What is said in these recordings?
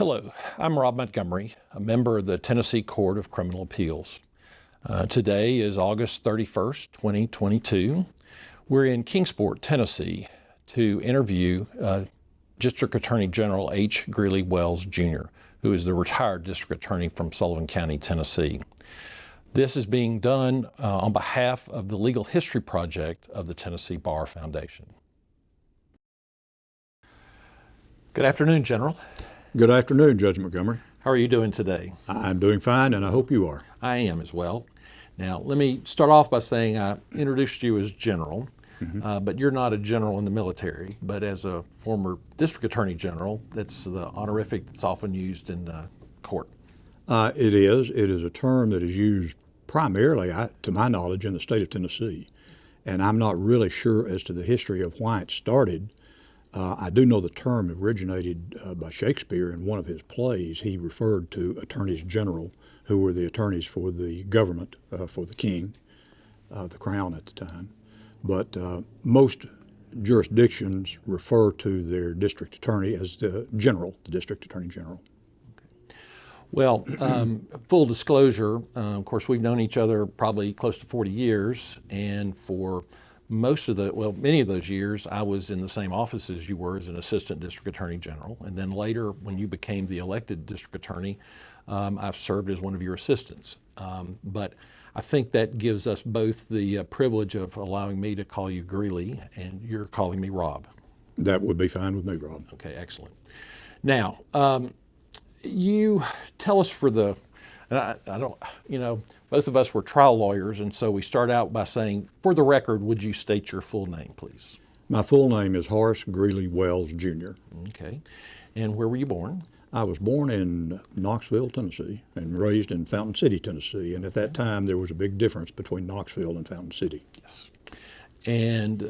Hello, I'm Rob Montgomery, a member of the Tennessee Court of Criminal Appeals. Today is August 31st, 2022. We're in Kingsport, Tennessee to interview District Attorney General H Greeley Wells, Jr., who is the retired District Attorney from Sullivan County, Tennessee. This is being done on behalf of the Legal History Project of the Tennessee Bar Foundation. Good afternoon, General. Good afternoon, Judge Montgomery. How are you doing today? I'm doing fine, and I hope you are. I am as well. Now, let me start off by saying I introduced you as General, but you're not a general in the military, but as a former District Attorney General, that's the honorific that's often used in court. It is a term that is used primarily, to my knowledge, in the state of Tennessee. And I'm not really sure as to the history of why it started. I do know the term originated by Shakespeare in one of his plays. He referred to attorneys general, who were the attorneys for the government, for the king, the crown at the time. But most jurisdictions refer to their district attorney as the general, the district attorney general. Well, full disclosure, of course, we've known each other probably close to 40 years, and for many of those years, I was in the same office as you were as an assistant district attorney general. And then later, when you became the elected district attorney, I've served as one of your assistants. But I think that gives us both the privilege of allowing me to call you Greeley, and you're calling me Rob. That would be fine with me, Rob. Okay, excellent. Now, you tell us both of us were trial lawyers, and so we start out by saying, for the record, would you state your full name, please? My full name is H Greeley Wells, Jr. Okay. And where were you born? I was born in Knoxville, Tennessee, and raised in Fountain City, Tennessee. And at that time, there was a big difference between Knoxville and Fountain City. Yes. And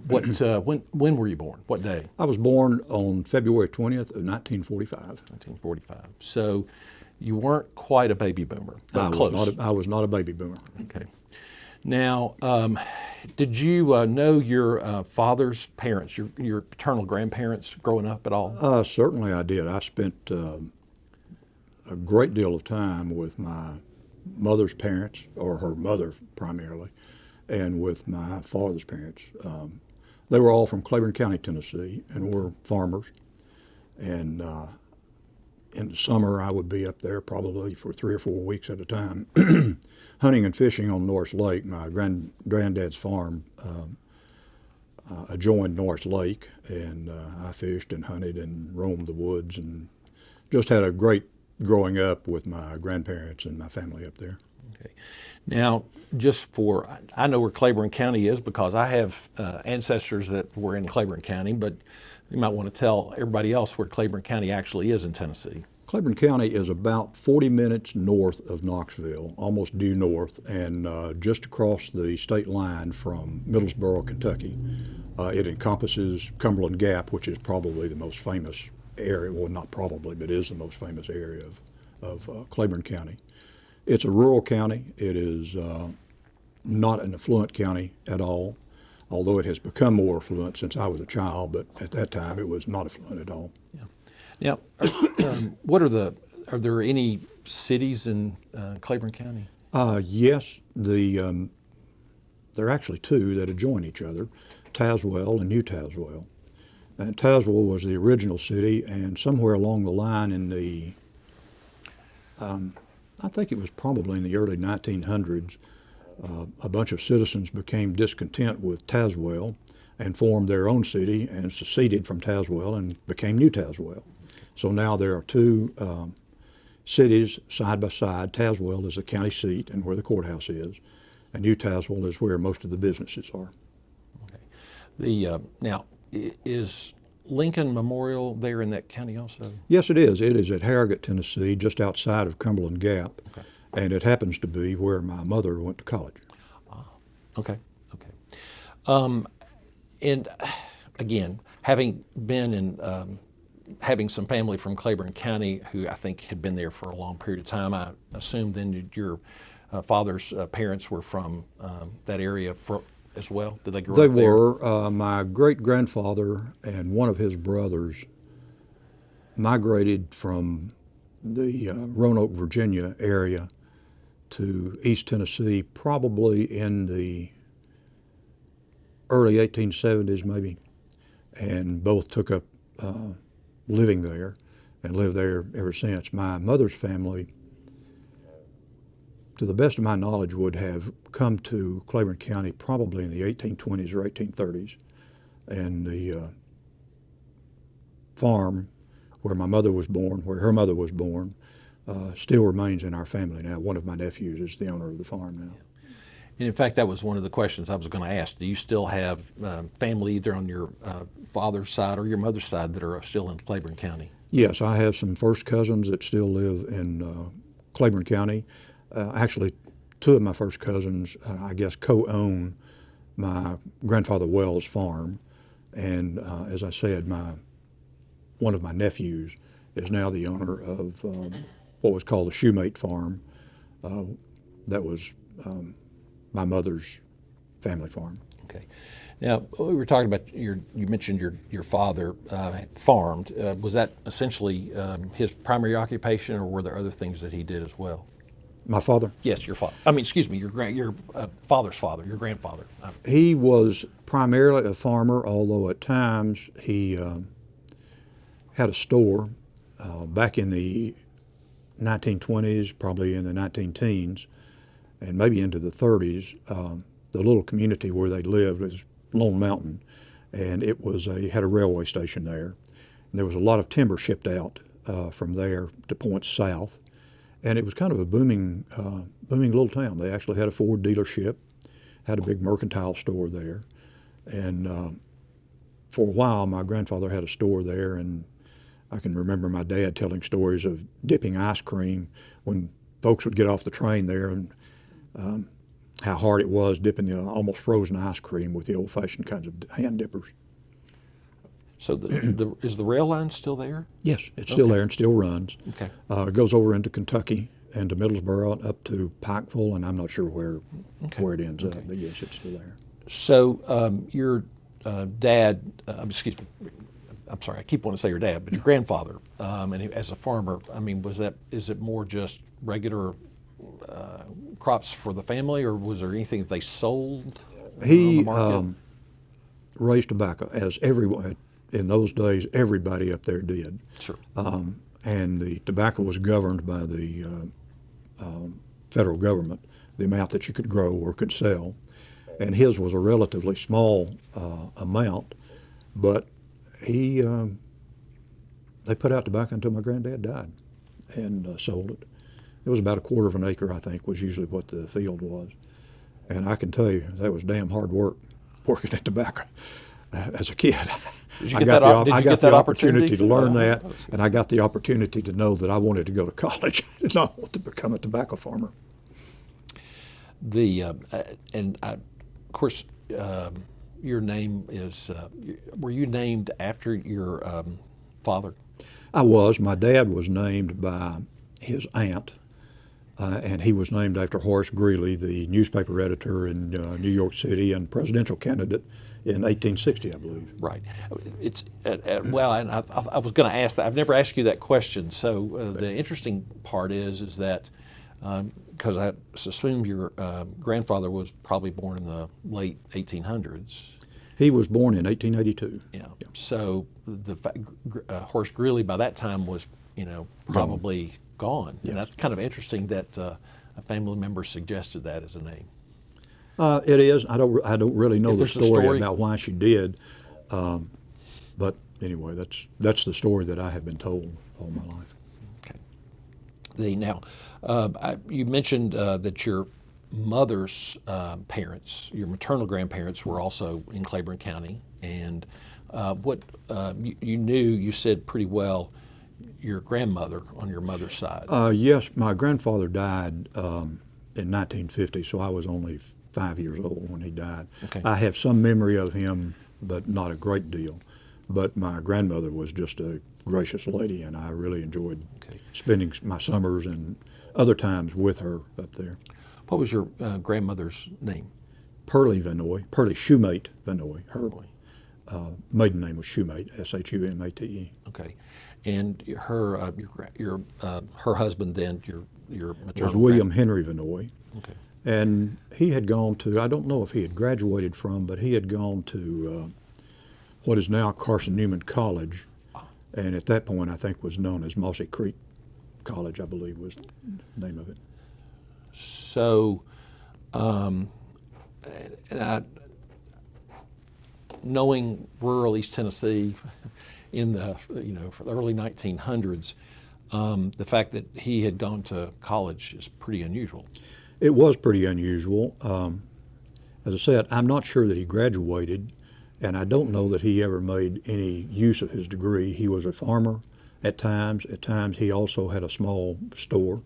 when were you born? What day? I was born on February 20th of 1945. 1945. So you weren't quite a baby boomer, but close. I was not a baby boomer. Okay. Now, did you know your father's parents, your paternal grandparents growing up at all? Certainly I did. I spent a great deal of time with my mother's parents, or her mother primarily, and with my father's parents. They were all from Claiborne County, Tennessee, and were farmers. And in the summer, I would be up there probably for 3 or 4 weeks at a time, hunting and fishing on Norris Lake. My granddad's farm adjoined Norris Lake, and I fished and hunted and roamed the woods, and just had a great growing up with my grandparents and my family up there. Okay. Now, I know where Claiborne County is because I have ancestors that were in Claiborne County, but you might want to tell everybody else where Claiborne County actually is in Tennessee. Claiborne County is about 40 minutes north of Knoxville, almost due north, and just across the state line from Middlesboro, Kentucky. It encompasses Cumberland Gap, which is probably the most famous area, well, not probably, but is the most famous area of Claiborne County. It's a rural county. It is not an affluent county at all, although it has become more affluent since I was a child, but at that time it was not affluent at all. Yeah. Now, are there any cities in Claiborne County? Yes, there are actually 2 that adjoin each other, Tazewell and New Tazewell. And Tazewell was the original city, and somewhere along the line in the, I think it was probably in the early 1900s, a bunch of citizens became discontent with Tazewell and formed their own city and seceded from Tazewell and became New Tazewell. So now there are 2 cities side by side. Tazewell is the county seat and where the courthouse is, and New Tazewell is where most of the businesses are. Okay. Now, is Lincoln Memorial there in that county also? Yes, it is. It is at Harrogate, Tennessee, just outside of Cumberland Gap. Okay. And it happens to be where my mother went to college. Okay. And again, having been in, having some family from Claiborne County who I think had been there for a long period of time, I assume then your father's parents were from that area as well? Did they grow up there? They were. My great-grandfather and one of his brothers migrated from the Roanoke, Virginia area to East Tennessee probably in the early 1870s maybe, and both took up living there and lived there ever since. My mother's family, to the best of my knowledge, would have come to Claiborne County probably in the 1820s or 1830s, and the farm where my mother was born, where her mother was born, still remains in our family now. One of my nephews is the owner of the farm now. And in fact, that was one of the questions I was going to ask. Do you still have family either on your father's side or your mother's side that are still in Claiborne County? Yes, I have some first cousins that still live in Claiborne County. Actually, two of my first cousins, I guess, co-own my grandfather Wells farm. And as I said, one of my nephews is now the owner of what was called the Shoemate Farm. That was my mother's family farm. Okay. Now, we were talking about you mentioned your father farmed. Was that essentially his primary occupation, or were there other things that he did as well? My father? Yes, your father. I mean, excuse me, your father's father, your grandfather. He was primarily a farmer, although at times he had a store back in the 1920s, probably in the 19-teens, and maybe into the 30s. The little community where they lived was Lone Mountain, and it had a railway station there. And there was a lot of timber shipped out from there to points south, and it was kind of a booming little town. They actually had a Ford dealership, had a big mercantile store there, and for a while my grandfather had a store there, and I can remember my dad telling stories of dipping ice cream when folks would get off the train there, and how hard it was dipping the almost frozen ice cream with the old-fashioned kinds of hand dippers. So is the rail line still there? Yes, it's still there and still runs. Okay. It goes over into Kentucky and to Middlesboro and up to Pikeville, and I'm not sure where it ends up, but yes, it's still there. So your dad, excuse me, I'm sorry, I keep wanting to say your dad, but your grandfather, as a farmer, I mean, is it more just regular crops for the family, or was there anything that they sold on the market? Raised tobacco, as everyone in those days, everybody up there did. Sure. And the tobacco was governed by the federal government, the amount that you could grow or could sell. And his was a relatively small amount, but they put out tobacco until my granddad died and sold it. It was about 1/4 of an acre, I think, was usually what the field was. And I can tell you, that was damn hard work, working at tobacco as a kid. I got the opportunity to learn that, and I got the opportunity to know that I wanted to go to college. I did not want to become a tobacco farmer. Of course, your name is, were you named after your father? I was. My dad was named by his aunt, and he was named after H Greeley, the newspaper editor in New York City and presidential candidate in 1860, I believe. Right. It's well, and I was going to ask that. I've never asked you that question. So the interesting part is that because I assume your grandfather was probably born in the late 1800s. He was born in 1882. Yeah. So Horace Greeley by that time was, probably gone. Yes. And that's kind of interesting that a family member suggested that as a name. It is. I don't really know the story about why she did, but anyway, that's the story that I have been told all my life. Okay. You mentioned that your mother's parents, your maternal grandparents, were also in Claiborne County, and what you said pretty well, your grandmother on your mother's side. Yes, my grandfather died in 1950, so I was only 5 years old when he died. Okay. I have some memory of him, but not a great deal. But my grandmother was just a gracious lady, and I really enjoyed spending my summers and other times with her up there. What was your grandmother's name? Pearlie Shoemate Vanoy. Her maiden name was Shoemate, Shumate. Okay. And her husband then, your maternal Was William Henry Vinoy. Okay. And he had gone to, I don't know if he had graduated from, but he had gone to what is now Carson Newman College. And at that point, I think was known as Mossy Creek College, I believe was the name of it. So, knowing rural East Tennessee in the for the early 1900s, the fact that he had gone to college is pretty unusual. It was pretty unusual. As I said, I'm not sure that he graduated, and I don't know that he ever made any use of his degree. He was a farmer at times. At times, he also had a small store.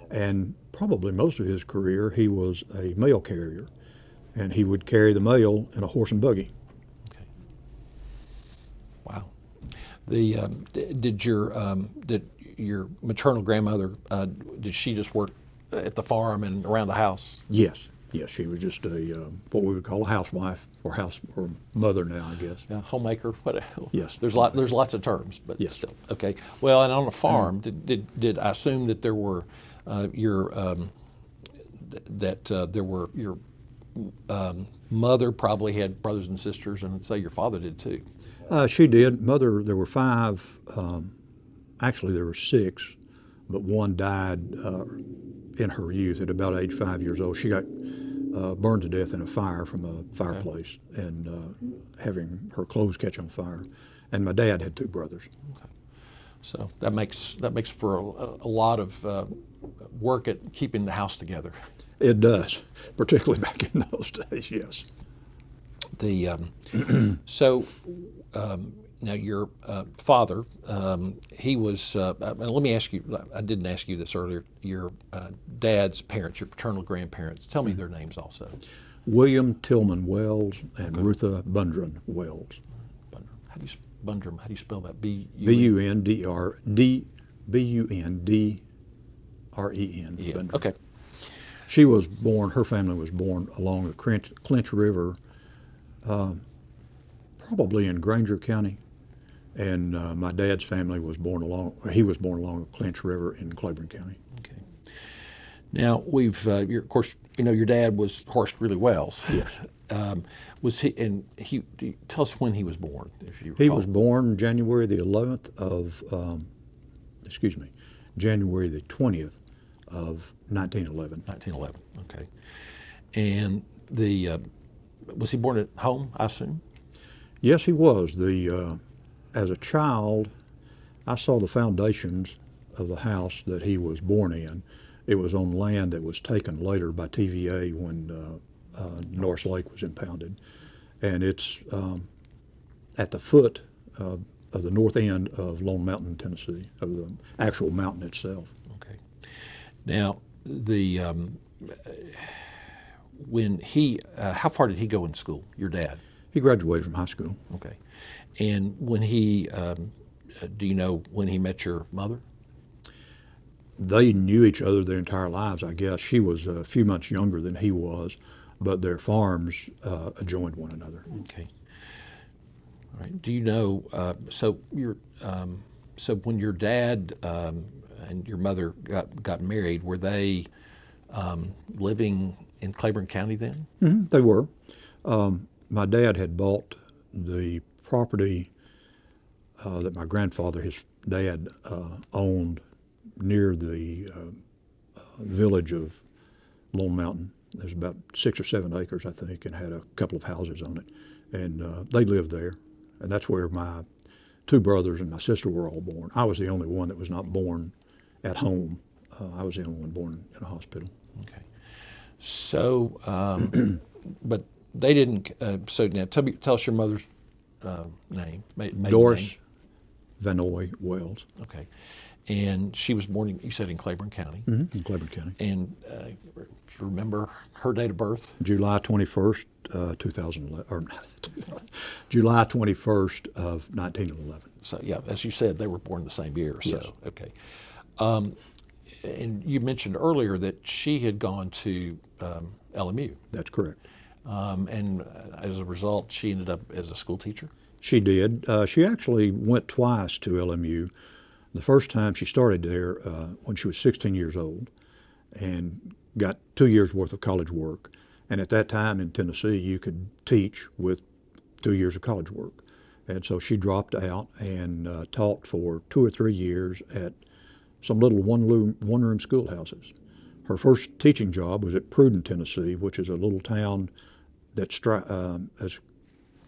And probably most of his career, he was a mail carrier, and he would carry the mail in a horse and buggy. Okay. Wow. Did your maternal grandmother did she just work at the farm and around the house? Yes, she was just what we would call a housewife or mother now, I guess. Yeah, homemaker. What? Yes. There's lots of terms, but yes. Still okay. Well, and on the farm, did I assume that there were your mother probably had brothers and sisters, and I'd say your father did too. She did. Mother, there were 5. Actually, there were 6, but one died in her youth at about age 5 years old. She got burned to death in a fire from a fireplace, and having her clothes catch on fire. And my dad had 2 brothers. Okay. So that makes for a lot of work at keeping the house together. It does, particularly back in those days. Yes. Now your father, he was. Let me ask you. I didn't ask you this earlier. Your dad's parents, your paternal grandparents. Tell me their names also. William Tillman Wells and Rutha Bundren Wells. Bundren. How do you spell that? B-U-N-D-R-E-N. Yeah. Okay. She was born. Her family was born along the Clinch River, probably in Granger County. And my dad's family was born along the Clinch River in Claiborne County. Okay. Now of course, your dad was H Greeley Wells. Yes. Was he? And tell us when he was born, if you recall. He was born January the 11th of, January the 20th of 1911. 1911. Okay. And was he born at home, I assume? Yes, he was. As a child, I saw the foundations of the house that he was born in. It was on land that was taken later by TVA when Norris Lake was impounded. And it's at the foot of the north end of Lone Mountain, Tennessee, of the actual mountain itself. Okay. Now, how far did he go in school, your dad? He graduated from high school. Okay. And when do you know when he met your mother? They knew each other their entire lives, I guess. She was a few months younger than he was, but their farms adjoined one another. Okay. All right. Do you know? So when your dad and your mother got married, were they living in Claiborne County then? Mm-hmm, they were. My dad had bought the property that my grandfather, his dad, owned near the village of Lone Mountain. There's about 6 or 7 acres, I think, and had a couple of houses on it. And they lived there. And that's where my 2 brothers and my sister were all born. I was the only one that was not born at home. I was the only one born in a hospital. Okay. So, but they didn't. So now, tell us your mother's name. Doris Vanoy Wells. Okay. And she was born, you said, in Claiborne County. Mm-hmm, in Claiborne County. And do you remember her date of birth? July 21st, 2011, or July 21st of 1911. So yeah, as you said, they were born the same year. So yes. Okay. And you mentioned earlier that she had gone to LMU. That's correct. And as a result, she ended up as a school teacher? She did. She actually went twice to LMU. The first time she started there when she was 16 years old and got 2 years worth of college work. And at that time in Tennessee, you could teach with 2 years of college work. And so she dropped out and taught for 2 or 3 years at some little one-room schoolhouses. Her first teaching job was at Pruden, Tennessee, which is a little town that's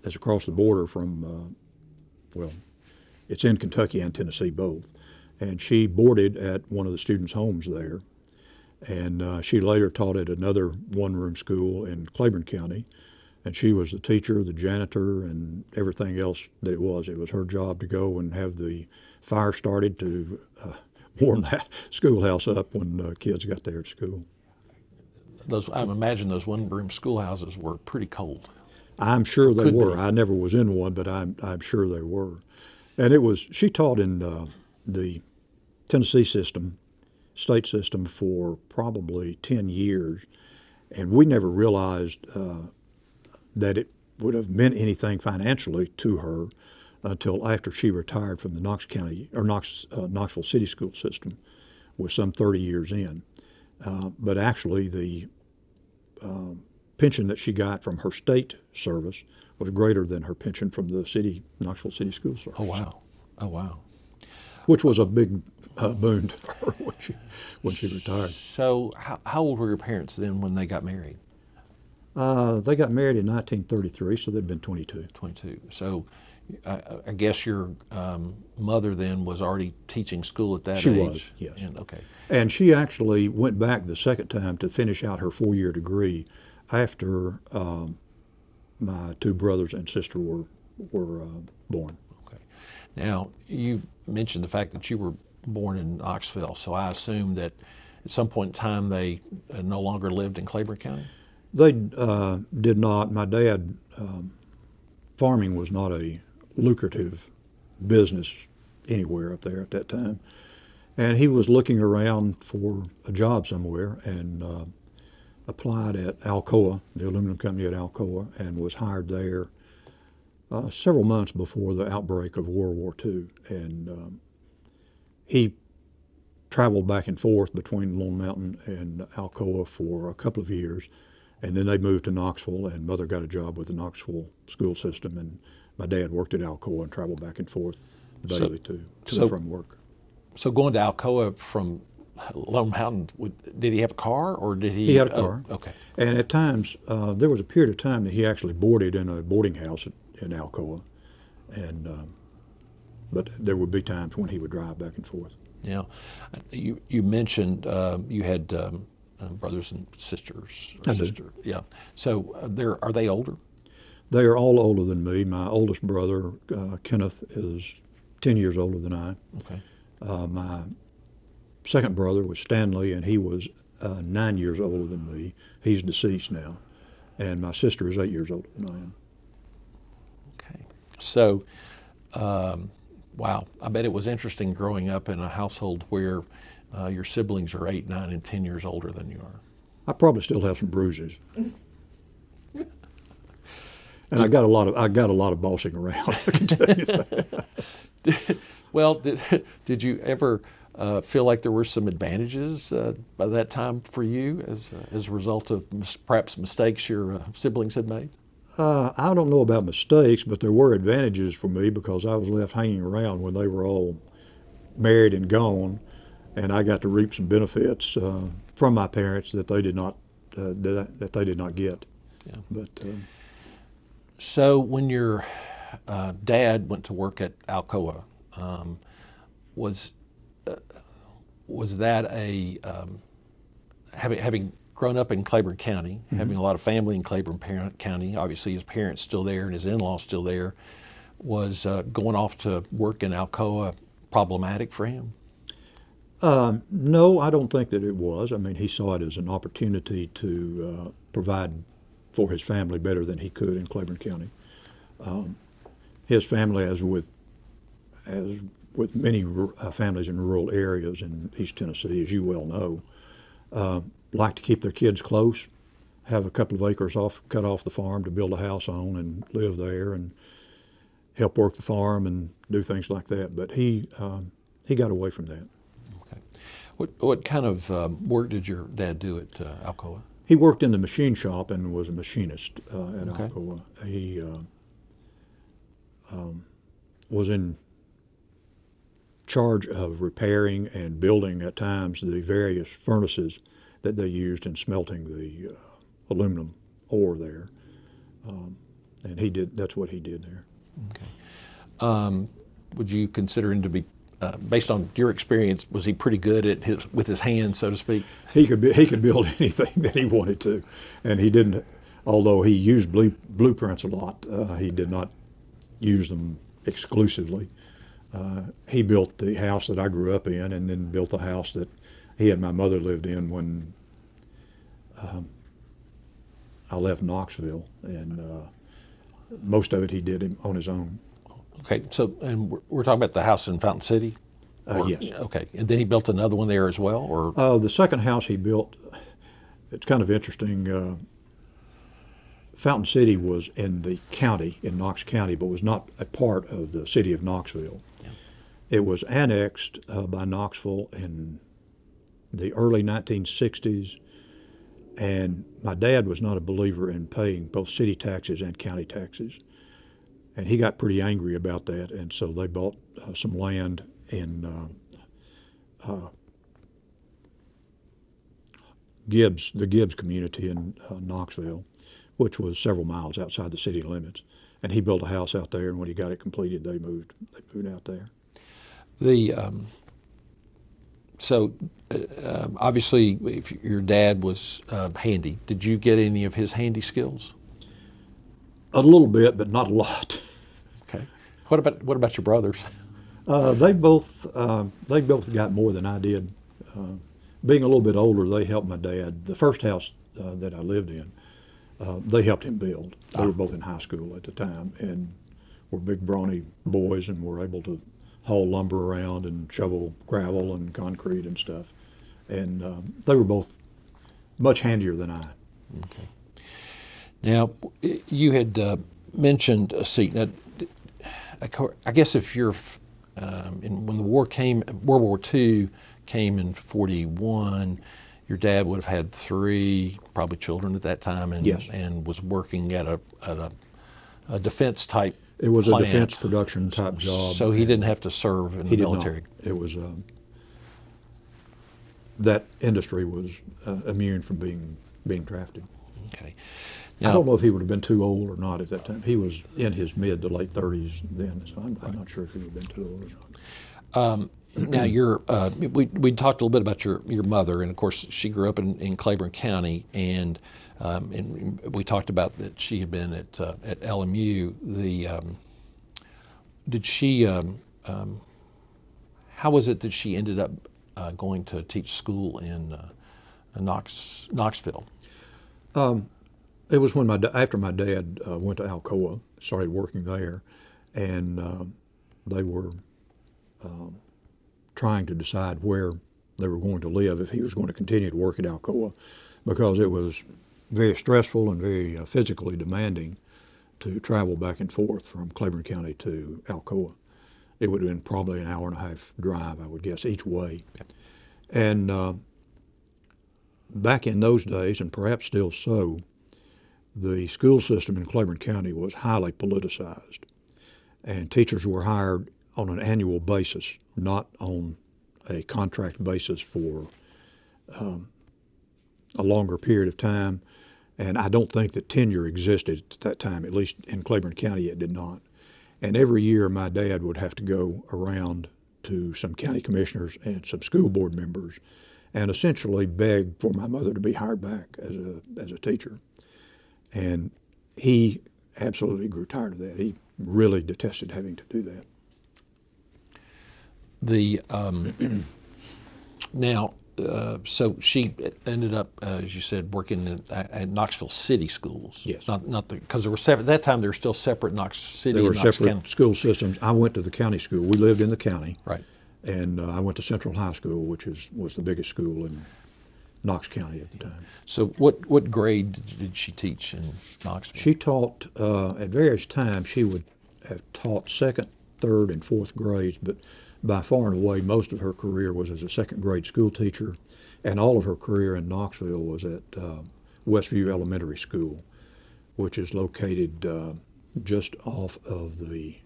as across the border from, it's in Kentucky and Tennessee both. And she boarded at one of the students' homes there. And she later taught at another one-room school in Claiborne County. And she was the teacher, the janitor, and everything else that it was. It was her job to go and have the fire started to warm that schoolhouse up when kids got there at school. I imagine those one-room schoolhouses were pretty cold. I'm sure they Could were. be. I never was in one, but I'm sure they were. And she taught in the Tennessee state system for probably 10 years, and we never realized that it would have meant anything financially to her until after she retired from the Knoxville City School system, was some 30 years in. But actually, the pension that she got from her state service was greater than her pension from the Knoxville City School Service. Oh, wow. Oh, wow. Which was a big boon to her when she retired. So how old were your parents then when they got married? They got married in 1933, so they'd been 22. 22. So I guess your mother then was already teaching school at that age? She was, yes. Okay. And she actually went back the second time to finish out her 4-year degree after my 2 brothers and sister were born. Okay. Now, you mentioned the fact that you were born in Knoxville, so I assume that at some point in time they no longer lived in Claiborne County? They did not. My dad, farming was not a lucrative business anywhere up there at that time. And he was looking around for a job somewhere and applied at Alcoa, the aluminum company at Alcoa, and was hired there several months before the outbreak of World War II. And he traveled back and forth between Lone Mountain and Alcoa for a couple of years. And then they moved to Knoxville, and Mother got a job with the Knoxville school system, and my dad worked at Alcoa and traveled back and forth daily to and from work. So going to Alcoa from Lone Mountain, did he have a car, or did he? He had a car. Oh, okay. And at times, there was a period of time that he actually boarded in a boarding house in Alcoa, and but there would be times when he would drive back and forth. Yeah. You mentioned you had brothers and sisters. Or I do. sister. Yeah. So are they older? They are all older than me. My oldest brother, Kenneth, is 10 years older than I. Okay. My second brother was Stanley, and he was 9 years older than me. He's deceased now. And my sister is 8 years older than I am. Okay. So, wow, I bet it was interesting growing up in a household where your siblings are 8, 9, and 10 years older than you are. I probably still have some bruises. And I got a lot of bossing around, I can tell you that. Well, did you ever feel like there were some advantages by that time for you as a result of perhaps mistakes your siblings had made? I don't know about mistakes, but there were advantages for me because I was left hanging around when they were all married and gone, and I got to reap some benefits from my parents that they did not get. Yeah. But so when your dad went to work at Alcoa, was that a having grown up in Claiborne County, mm-hmm. having a lot of family in Claiborne County, obviously his parents still there and his in-laws still there, was going off to work in Alcoa problematic for him? No, I don't think that it was. I mean, he saw it as an opportunity to provide for his family better than he could in Claiborne County. His family, as with many families in rural areas in East Tennessee, as you well know, like to keep their kids close, have a couple of acres cut off the farm to build a house on and live there. And help work the farm and do things like that. But he got away from that. Okay. What kind of work did your dad do at Alcoa? He worked in the machine shop and was a machinist at Okay. Alcoa. He was in charge of repairing and building at times the various furnaces that they used in smelting the aluminum ore there. And that's what he did there. Okay. Would you consider him to be, based on your experience, was he pretty good at with his hands, so to speak? He could build anything that he wanted to, and he didn't. Although he used blueprints a lot, he did not use them exclusively. He built the house that I grew up in, and then built the house that he and my mother lived in when I left Knoxville, and most of it he did on his own. Okay, so and we're talking about the house in Fountain City? Yes. Okay, and then he built another one there as well, or? The second house he built, it's kind of interesting. Fountain City was in the county, in Knox County, but was not a part of the city of Knoxville. Yeah. It was annexed by Knoxville in the early 1960s, and my dad was not a believer in paying both city taxes and county taxes. And he got pretty angry about that, and so they bought some land in the Gibbs community in Knoxville, which was several miles outside the city limits. And he built a house out there, and when he got it completed, they moved out there. Obviously, if your dad was handy, did you get any of his handy skills? A little bit, but not a lot. Okay. What about your brothers? They both got more than I did. Being a little bit older, they helped my dad. The first house that I lived in, they helped him build. They were both in high school at the time, and were big, brawny boys, and were able to haul lumber around and shovel gravel and concrete and stuff. And they were both much handier than I. Okay. Now, you had mentioned a seat. Now, I guess if you're when the war came, World War II came in '41, your dad would have had 3 probably children at that time, and Yes. and was working at a defense type. It was plant. a defense production type job. So he didn't have to serve in the military. Not. It was that industry was immune from being drafted. Okay. I don't know if he would have been too old or not at that time. He was in his mid to late 30s then, so I'm not sure if he would have been too old or not. Now, we talked a little bit about your mother, and of course she grew up in Claiborne County, and we talked about that she had been at LMU. Did she? How was it that she ended up going to teach school in Knoxville? It was when after my dad went to Alcoa, started working there, and they were trying to decide where they were going to live if he was going to continue to work at Alcoa, because it was very stressful and very physically demanding to travel back and forth from Claiborne County to Alcoa. It would have been probably an hour and a half drive, I would guess, each way. Yep. And back in those days, and perhaps still so, the school system in Claiborne County was highly politicized, and teachers were hired on an annual basis, not on a contract basis for a longer period of time. And I don't think that tenure existed at that time, at least in Claiborne County it did not. And every year my dad would have to go around to some county commissioners and some school board members and essentially beg for my mother to be hired back as a teacher. And he absolutely grew tired of that. He really detested having to do that. So she ended up, as you said, working at Knoxville City Schools. Yes. Because there were separate. At that time, there were still separate Knox City. There were and Knox separate County. school systems. I went to the county school. We lived in the county. Right. And I went to Central High School, which was the biggest school in Knox County at the time. So what grade did she teach in Knoxville? She taught at various times. She would have taught second, third, and fourth grades, but by far and away, most of her career was as a second grade school teacher, and all of her career in Knoxville was at Westview Elementary School, which is located just off of the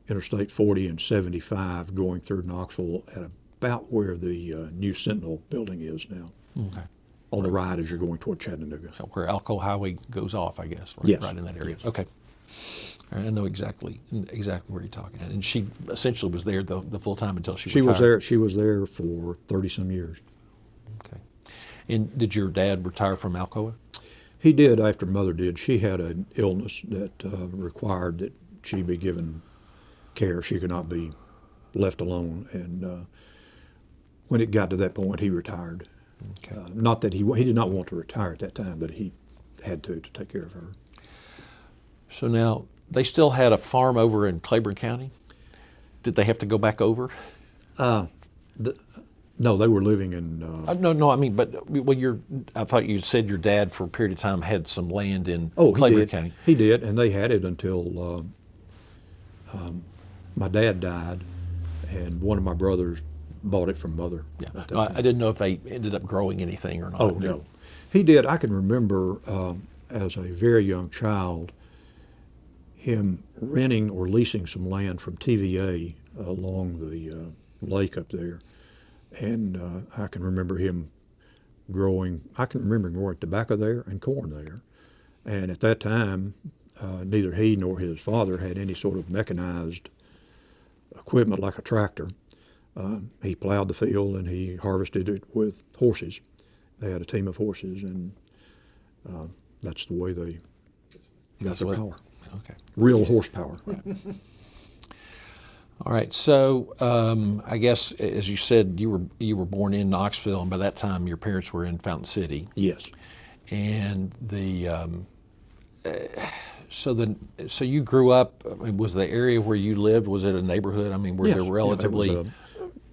Interstate 40 and 75 going through Knoxville at about where the new Sentinel building is now. Okay. On the right as you're going toward Chattanooga. Where Alco Highway goes off, I guess. Right, Yes. right in that area. Yes. Okay. All right, I know exactly where you're talking at. And she essentially was there the full time until she retired. She was there for 30-some years. Okay. And did your dad retire from Alcoa? He did after Mother did. She had an illness that required that she be given care. She could not be left alone. And when it got to that point, he retired. Okay. Not that he did not want to retire at that time, but he had to take care of her. So now, they still had a farm over in Claiborne County? Did they have to go back over? No, they were living in. No, I mean, but I thought you said your dad for a period of time had some land in He Claiborne did. County. He did, and they had it until my dad died, and one of my brothers bought it from Mother. Yeah. at that No, I time. didn't know if they ended up growing anything or not. Oh, no. He did. I can remember as a very young child him renting or leasing some land from TVA along the lake up there. And I can remember him growing tobacco there and corn there. And at that time, neither he nor his father had any sort of mechanized equipment like a tractor. He plowed the field and he harvested it with horses. They had a team of horses, and that's the way they got their power. Okay. Real horsepower. All right. So I guess, as you said, you were born in Knoxville, and by that time your parents were in Fountain City. Yes. And so you grew up. I mean, was the area where you lived? Was it a neighborhood? I mean, were there relatively? It was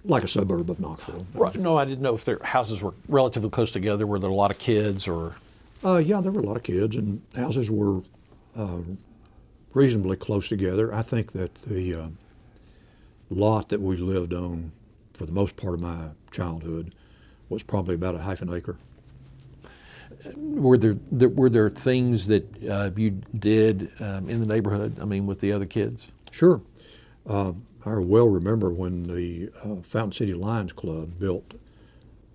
like a suburb of Knoxville. Right, no, I didn't know if their houses were relatively close together. Were there a lot of kids, or? Yeah, there were a lot of kids, and houses were reasonably close together. I think that the lot that we lived on for the most part of my childhood was probably about a half an acre. Were there things that you did in the neighborhood? I mean, with the other kids? Sure. I well remember when the Fountain City Lions Club built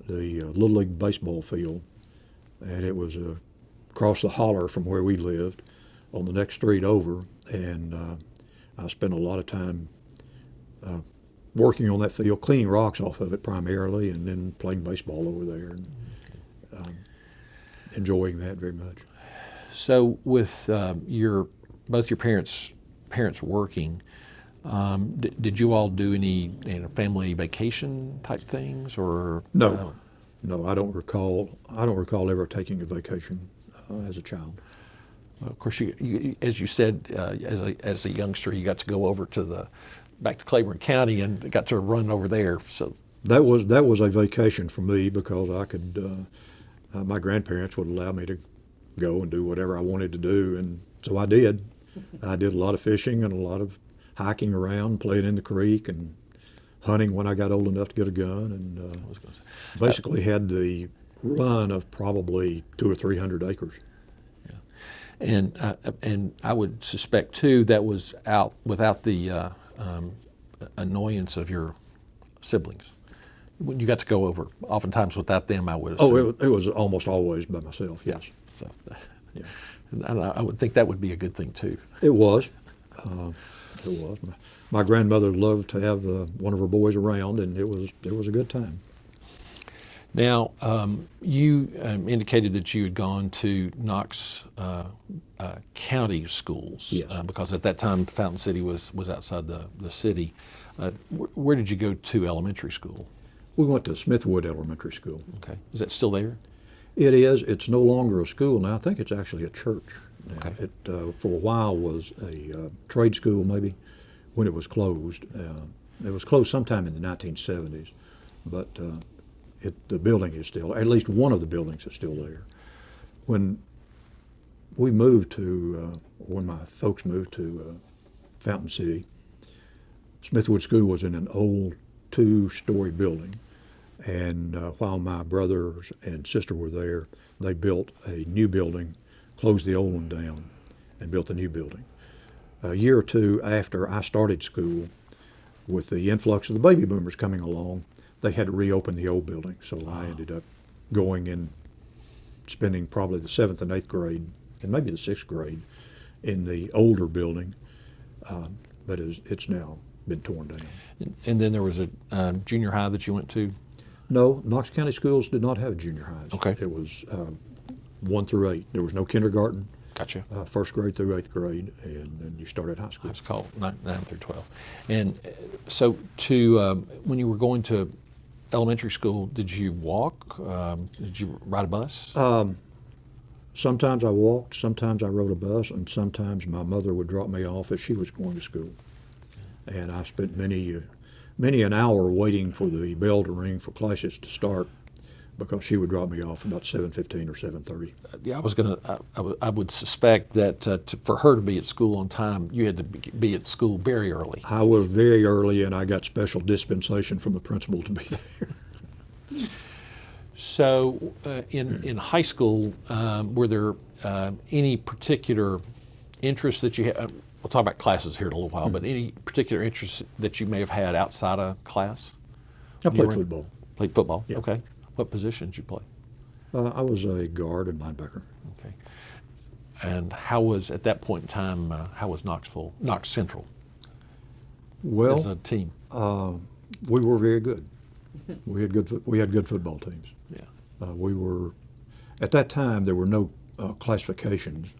the Little League baseball field, and it was across the holler from where we lived on the next street over, and I spent a lot of time working on that field, cleaning rocks off of it primarily, and then playing baseball over there, and enjoying that very much. So with both your parents working, did you all do any family vacation type things, or No, I don't recall ever taking a vacation as a child. of course, you as you said, as a youngster, you got to go over back to Claiborne County and got to run over there. So That was a vacation for me because I could. My grandparents would allow me to go and do whatever I wanted to do, and so I did. I did a lot of fishing and a lot of hiking around, playing in the creek, and hunting when I got old enough to get a gun, and basically had the run of probably 200 or 300 acres. Yeah, and I would suspect too that was out without the annoyance of your siblings. When you got to go over, oftentimes without them, I would assume. It was almost always by myself. Yes. Yeah. So, Yeah. and I would think that would be a good thing too. It was. It was. My grandmother loved to have one of her boys around, and it was a good time. Now, you indicated that you had gone to Knox County schools. Yes. Because at that time, Fountain City was outside the city. Where did you go to elementary school? We went to Smithwood Elementary School. Okay. Is that still there? It is. It's no longer a school now. I think it's actually a church now. Okay. It, for a while, was a trade school, maybe, when it was closed. It was closed sometime in the 1970s, but the building is still, at least one of the buildings is still there. When we moved to, when my folks moved to Fountain City. Smithwood School was in an old two-story building, and while my brothers and sister were there, they built a new building, closed the old one down, and built a new building. A year or two after I started school, with the influx of the baby boomers coming along, they had to reopen the old building. So I ended up going and spending probably the 7th and 8th grade, and maybe the 6th grade, in the older building, but it's now been torn down. And then there was a junior high that you went to? No, Knox County schools did not have junior highs. Okay. It was 1 through 8. There was no kindergarten. Gotcha. 1st grade through 8th grade, and then you started high school. It's called 9 through 12. And so when you were going to elementary school, did you walk? Did you ride a bus? Sometimes I walked, sometimes I rode a bus, and sometimes my mother would drop me off as she was going to school. And I spent many an hour waiting for the bell to ring for classes to start, because she would drop me off about 7:15 or 7:30. Yeah, I would suspect that for her to be at school on time, you had to be at school very early. I was very early, and I got special dispensation from the principal to be there. So in high school, were there any particular interests that you had? We'll talk about classes here in a little while, but any particular interests that you may have had outside of class? I played football. Played football? Yeah. Okay. What position did you play? I was a guard and linebacker. Okay. And how was, at that point in time, how was Knox Central Well, as a team? we were very good. We had good football teams. Yeah. We were, at that time, there were no classifications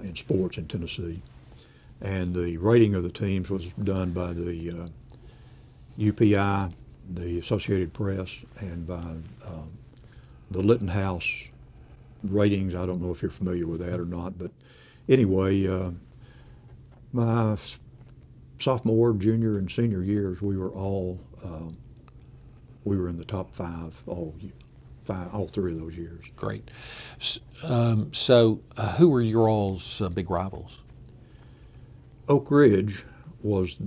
in sports in Tennessee, and the rating of the teams was done by the UPI, the Associated Press, and by the Litton House ratings. I don't know if you're familiar with that or not, but anyway, my sophomore, junior, and senior years, we were in the top 5 all 3 of those years. Great. So who were your all's big rivals? Oak Ridge was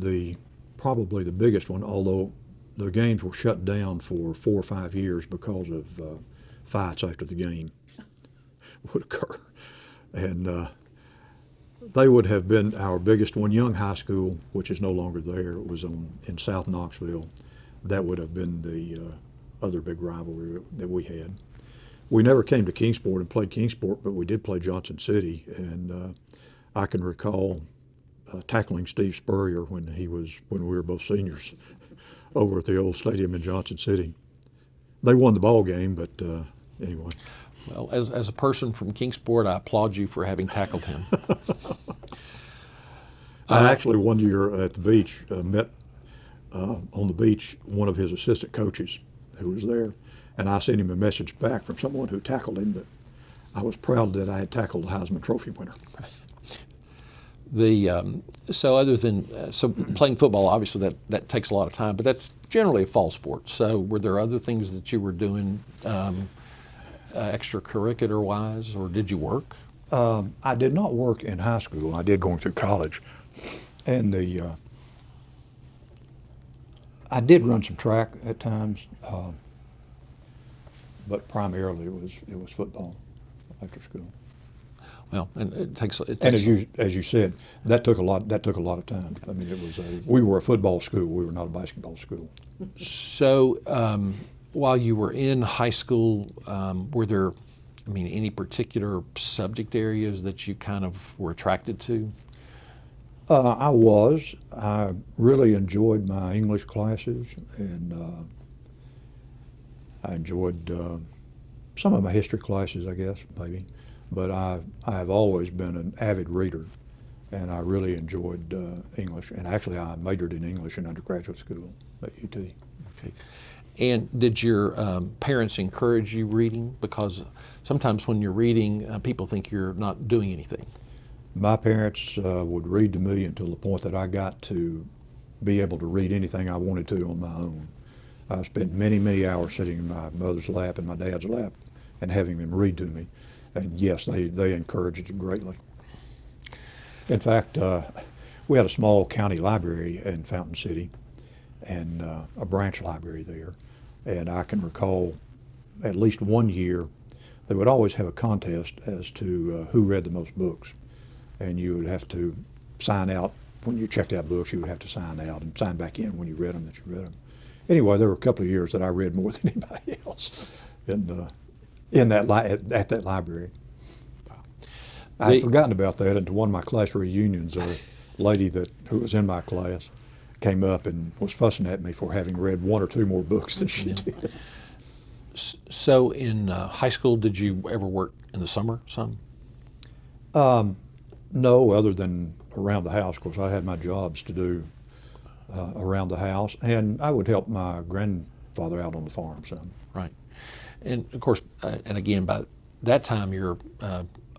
probably the biggest one, although the games were shut down for 4 or 5 years because of fights after the game would occur. And they would have been our biggest one. Young High School, which is no longer there, it was in South Knoxville. That would have been the other big rivalry that we had. We never came to Kingsport and played Kingsport, but we did play Johnson City, and I can recall tackling Steve Spurrier when we were both seniors over at the old stadium in Johnson City. They won the ball game, but anyway. Well, as a person from Kingsport, I applaud you for having tackled him. I actually one year at the beach met on the beach one of his assistant coaches who was there, and I sent him a message back from someone who tackled him that I was proud that I had tackled the Heisman Trophy winner. So playing football, obviously that takes a lot of time, but that's generally a fall sport. So were there other things that you were doing extracurricular wise, or did you work? I did not work in high school. I did going through college, and I did run some track at times, but primarily it was football after school. Well, and it takes. And as you said, that took a lot of time. I mean, we were a football school. We were not a basketball school. So while you were in high school, were there, any particular subject areas that you kind of were attracted to? I really enjoyed my English classes, and I enjoyed some of my history classes, I guess, maybe. But I have always been an avid reader, and I really enjoyed English. And actually, I majored in English in undergraduate school at UT. Okay. And did your parents encourage you reading? Because sometimes when you're reading, people think you're not doing anything. My parents would read to me until the point that I got to be able to read anything I wanted to on my own. I spent many, many hours sitting in my mother's lap and my dad's lap and having them read to me. And yes, they encouraged it greatly. In fact, we had a small county library in Fountain City, and a branch library there. And I can recall at least one year they would always have a contest as to who read the most books. And you would have to sign out. When you checked out books, you would have to sign out and sign back in when you read them that you read them. Anyway, there were a couple of years that I read more than anybody else at that library. I'd forgotten about that, and to one of my class reunions, a lady who was in my class came up and was fussing at me for having read one or two more books than she did. So in high school, did you ever work in the summer some? No, other than around the house. Of course, I had my jobs to do around the house, and I would help my grandfather out on the farm some. Right. And of course, and again, by that time, your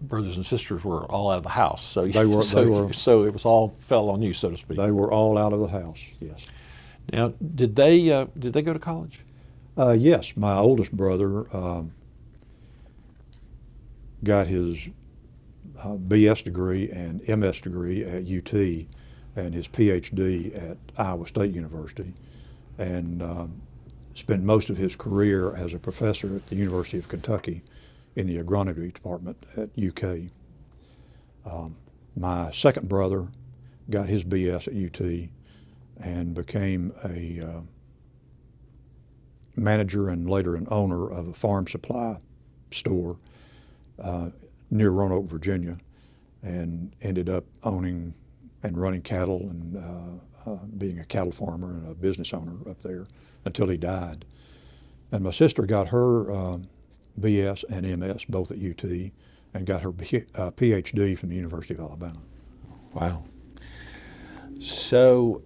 brothers and sisters were all out of the house, so so it was all fell on you, so to speak. They were all out of the house. Yes. Now, did they go to college? Yes, my oldest brother got his BS degree and MS degree at UT, and his PhD at Iowa State University, and spent most of his career as a professor at the University of Kentucky in the agronomy department at UK. My second brother got his BS at UT and became a manager and later an owner of a farm supply store near Roanoke, Virginia, and ended up owning and running cattle and being a cattle farmer and a business owner up there until he died. And my sister got her BS and MS both at UT and got her PhD from the University of Alabama. Wow. So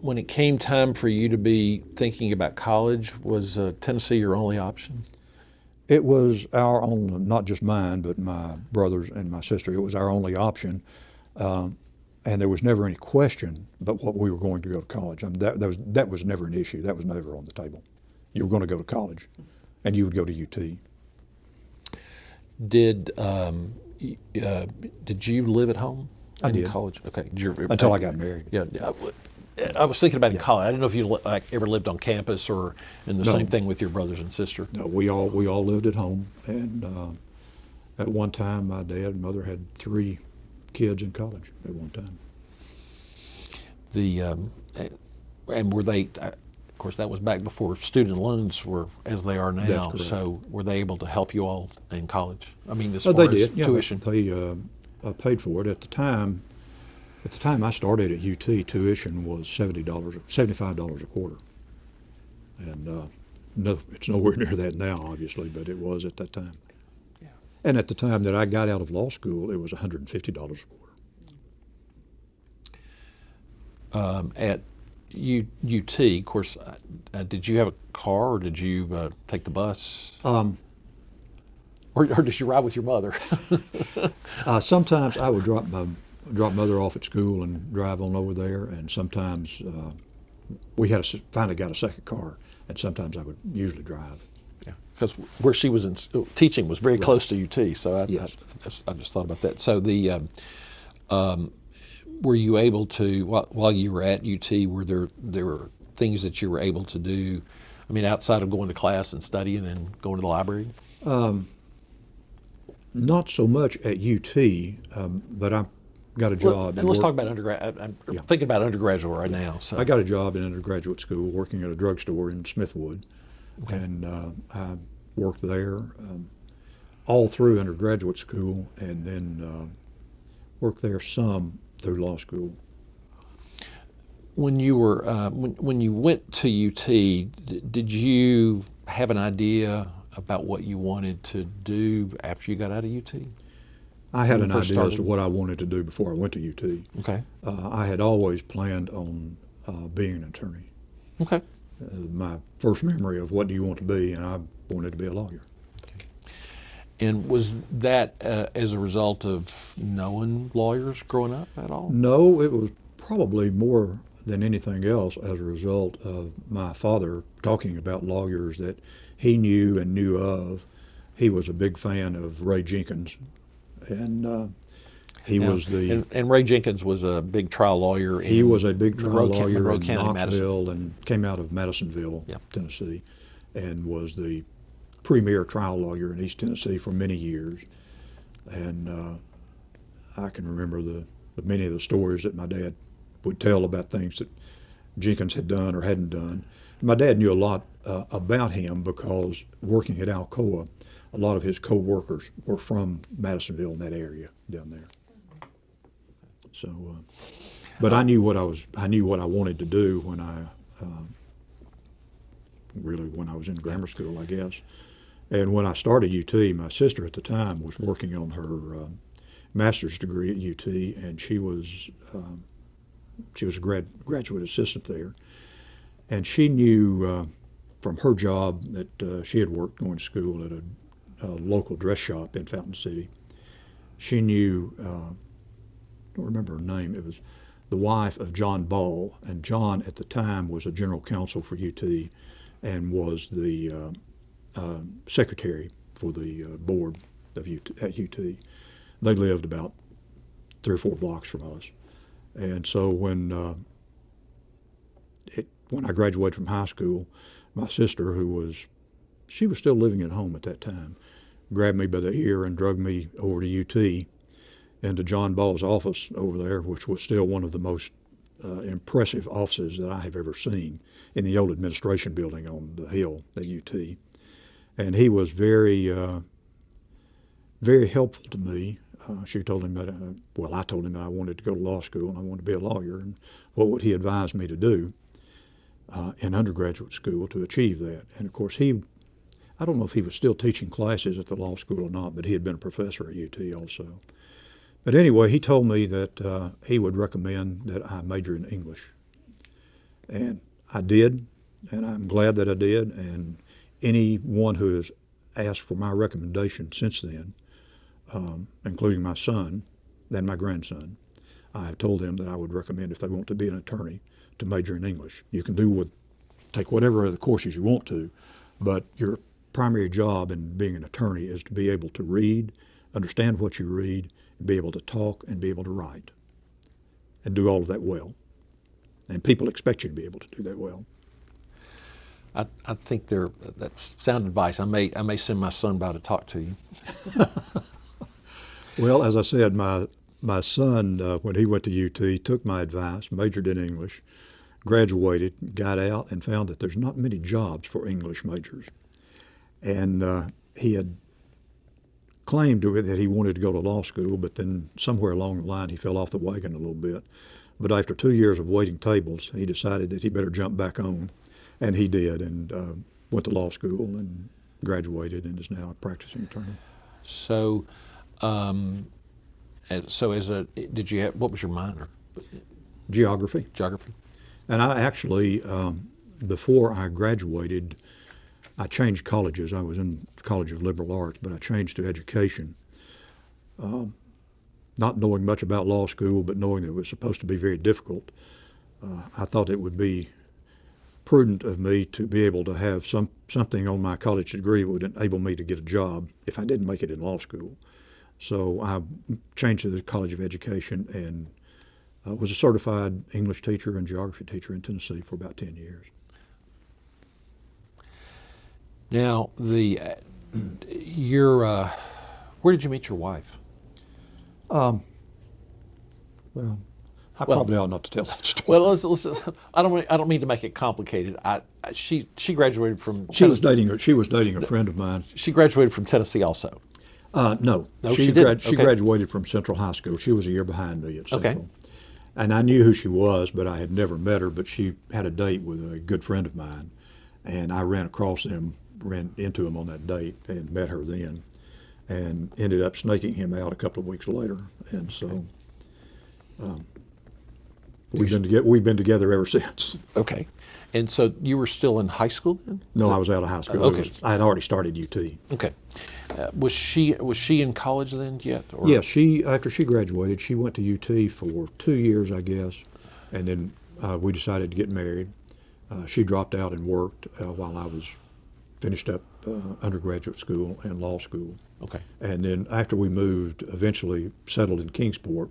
when it came time for you to be thinking about college, was Tennessee your only option? It was our only, not just mine, but my brothers and my sister. It was our only option, and there was never any question about what we were going to go to college. I mean, that was never an issue. That was never on the table. You were going to go to college, and you would go to UT. Did you live at home in did. college? Okay. Until I got married. Yeah. I was thinking about in college. I didn't know if you ever lived on campus or in the same thing with your brothers and sister. No, we all lived at home, and at one time my dad and mother had 3 kids in college at one time. And were they? Of course, that was back before student loans were as they are now. That's correct. So were they able to help you all in college? I mean, as They far as did. Yeah, tuition. They paid for it at the time. At the time I started at UT, tuition was $75 a quarter, and no, it's nowhere near that now, obviously, but it was at that time. Yeah. And at the time that I got out of law school, it was $150 a quarter. At UT, of course, did you have a car or did you take the bus? Or did you ride with your mother? Sometimes I would drop mother off at school and drive on over there, and sometimes we had finally got a second car, and sometimes I would usually drive. Yeah, because where she was in teaching was very close to UT, so Yes. I just thought about that. So were you able to, while you were at UT, were there were things that you were able to do? I mean, outside of going to class and studying and going to the library. Not so much at UT, but I got a job. And let's talk about undergrad. I'm thinking about undergraduate right now. So I got a job in undergraduate school working at a drugstore in Smithwood, and I worked there all through undergraduate school, and then worked there some through law school. When you were when you went to UT, did you have an idea about what you wanted to do after you got out of UT? I had an idea as to what I wanted to do before I went to UT. Okay. I had always planned on being an attorney. Okay. My first memory of what do you want to be, and I wanted to be a lawyer. Okay. And was that as a result of knowing lawyers growing up at all? No, it was probably more than anything else as a result of my father talking about lawyers that he knew and knew of. He was a big fan of Ray Jenkins, and He was the and Ray Jenkins was a big trial lawyer. he was a big trial Monroe lawyer in County, Knoxville, and came out of Madisonville, Yep. Tennessee, and was the premier trial lawyer in East Tennessee for many years. And I can remember the many of the stories that my dad would tell about things that Jenkins had done or hadn't done. My dad knew a lot about him because working at Alcoa, a lot of his co-workers were from Madisonville in that area down there. So, but I knew what I wanted to do when I when I was in grammar school, I guess. And when I started UT, my sister at the time was working on her master's degree at UT, and she was a graduate assistant there. And she knew from her job that she had worked going to school at a local dress shop in Fountain City. She knew, I don't remember her name, it was the wife of John Ball, and John at the time was a general counsel for UT and was the secretary for the board of at UT. They lived about 3 or 4 blocks from us. And so when I graduated from high school, my sister, she was still living at home at that time, grabbed me by the ear and drug me over to UT and to John Ball's office over there, which was still one of the most impressive offices that I have ever seen in the old administration building on the hill at UT. And he was very, very helpful to me. She told him that, I told him that I wanted to go to law school and I wanted to be a lawyer, and what would he advise me to do in undergraduate school to achieve that. And of course I don't know if he was still teaching classes at the law school or not, but he had been a professor at UT also. But anyway, he told me that he would recommend that I major in English. And I did, and I'm glad that I did, and anyone who has asked for my recommendation since then, including my son and my grandson, I have told them that I would recommend, if they want to be an attorney, to major in English. You can take whatever other courses you want to, but your primary job in being an attorney is to be able to read, understand what you read, and be able to talk and be able to write, and do all of that well. And people expect you to be able to do that well. I think that's sound advice. I may send my son by to talk to you. Well, as I said, my son, when he went to UT, took my advice, majored in English, graduated, got out, and found that there's not many jobs for English majors. And he had claimed to it that he wanted to go to law school, but then somewhere along the line he fell off the wagon a little bit. But after 2 years of waiting tables, he decided that he better jump back on, and he did, and went to law school and graduated and is now a practicing attorney. So, did you have, what was your minor? Geography. Geography. And I actually, before I graduated, I changed colleges. I was in the College of Liberal Arts, but I changed to education. Not knowing much about law school, but knowing that it was supposed to be very difficult, I thought it would be prudent of me to be able to have something on my college degree that would enable me to get a job if I didn't make it in law school. So I changed to the College of Education and was a certified English teacher and geography teacher in Tennessee for about 10 years. Now, where did you meet your wife? Well, I probably ought not to tell that story. Well, listen, I don't mean to make it complicated. She graduated from. She was dating a friend of mine. She graduated from Tennessee also. No, she didn't. She graduated from Central High School. She was a year behind me at Central. Okay. And I knew who she was, but I had never met her. But she had a date with a good friend of mine, and I ran into him on that date and met her then, and ended up snaking him out a couple of weeks later. And so we've been together ever since. Okay. And so you were still in high school then? No, I was out of high school. Okay. I had already started UT. Okay. Was she in college then yet? Or? Yes, after she graduated, she went to UT for 2 years, I guess, and then we decided to get married. She dropped out and worked while I was finished up undergraduate school and law school. Okay. And then after we moved, eventually settled in Kingsport,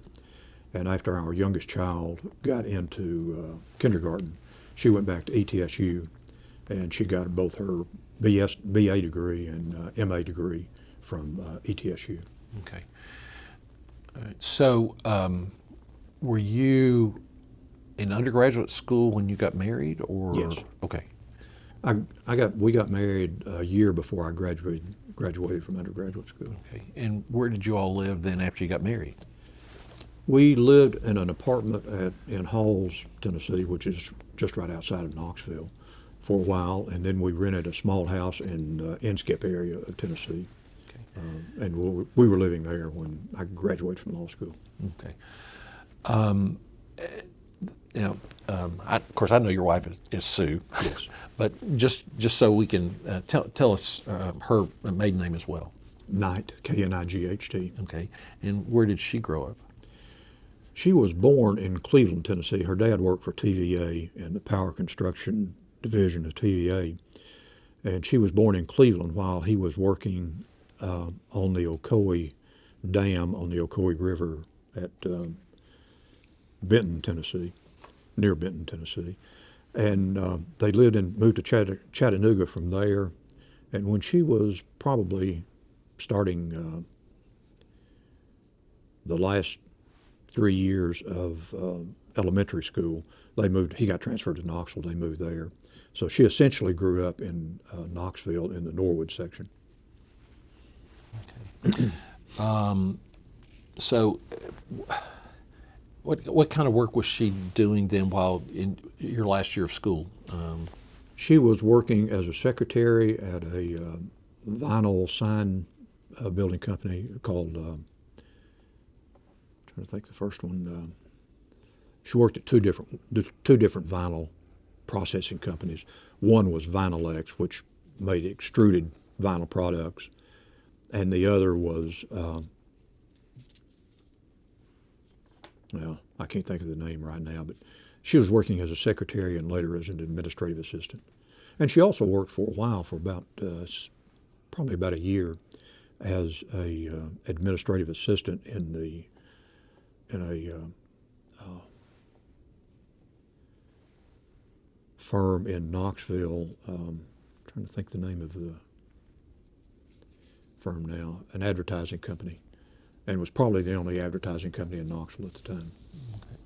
and after our youngest child got into kindergarten, she went back to ETSU, and she got both her BA degree and MA degree from ETSU. Okay. So, were you in undergraduate school when you got married, or? Yes. Okay. We got married a year before I graduated from undergraduate school. Okay. And where did you all live then after you got married? We lived in an apartment in Halls, Tennessee, which is just right outside of Knoxville, for a while, and then we rented a small house in Inskip area of Tennessee. Okay. And we were living there when I graduated from law school. Okay. Of course, I know your wife is Sue. Yes. But just so we can tell us her maiden name as well. Knight, Knight. Okay. And where did she grow up? She was born in Cleveland, Tennessee. Her dad worked for TVA in the power construction division of TVA. And she was born in Cleveland while he was working on the Ocoee Dam on the Ocoee River at Benton, Tennessee, near Benton, Tennessee. And they moved to Chattanooga from there. And when she was probably starting the last 3 years of elementary school, he got transferred to Knoxville, they moved there. So she essentially grew up in Knoxville in the Norwood section. Okay. So what kind of work was she doing then while in your last year of school? She was working as a secretary at a vinyl sign building company called, trying to think the first one. She worked at two different vinyl processing companies. One was Vinylex, which made extruded vinyl products, and the other was, I can't think of the name right now, but she was working as a secretary and later as an administrative assistant. And she also worked for a while, for probably about a year, as a administrative assistant in a firm in Knoxville. Trying to think the name of the firm now, an advertising company, and was probably the only advertising company in Knoxville at the time. Okay.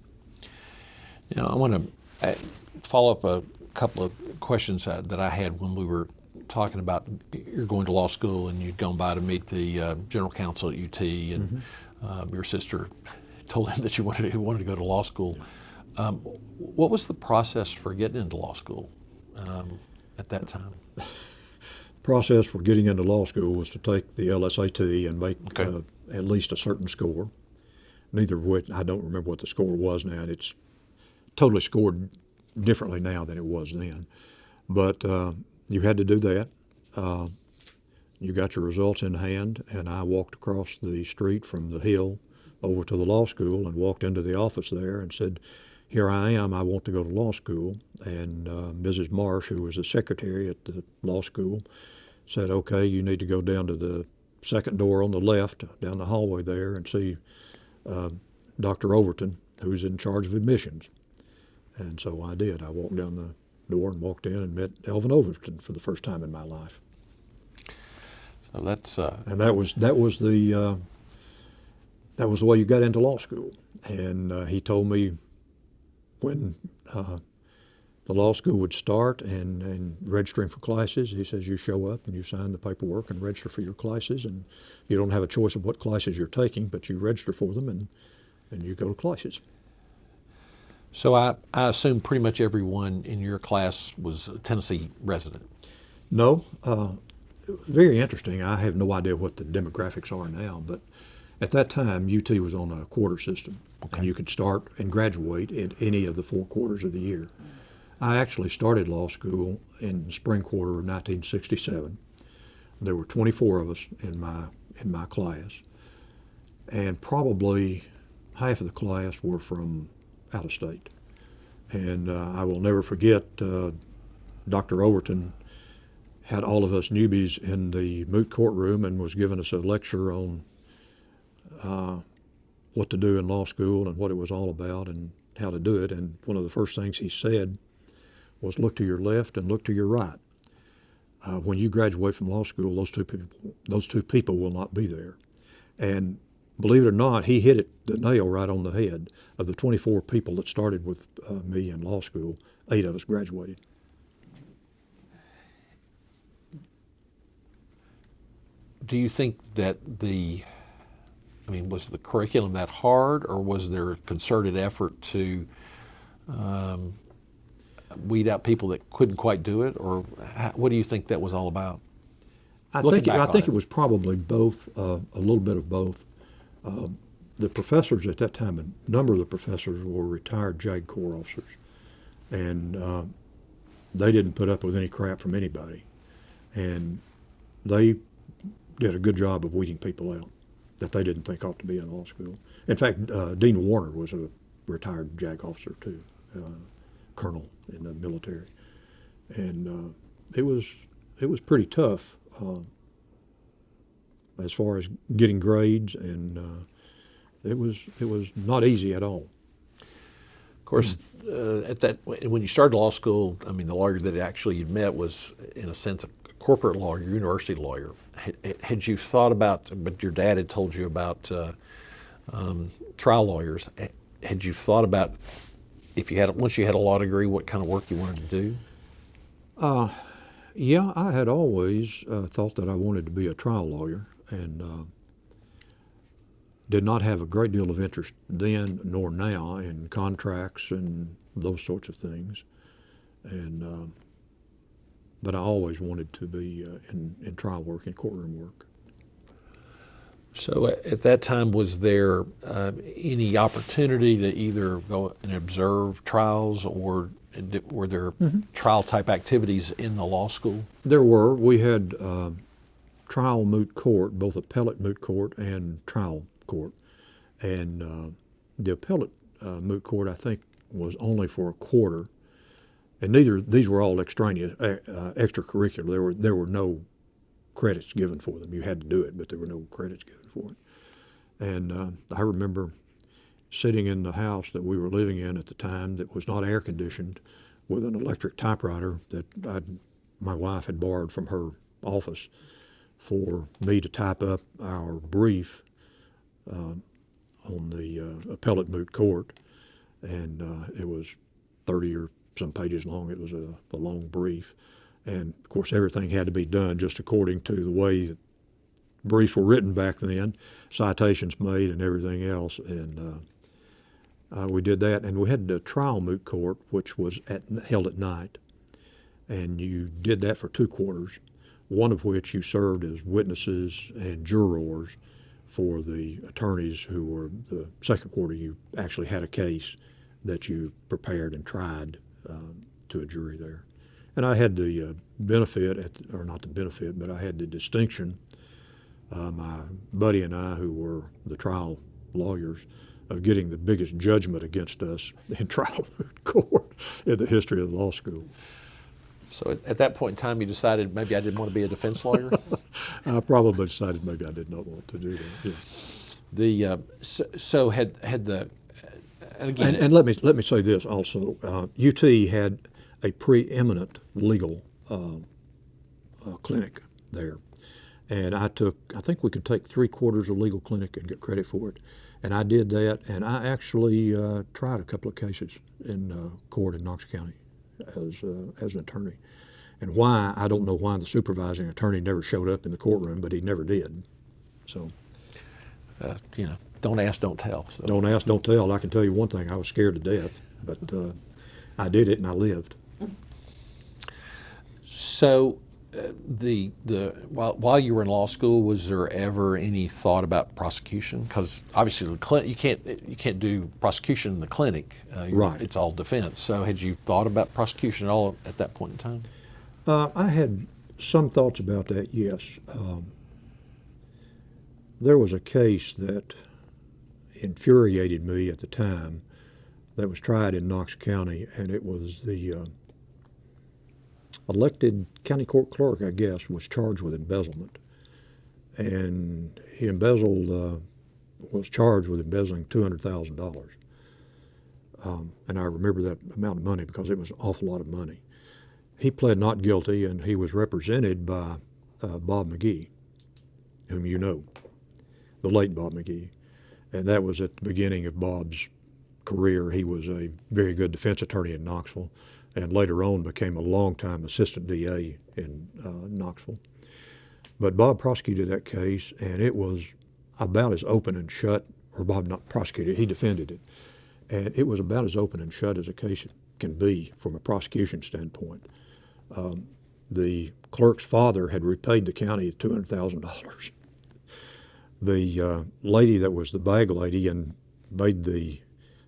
Now, I want to follow up a couple of questions that I had when we were talking about you're going to law school and you'd gone by to meet the general counsel at UT, and your sister told him that you wanted to go to law school. Yeah. What was the process for getting into law school at that time? Process for getting into law school was to take the LSAT and make at least a certain score. Neither of which, I don't remember what the score was now. It's totally scored differently now than it was then. But you had to do that. You got your results in hand, and I walked across the street from the Hill over to the law school and walked into the office there and said, "Here I am, I want to go to law school." And Mrs. Marsh, who was the secretary at the law school, said, "Okay, you need to go down to the second door on the left, down the hallway there, and see Dr. Overton, who's in charge of admissions." And so I did. I walked down the door and walked in and met Elvin Overton for the first time in my life. So that's and that was the way you got into law school. And he told me when the law school would start and registering for classes, he says, you show up and you sign the paperwork and register for your classes, and you don't have a choice of what classes you're taking, but you register for them and you go to classes. So I assume pretty much everyone in your class was a Tennessee resident. No, very interesting. I have no idea what the demographics are now, but at that time, UT was on a quarter system, and you could start and graduate in any of the 4 quarters of the year. I actually started law school in the spring quarter of 1967. There were 24 of us in my class, and probably half of the class were from out of state. And I will never forget Dr. Overton had all of us newbies in the moot court room and was giving us a lecture on what to do in law school and what it was all about and how to do it. And one of the first things he said was, look to your left and look to your right. When you graduate from law school, those two people will not be there. And believe it or not, he hit the nail right on the head. Of the 24 people that started with me in law school, 8 of us graduated. Do you think that was the curriculum that hard, or was there a concerted effort to weed out people that couldn't quite do it, or what do you think that was all about? I think it was probably both, a little bit of both. The professors at that time, a number of the professors were retired JAG Corps officers, and they didn't put up with any crap from anybody, and they did a good job of weeding people out that they didn't think ought to be in law school. In fact, Dean Warner was a retired JAG officer too, colonel in the military, and it was pretty tough as far as getting grades, and it was not easy at all. Of course, when you started law school, I mean, the lawyer that actually you met was, in a sense, a corporate lawyer, university lawyer. Had you thought about, but your dad had told you about trial lawyers. Had you thought about, once you had a law degree, what kind of work you wanted to do? Yeah, I had always thought that I wanted to be a trial lawyer, and did not have a great deal of interest then nor now in contracts and those sorts of things. And but I always wanted to be in trial work, in courtroom work. So at that time, was there any opportunity to either go and observe trials, or were there trial type activities in the law school? There were. We had trial moot court, both appellate moot court and trial court. And the appellate moot court, I think, was only for a quarter. And these were all extracurricular. There were no credits given for them. You had to do it, but there were no credits given for it. And I remember sitting in the house that we were living in at the time that was not air conditioned, with an electric typewriter that my wife had borrowed from her office for me to type up our brief on the appellate moot court. And it was 30 or some pages long. It was a long brief. And of course, everything had to be done just according to the way that briefs were written back then, citations made and everything else. And we did that. And we had the trial moot court, which was held at night. And you did that for 2 quarters, one of which you served as witnesses and jurors for the attorneys who were the second quarter. You actually had a case that you prepared and tried to a jury there. And I had the benefit, or not the benefit, but I had the distinction, my buddy and I, who were the trial lawyers, of getting the biggest judgment against us in trial court in the history of the law school. So at that point in time, you decided maybe I didn't want to be a defense lawyer? I probably decided maybe I did not want to do that. Yeah. So had the again, and let me say this also. UT had a preeminent legal clinic there, and I think we could take 3 quarters of legal clinic and get credit for it, and I did that, and I actually tried a couple of cases in court in Knox County as an attorney. And why, I don't know why the supervising attorney never showed up in the courtroom, but he never did. So, don't ask, don't tell. So. Don't ask, don't tell. I can tell you one thing: I was scared to death, but I did it and I lived. So, while you were in law school, was there ever any thought about prosecution? Because obviously, you can't do prosecution in the clinic. Right. It's all defense. So, had you thought about prosecution at all at that point in time? I had some thoughts about that. Yes. There was a case that infuriated me at the time that was tried in Knox County, and it was the elected county court clerk, I guess, was charged with embezzlement. And he was charged with embezzling $200,000. And I remember that amount of money because it was an awful lot of money. He pled not guilty, and he was represented by Bob McGee, whom you know, the late Bob McGee. And that was at the beginning of Bob's career. He was a very good defense attorney in Knoxville, and later on became a longtime assistant DA in Knoxville. But Bob prosecuted that case, and it was about as open and shut, or Bob not prosecuted, he defended it. And it was about as open and shut as a case can be from a prosecution standpoint. The clerk's father had repaid the county $200,000. The lady that was the bag lady and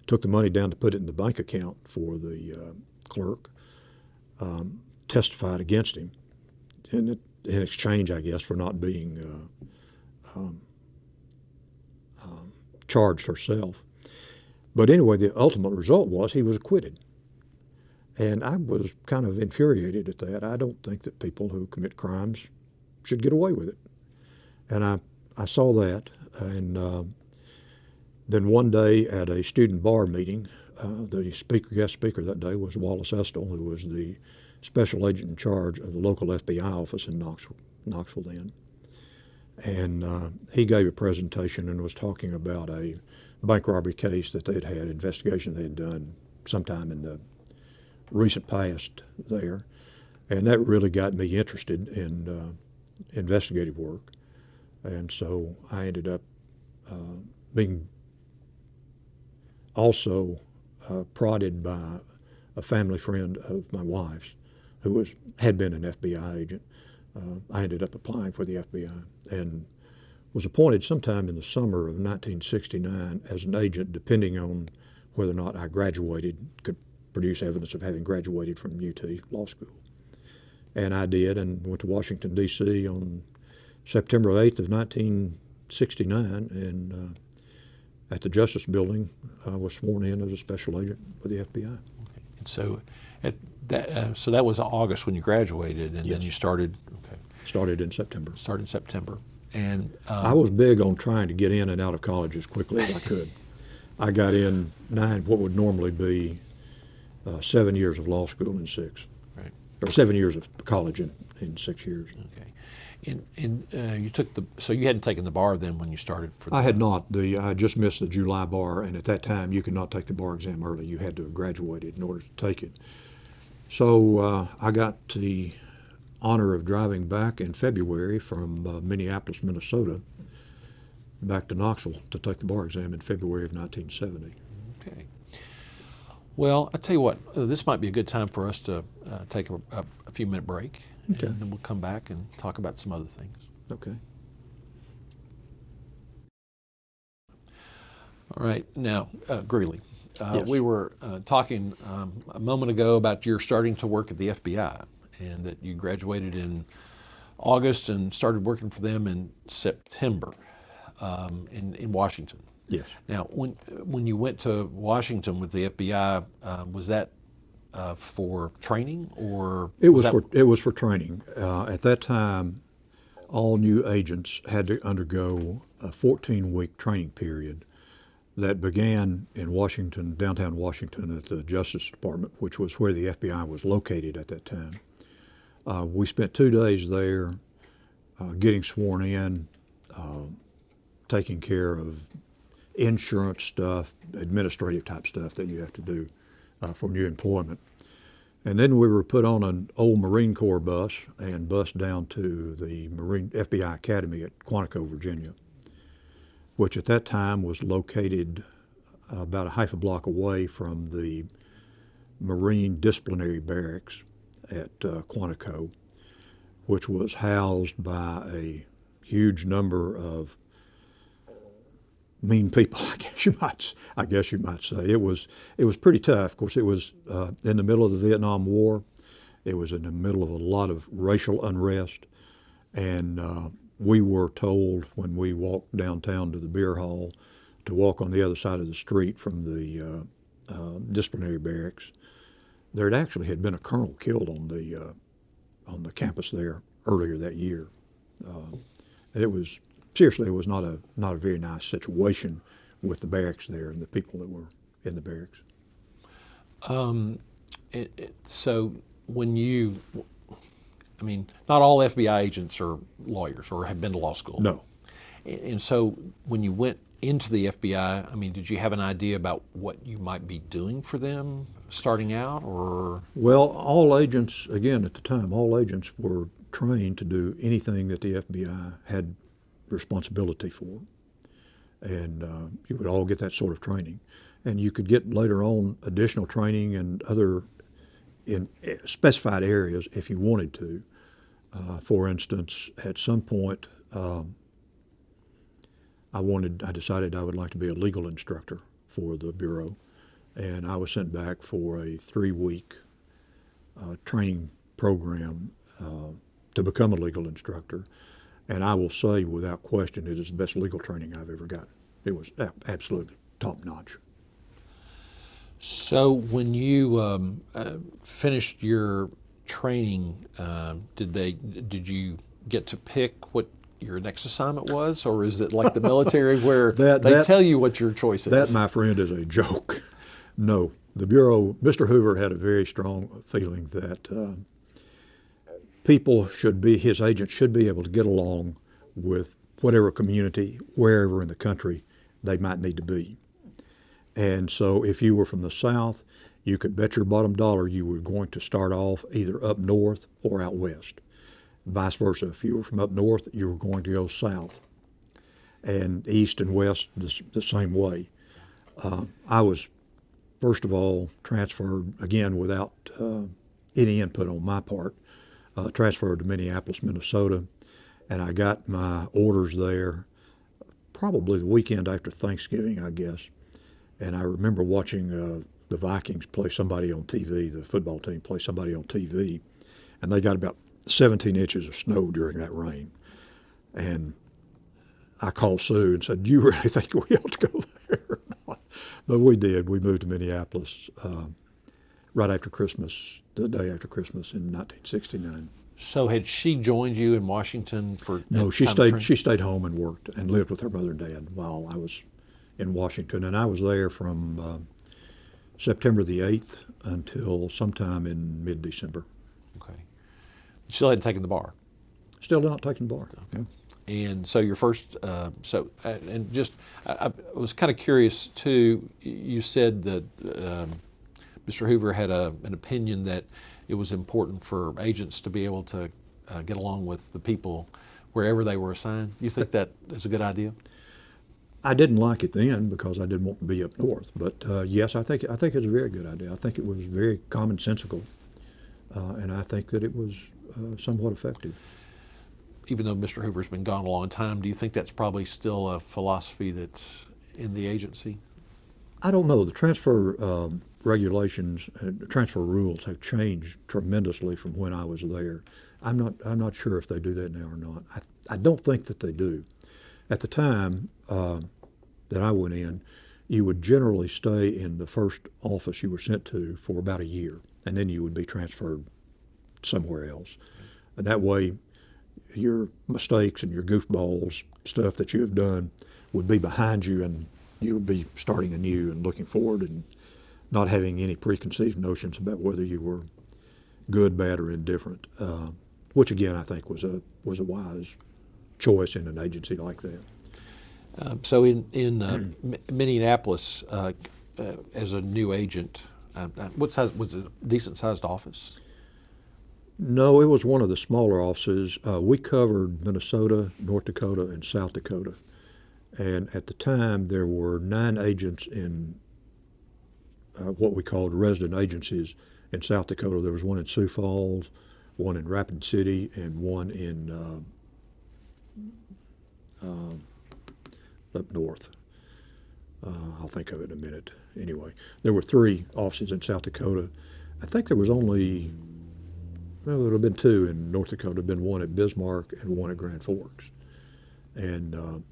took the money down to put it in the bank account for the clerk, testified against him in exchange, I guess, for not being charged herself. But anyway, the ultimate result was he was acquitted. And I was kind of infuriated at that. I don't think that people who commit crimes should get away with it. And I saw that. And then one day at a student bar meeting, the guest speaker that day was Wallace Estel, who was the special agent in charge of the local FBI office in Knoxville then. And he gave a presentation and was talking about a bank robbery case that they'd had, investigation they had done sometime in the recent past there. And that really got me interested in investigative work. And so I ended up being also prodded by a family friend of my wife's who had been an FBI agent. I ended up applying for the FBI and was appointed sometime in the summer of 1969 as an agent, depending on whether or not I could produce evidence of having graduated from UT Law School. And I did, and went to Washington, D.C. on September 8th of 1969, and at the Justice Building, I was sworn in as a special agent for the FBI. Okay. And so so that was August when you graduated, and Yes. then you started. Okay. Started in September. Started in September, and I was big on trying to get in and out of college as quickly as I could. I got in what would normally be 7 years of law school in 6, right. or 7 years of college in 6 years. Okay, and you took so you hadn't taken the bar then when you started for. I had not. I just missed the July bar, and at that time you could not take the bar exam early. You had to have graduated in order to take it. So I got the honor of driving back in February from Minneapolis, Minnesota, back to Knoxville to take the bar exam in February of 1970. Okay. Well, I tell you what, this might be a good time for us to take a few minute break, Okay. and then we'll come back and talk about some other things. Okay. All right. Now, Greeley, Yes. we were talking a moment ago about your starting to work at the FBI, and that you graduated in August and started working for them in September in Washington. Yes. Now, when you went to Washington with the FBI, was that for training, or It was for training. At that time, all new agents had to undergo a 14-week training period that began in Washington, downtown Washington, at the Justice Department, which was where the FBI was located at that time. We spent 2 days there getting sworn in, taking care of insurance stuff, administrative type stuff that you have to do for new employment. And then we were put on an old Marine Corps bus and bused down to the FBI Academy at Quantico, Virginia, which at that time was located about a half a block away from the Marine Disciplinary Barracks at Quantico, which was housed by a huge number of mean people, I guess you might say. It was pretty tough. Of course, it was in the middle of the Vietnam War. It was in the middle of a lot of racial unrest, and we were told when we walked downtown to the beer hall to walk on the other side of the street from the disciplinary barracks. There had actually been a colonel killed on the on the campus there earlier that year. And it was seriously, it was not a very nice situation with the barracks there and the people that were in the barracks. So when you, I mean, not all FBI agents are lawyers or have been to law school. No. And so when you went into the FBI, I mean, did you have an idea about what you might be doing for them starting out, or? Well, all agents, again, at the time, all agents were trained to do anything that the FBI had responsibility for. And you would all get that sort of training. And you could get later on additional training and other in specified areas if you wanted to. For instance, at some point, I decided I would like to be a legal instructor for the Bureau, and I was sent back for a 3-week training program to become a legal instructor. And I will say, without question, it is the best legal training I've ever gotten. It was absolutely top notch. So when you finished your training, did you get to pick what your next assignment was, or is it like the military where they tell you what your choice is? That, my friend, is a joke. No, the Bureau, Mr. Hoover had a very strong feeling that his agents should be able to get along with whatever community, wherever in the country they might need to be. And so if you were from the South, you could bet your bottom dollar you were going to start off either up north or out west. Vice versa, if you were from up north, you were going to go south. And east and west the same way. I was, first of all, transferred, again, without any input on my part, transferred to Minneapolis, Minnesota, and I got my orders there probably the weekend after Thanksgiving, I guess. And I remember watching the Vikings play somebody on TV, the football team play somebody on TV, and they got about 17 inches of snow during that rain. And I called Sue and said, "Do you really think we ought to go there or not?" But we did. We moved to Minneapolis right after Christmas, the day after Christmas in 1969. So had she joined you in Washington for? No, she stayed home and worked and lived with her mother and dad while I was in Washington, and I was there from September the 8th until sometime in mid-December. Okay. You still hadn't taken the bar? Still not taking the bar. Okay. Yeah. And so your first, I was kind of curious too, you said that Mr. Hoover had an opinion that it was important for agents to be able to get along with the people wherever they were assigned. You think that is a good idea? I didn't like it then because I didn't want to be up north. But yes, I think it's a very good idea. I think it was very commonsensical, and I think that it was somewhat effective. Even though Mr. Hoover's been gone a long time, do you think that's probably still a philosophy that's in the agency? I don't know. The transfer regulations, transfer rules have changed tremendously from when I was there. I'm not sure if they do that now or not. I don't think that they do. At the time that I went in, you would generally stay in the first office you were sent to for about a year, and then you would be transferred somewhere else. And that way, your mistakes and your goofballs, stuff that you have done, would be behind you, and you would be starting anew and looking forward and not having any preconceived notions about whether you were good, bad, or indifferent, which again I think was a wise choice in an agency like that. So in Minneapolis, as a new agent, what size was it? A decent-sized office? No, it was one of the smaller offices. We covered Minnesota, North Dakota, and South Dakota. And at the time, there were 9 agents in what we called resident agencies in South Dakota. There was one in Sioux Falls, one in Rapid City, and one in up north. I'll think of it in a minute. Anyway, there were 3 offices in South Dakota. I think there was only, well, there would have been 2 in North Dakota. There would have been one at Bismarck and one at Grand Forks. And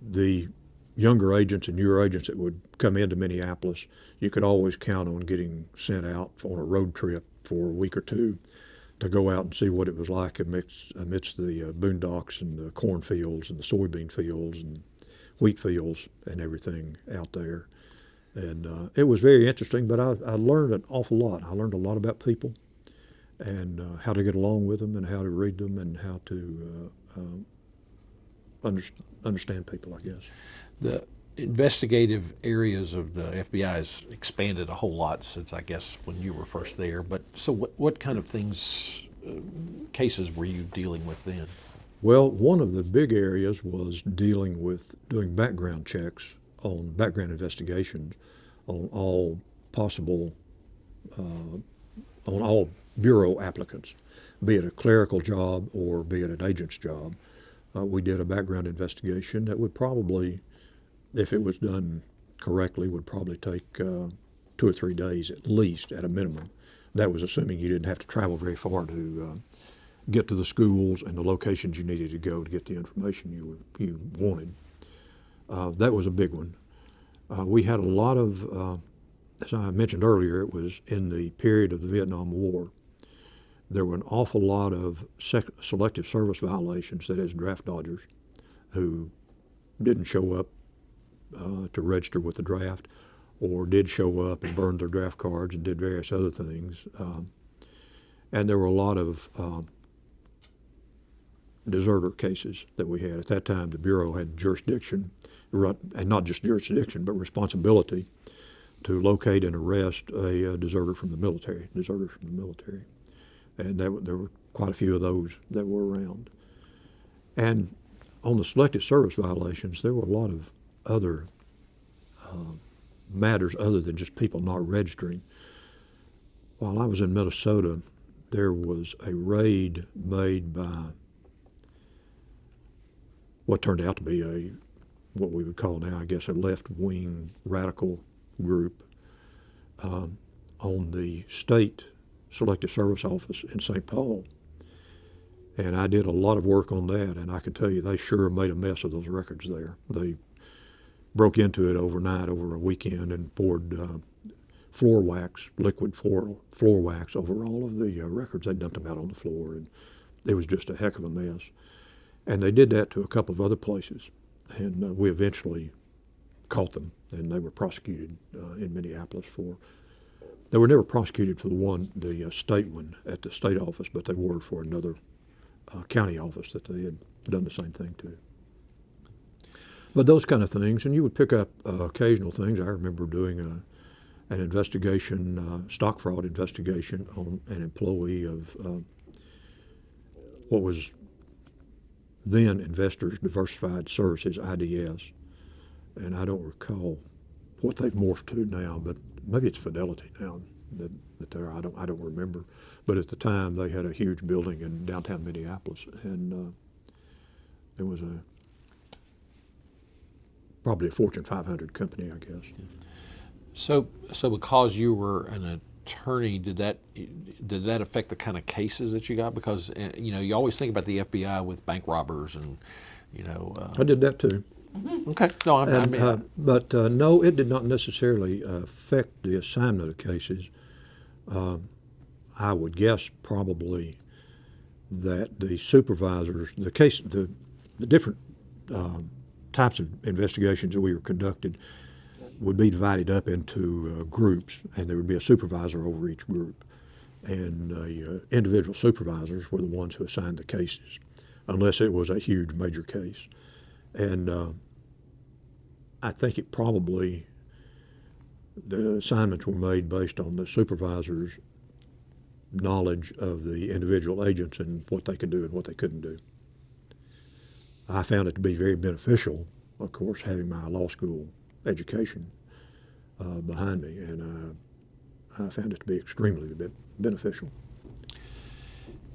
the younger agents and newer agents that would come into Minneapolis, you could always count on getting sent out on a road trip for a week or 2 to go out and see what it was like amidst the boondocks and the cornfields and the soybean fields and wheat fields and everything out there. And it was very interesting, but I learned an awful lot. I learned a lot about people and how to get along with them and how to read them and how to understand people, I guess. The investigative areas of the FBI has expanded a whole lot since, I guess, when you were first there. But so what kind of things, cases were you dealing with then? Well, one of the big areas was dealing with doing background checks on background investigations on all possible, on all bureau applicants, be it a clerical job or be it an agent's job. We did a background investigation that would probably, if it was done correctly, would probably take 2 or 3 days at least, at a minimum. That was assuming you didn't have to travel very far to get to the schools and the locations you needed to go to get the information you wanted. That was a big one. We had a lot of, as I mentioned earlier, it was in the period of the Vietnam War. There were an awful lot of selective service violations, that is, draft dodgers, who didn't show up to register with the draft, or did show up and burned their draft cards and did various other things. And there were a lot of deserter cases that we had. At that time, the Bureau had jurisdiction, and not just jurisdiction, but responsibility to locate and arrest a deserters from the military. And there were quite a few of those that were around. And on the selective service violations, there were a lot of other matters other than just people not registering. While I was in Minnesota, there was a raid made by what turned out to be what we would call now, I guess, a left-wing radical group on the state Selective Service Office in St. Paul. And I did a lot of work on that, and I can tell you they sure made a mess of those records there. They broke into it overnight over a weekend and poured floor wax, liquid floor wax over all of the records. They dumped them out on the floor, and it was just a heck of a mess. And they did that to a couple of other places, and we eventually caught them, and they were prosecuted in Minneapolis for. They were never prosecuted for the state one at the state office, but they were for another county office that they had done the same thing to. But those kind of things, and you would pick up occasional things. I remember doing an investigation, stock fraud investigation on an employee of what was then Investors Diversified Services, IDS. And I don't recall what they've morphed to now, but maybe it's Fidelity now that they're, I don't remember. But at the time, they had a huge building in downtown Minneapolis, and there was probably a Fortune 500 company, I guess. So because you were an attorney, did that affect the kind of cases that you got? Because you always think about the FBI with bank robbers, and I did that too. Okay, no, but no, it did not necessarily affect the assignment of cases. I would guess probably that the supervisors, the different types of investigations that we were conducted would be divided up into groups, and there would be a supervisor over each group. And individual supervisors were the ones who assigned the cases, unless it was a huge major case. And I think it probably, the assignments were made based on the supervisor's knowledge of the individual agents and what they could do and what they couldn't do. I found it to be very beneficial, of course, having my law school education behind me, and I found it to be extremely beneficial.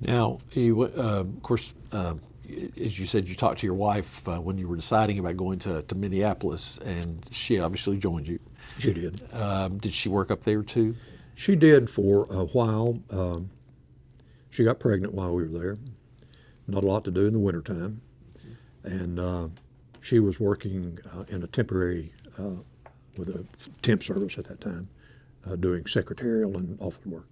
Now, of course, as you said, you talked to your wife when you were deciding about going to Minneapolis, and she obviously joined you. She did. Did she work up there too? She did for a while. She got pregnant while we were there. Not a lot to do in the wintertime. And she was working in a temporary, with a temp service at that time, doing secretarial and office work.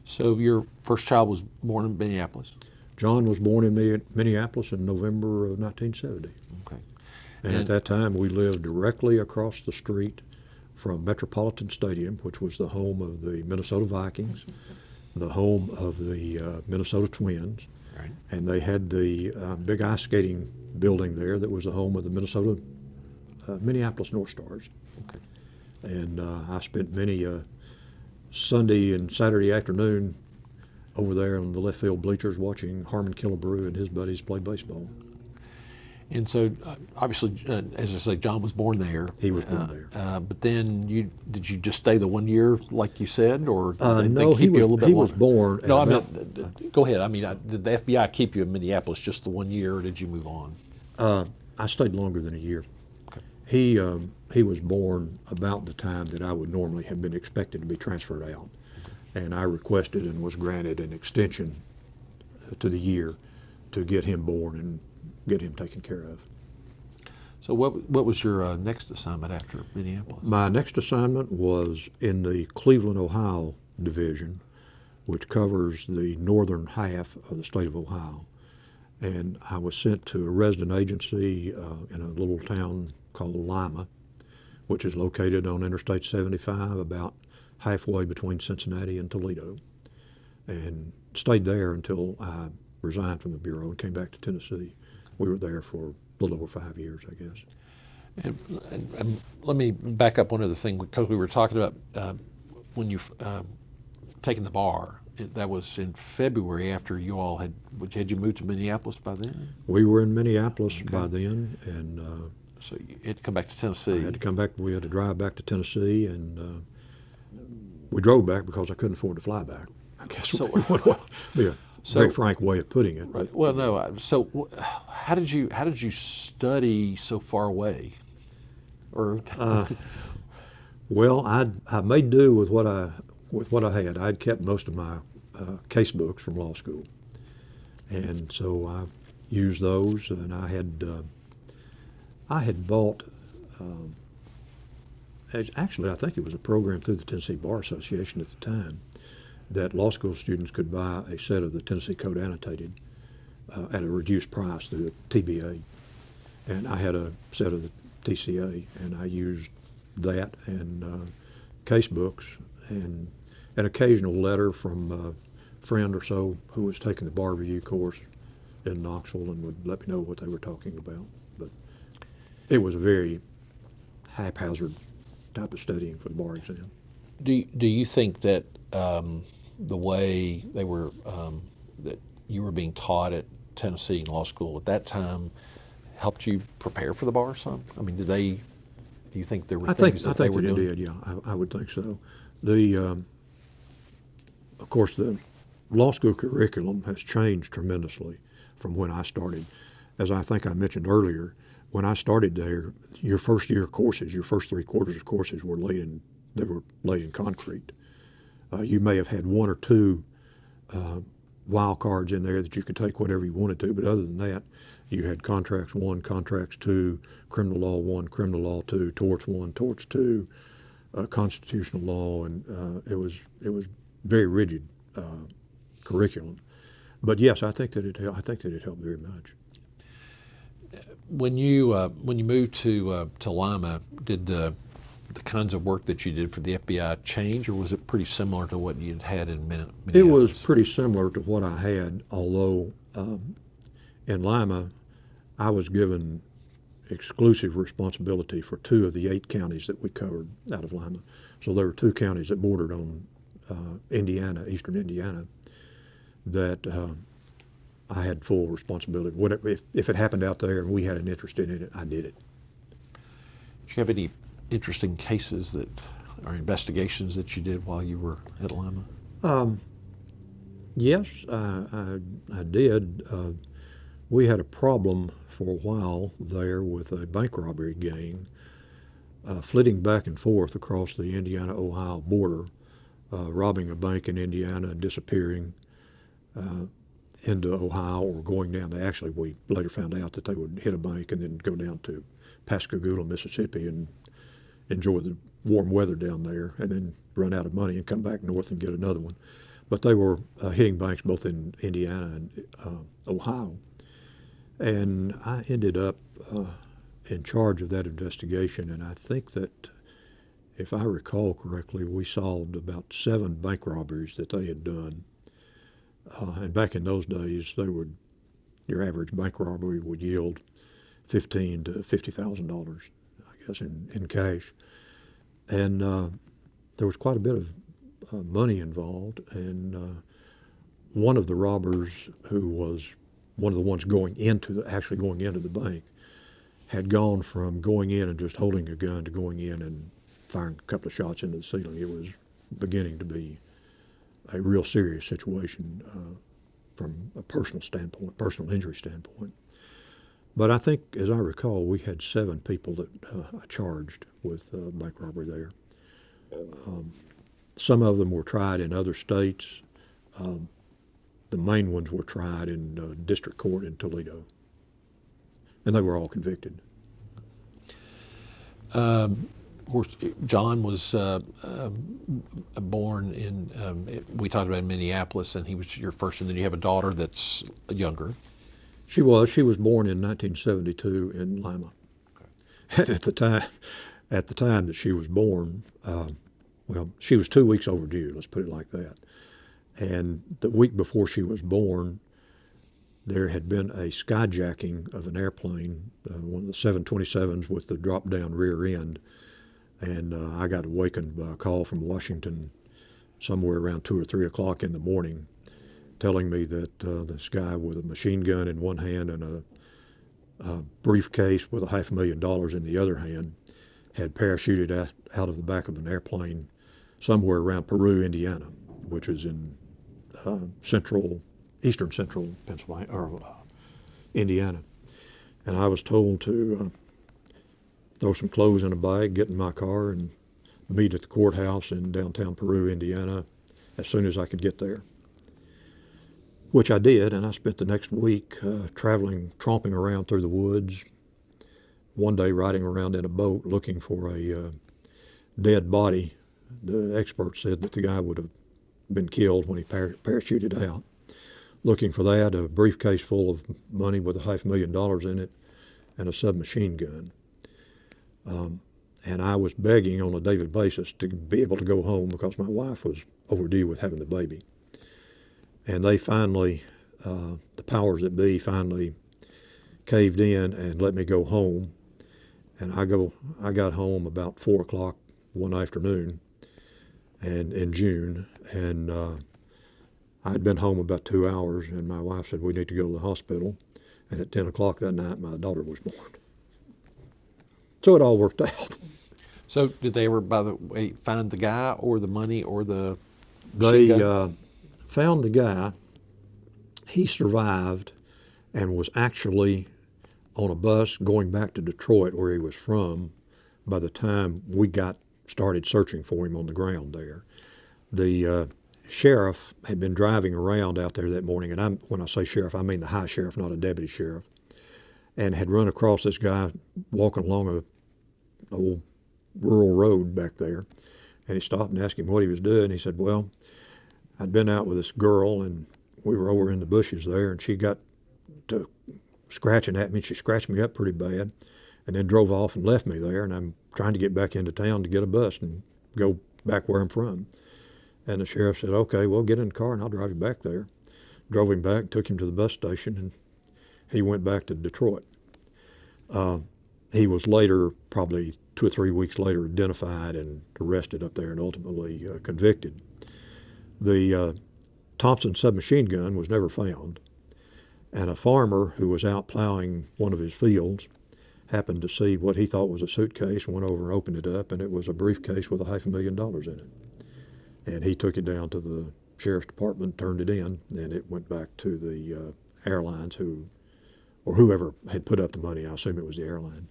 So your first child was born in Minneapolis. John was born in Minneapolis in November of 1970. Okay. And at that time, we lived directly across the street from Metropolitan Stadium, which was the home of the Minnesota Vikings, the home of the Minnesota Twins. Right. And they had the big ice skating building there that was the home of the Minneapolis North Stars. Okay. And I spent many Sunday and Saturday afternoon over there on the left field bleachers watching Harmon Killebrew and his buddies play baseball. And so, obviously, as I say, John was born there. He was born there. But then, did you just stay the 1 year, like you said, or did no, they keep you a little bit he longer? was born. No, I mean, go ahead. I mean, did the FBI keep you in Minneapolis just the 1 year, or did you move on? I stayed longer than a year. Okay. He was born about the time that I would normally have been expected to be transferred out, and I requested and was granted an extension to the year to get him born and get him taken care of. So what was your next assignment after Minneapolis? My next assignment was in the Cleveland, Ohio division, which covers the northern half of the state of Ohio. And I was sent to a resident agency in a little town called Lima, which is located on Interstate 75, about halfway between Cincinnati and Toledo, and stayed there until I resigned from the Bureau and came back to Tennessee. We were there for a little over 5 years, I guess. And let me back up one other thing, because we were talking about when you've taken the bar. That was in February after you all had you moved to Minneapolis by then? We were in Minneapolis by then, and so you had to come back to Tennessee. I had to come back. We had to drive back to Tennessee, and we drove back because I couldn't afford to fly back. I guess So- would be a very frank way of putting it. Right. Well, no. So, how did you study so far away? Or Well, I made do with what I had. I'd kept most of my case books from law school, and so I used those. And I had bought. Actually, I think it was a program through the Tennessee Bar Association at the time that law school students could buy a set of the Tennessee Code Annotated at a reduced price through the TBA, and I had a set of the TCA, and I used that and case books and an occasional letter from a friend or so who was taking the bar review course in Knoxville and would let me know what they were talking about. But it was a very haphazard type of studying for the bar exam. do you think that the way they were that you were being taught at Tennessee Law School at that time helped you prepare for the bar some? I mean, do you think there were things that they were doing? I think it did. Yeah, I would think so. Of course, the law school curriculum has changed tremendously from when I started. As I think I mentioned earlier, when I started there, your first year courses, your first 3 quarters of courses were laid in concrete. You may have had 1 or 2 wild cards in there that you could take whatever you wanted to, but other than that, you had contracts 1, contracts 2, criminal law 1, criminal law 2, torts 1, torts 2, constitutional law, and it was very rigid curriculum. But yes, I think that it helped very much. When you moved to Lima, did the kinds of work that you did for the FBI change, or was it pretty similar to what you'd had in Minneapolis? It was pretty similar to what I had, although in Lima, I was given exclusive responsibility for 2 of the 8 counties that we covered out of Lima. So there were 2 counties that bordered on Indiana, eastern Indiana, that I had full responsibility. If it happened out there and we had an interest in it, I did it. Did you have any interesting cases or investigations that you did while you were at Lima? Yes, I did. We had a problem for a while there with a bank robbery gang flitting back and forth across the Indiana-Ohio border, robbing a bank in Indiana and disappearing into Ohio or going down to, actually we later found out that they would hit a bank and then go down to Pascagoula, Mississippi and enjoy the warm weather down there and then run out of money and come back north and get another one. but they were hitting banks both in Indiana and Ohio. And I ended up in charge of that investigation, and I think that, if I recall correctly, we solved about 7 bank robberies that they had done. And back in those days, your average bank robbery would yield $15,000 to $50,000, I guess, in cash. And there was quite a bit of money involved. And one of the robbers, who was one of the ones actually going into the bank, had gone from going in and just holding a gun to going in and firing a couple of shots into the ceiling. It was beginning to be a real serious situation from a personal injury standpoint. But I think, as I recall, we had 7 people that charged with bank robbery there. Some of them were tried in other states. The main ones were tried in district court in Toledo, and they were all convicted. Of course, John was born in, we talked about in Minneapolis, and he was your first, and then you have a daughter that's younger. She was born in 1972 in Lima. Okay. And at the time that she was born, she was 2 weeks overdue, let's put it like that. And the week before she was born, there had been a skyjacking of an airplane, one of the 727s with the drop-down rear end. And I got awakened by a call from Washington somewhere around 2 or 3 o'clock in the morning, telling me that this guy with a machine gun in one hand and a briefcase with $500,000 in the other hand had parachuted out of the back of an airplane somewhere around Peru, Indiana, which is in eastern central Pennsylvania, or Indiana. And I was told to throw some clothes in a bag, get in my car, and meet at the courthouse in downtown Peru, Indiana, as soon as I could get there. Which I did, and I spent the next week tromping around through the woods, one day riding around in a boat looking for a dead body. The experts said that the guy would have been killed when he parachuted out. Looking for that, a briefcase full of money with $500,000 in it, and a submachine gun. And I was begging on a daily basis to be able to go home because my wife was overdue with having the baby. And they finally, the powers that be finally caved in and let me go home. And I got home about 4 o'clock one afternoon, and in June, and I'd been home about 2 hours, and my wife said, "We need to go to the hospital." And at 10 o'clock that night, my daughter was born. So it all worked out. So did they ever, by the way, find the guy or the money or the They machine gun? found the guy. He survived and was actually on a bus going back to Detroit, where he was from, by the time we started searching for him on the ground there. The sheriff had been driving around out there that morning, and when I say sheriff, I mean the high sheriff, not a deputy sheriff, and had run across this guy walking along a old rural road back there. And he stopped and asked him what he was doing. He said, "Well, I'd been out with this girl, and we were over in the bushes there, and she got to scratching at me. She scratched me up pretty bad, and then drove off and left me there, and I'm trying to get back into town to get a bus and go back where I'm from." And the sheriff said, "Okay, well, get in the car and I'll drive you back there." Drove him back, took him to the bus station, and he went back to Detroit. He was later, probably 2 or 3 weeks later, identified and arrested up there and ultimately convicted. The Thompson submachine gun was never found, and a farmer who was out plowing one of his fields happened to see what he thought was a suitcase, went over and opened it up, and it was a briefcase with $500,000 in it. And he took it down to the sheriff's department, turned it in, and it went back to the airlines or whoever had put up the money. I assume it was the airline.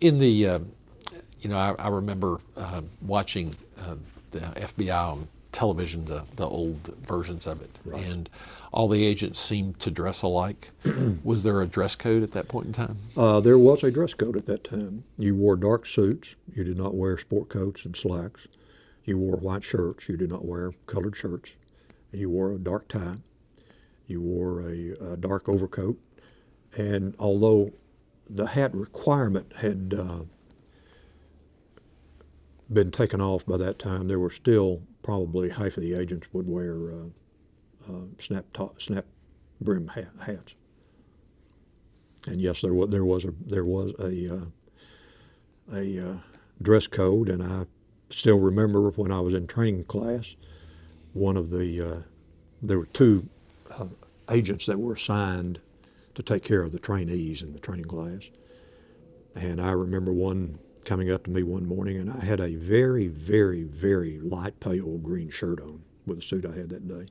In the, I remember watching the FBI on television, the old versions of it, right. And all the agents seemed to dress alike. Was there a dress code at that point in time? There was a dress code at that time. You wore dark suits. You did not wear sport coats and slacks. You wore white shirts. You did not wear colored shirts. You wore a dark tie. You wore a dark overcoat. And although the hat requirement had been taken off by that time, there were still probably half of the agents would wear snap brim hats. And yes, there was a dress code, and I still remember when I was in training class, there were two agents that were assigned to take care of the trainees in the training class. And I remember one coming up to me one morning, and I had a very, very, very light pale green shirt on with the suit I had that day.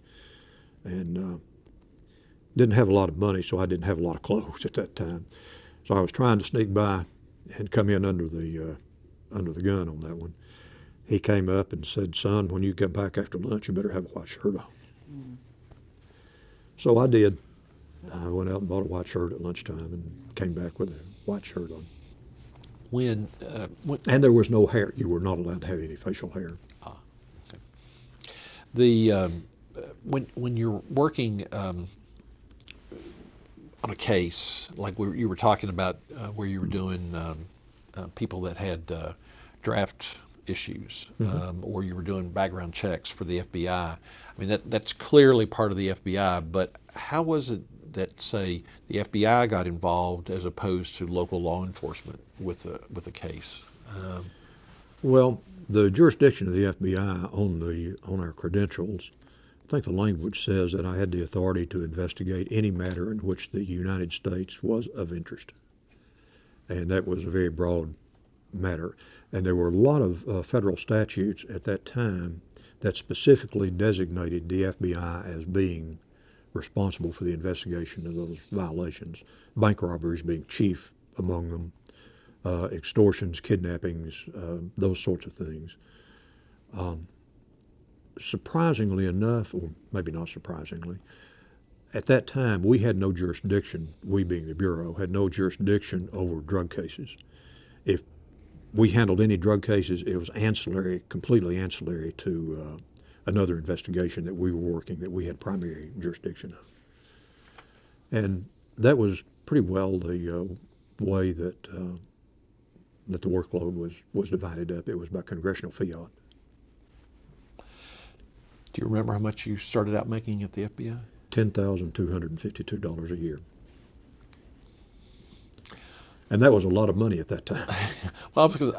And didn't have a lot of money, so I didn't have a lot of clothes at that time. So I was trying to sneak by and come in under the gun on that one. He came up and said, "Son, when you come back after lunch, you better have a white shirt on." Mm. So I did. I went out and bought a white shirt at lunchtime and came back with a white shirt on. And there was no hair. You were not allowed to have any facial hair. Okay. The when you're working on a case like you were talking about, where you were doing people that had draft issues, mm-hmm. Or you were doing background checks for the FBI. I mean, that's clearly part of the FBI. But how was it that, say, the FBI got involved as opposed to local law enforcement with a case? Well, the jurisdiction of the FBI on our credentials, I think the language says that I had the authority to investigate any matter in which the United States was of interest, and that was a very broad matter. And there were a lot of federal statutes at that time that specifically designated the FBI as being responsible for the investigation of those violations, bank robberies being chief among them, extortions, kidnappings, those sorts of things. Surprisingly enough, or maybe not surprisingly, at that time we had no jurisdiction, we being the Bureau, had no jurisdiction over drug cases. If we handled any drug cases, it was completely ancillary to another investigation that we were working, that we had primary jurisdiction of. And that was pretty well the way that the workload was divided up. It was by congressional fiat. Do you remember how much you started out making at the FBI? $10,252 a year. And that was a lot of money at that time. Well, because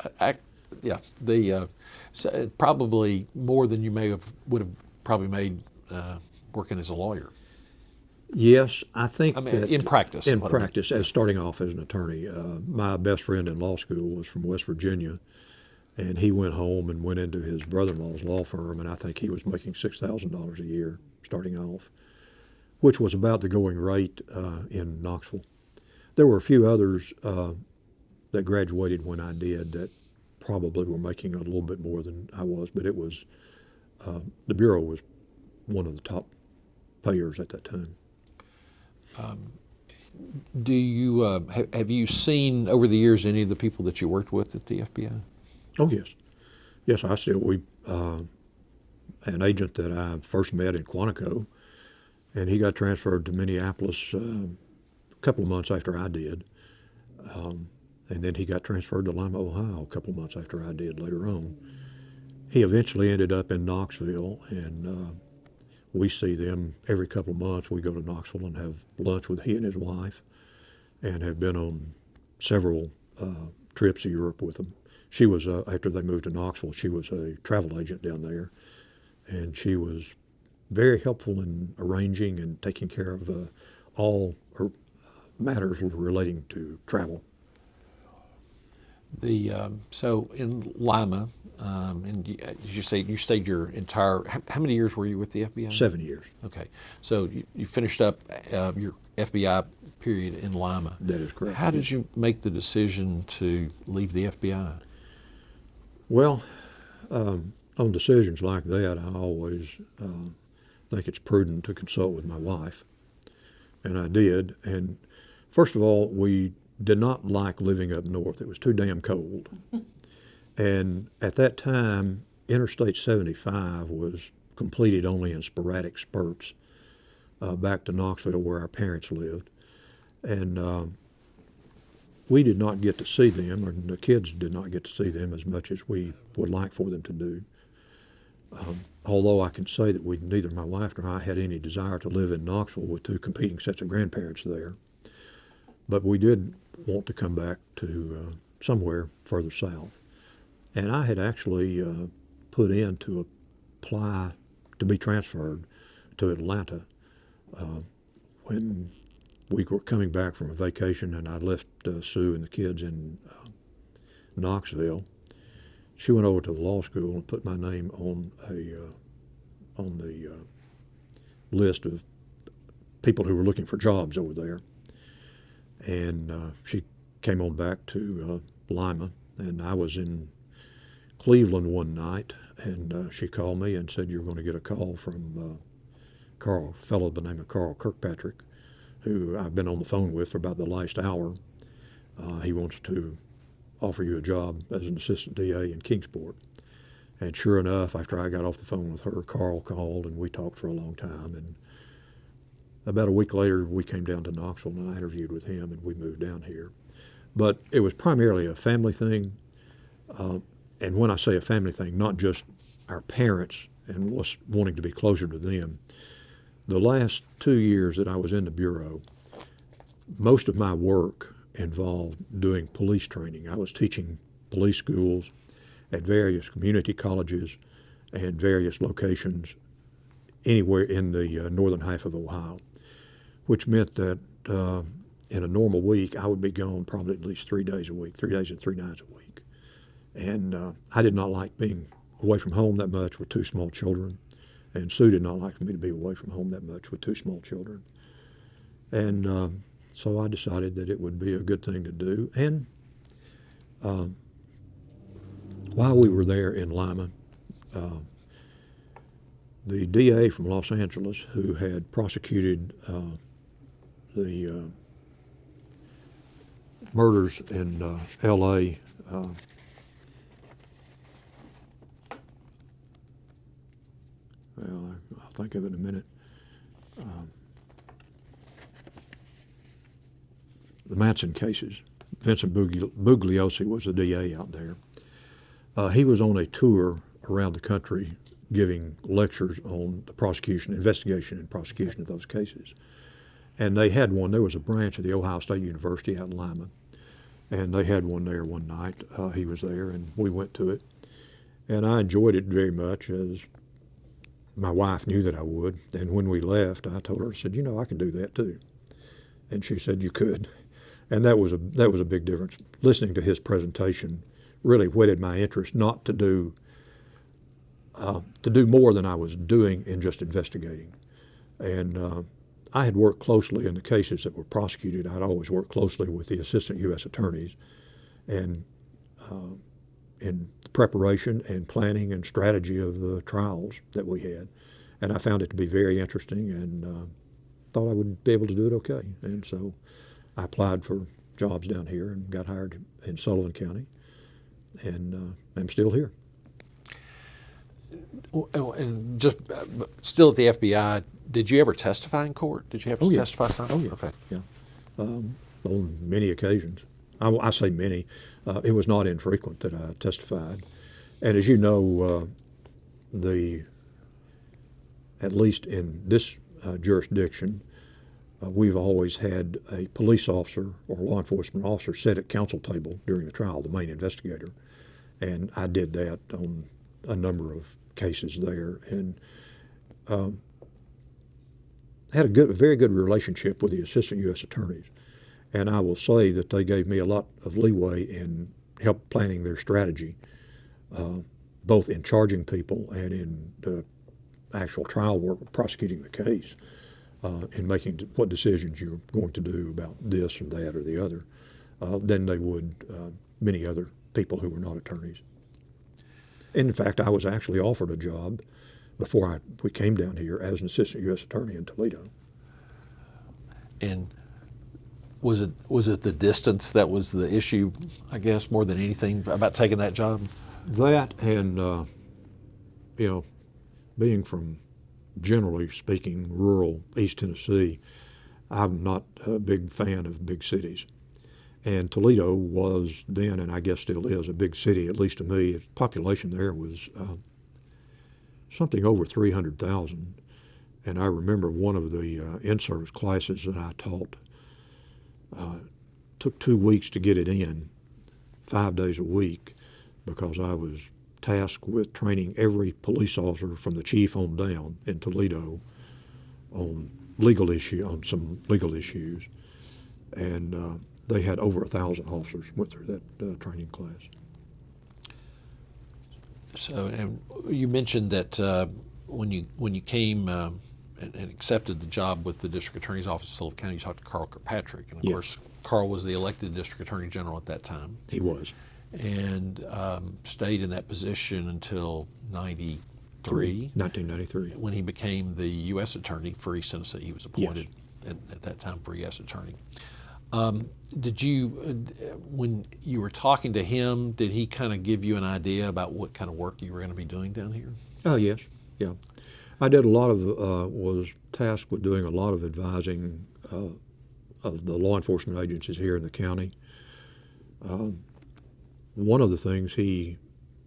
probably more than you would have probably made working as a lawyer. Yes, I think that in practice. As starting off as an attorney. My best friend in law school was from West Virginia, and he went home and went into his brother-in-law's law firm, and I think he was making $6,000 a year starting off, which was about the going rate in Knoxville. There were a few others that graduated when I did that probably were making a little bit more than I was, but it was the Bureau was one of the top payers at that time. Do you have you seen over the years any of the people that you worked with at the FBI? Oh yes, I still an agent that I first met in Quantico, and he got transferred to Minneapolis a couple of months after I did, and then he got transferred to Lima, Ohio a couple of months after I did later on. He eventually ended up in Knoxville, and we see them every couple of months. We go to Knoxville and have lunch with he and his wife, and have been on several trips to Europe with them. She was, after they moved to Knoxville, she was a travel agent down there, and she was very helpful in arranging and taking care of all matters relating to travel. So in Lima, and you say you stayed your entire. How many years were you with the FBI? 7 years. Okay, so you finished up your FBI period in Lima. That is correct. How did you make the decision to leave the FBI? Well, on decisions like that, I always think it's prudent to consult with my wife, and I did. And first of all, we did not like living up north. It was too damn cold. And at that time, Interstate 75 was completed only in sporadic spurts back to Knoxville where our parents lived. And we did not get to see them, or the kids did not get to see them as much as we would like for them to do. Although I can say that neither my wife nor I had any desire to live in Knoxville with two competing sets of grandparents there. But we did want to come back to somewhere further south. And I had actually put in to apply to be transferred to Atlanta when we were coming back from a vacation, and I left Sue and the kids in Knoxville. She went over to the law school and put my name on the list of people who were looking for jobs over there. And she came on back to Lima, and I was in Cleveland one night, and she called me and said, "You're going to get a call from a fellow by the name of Carl Kirkpatrick, who I've been on the phone with for about the last hour. He wants to offer you a job as an assistant DA in Kingsport." And sure enough, after I got off the phone with her, Carl called, and we talked for a long time. And about a week later, we came down to Knoxville, and I interviewed with him, and we moved down here. But it was primarily a family thing. And when I say a family thing, not just our parents and us wanting to be closer to them. The last 2 years that I was in the Bureau, most of my work involved doing police training. I was teaching police schools at various community colleges and various locations anywhere in the northern half of Ohio, which meant that in a normal week I would be gone probably at least 3 days a week, 3 days and 3 nights a week. And I did not like being away from home that much with two small children, and Sue did not like me to be away from home that much with two small children. And so I decided that it would be a good thing to do. And while we were there in Lima, the DA from Los Angeles, who had prosecuted the murders in L.A., well, I'll think of it in a minute. The Manson cases. Vincent Bugliosi was the DA out there. He was on a tour around the country giving lectures on the investigation and prosecution of those cases. And they had one, there was a branch of the Ohio State University out in Lima, and they had one there one night. He was there, and we went to it. And I enjoyed it very much, as my wife knew that I would. And when we left, I told her, I said, I can do that too. And she said, you could. And that was a big difference. Listening to his presentation really whetted my interest not to do more than I was doing in just investigating. And I had worked closely in the cases that were prosecuted. I'd always worked closely with the assistant U.S. attorneys, and in preparation and planning and strategy of the trials that we had. And I found it to be very interesting, and thought I would be able to do it okay. And so I applied for jobs down here and got hired in Sullivan County, and I'm still here. And just still at the FBI, did you ever testify in court? Did you have to testify? Oh, yeah. Okay. Yeah. On many occasions. I say many. It was not infrequent that I testified. And as you know, at least in this jurisdiction, we've always had a police officer or law enforcement officer sit at counsel table during the trial, the main investigator. And I did that on a number of cases there, and had a very good relationship with the assistant U.S. attorneys. And I will say that they gave me a lot of leeway in help planning their strategy, both in charging people and in the actual trial work, prosecuting the case, in making what decisions you're going to do about this or that or the other, than they would many other people who were not attorneys. And in fact, I was actually offered a job before we came down here as an assistant U.S. attorney in Toledo. And was it the distance that was the issue, I guess, more than anything about taking that job? That and you know, being from, generally speaking, rural East Tennessee, I'm not a big fan of big cities. And Toledo was then, and I guess still is, a big city, at least to me. The population there was something over 300,000. And I remember one of the in-service classes that I taught took 2 weeks to get it in, 5 days a week, because I was tasked with training every police officer from the chief on down in Toledo on some legal issues. And they had over 1,000 officers went through that training class. So, and you mentioned that when you came and accepted the job with the district attorney's office in Sullivan County, you talked to Carl Kirkpatrick, and of course, Carl was the elected district attorney general at that time. He was. And stayed in that position until 1993, when he became the U.S. attorney for East Tennessee. He was appointed at that time for U.S. attorney. Did you, when you were talking to him, did he kind of give you an idea about what kind of work you were going to be doing down here? Oh, yes, yeah. I did a lot of, was tasked with doing a lot of advising of the law enforcement agencies here in the county. One of the things he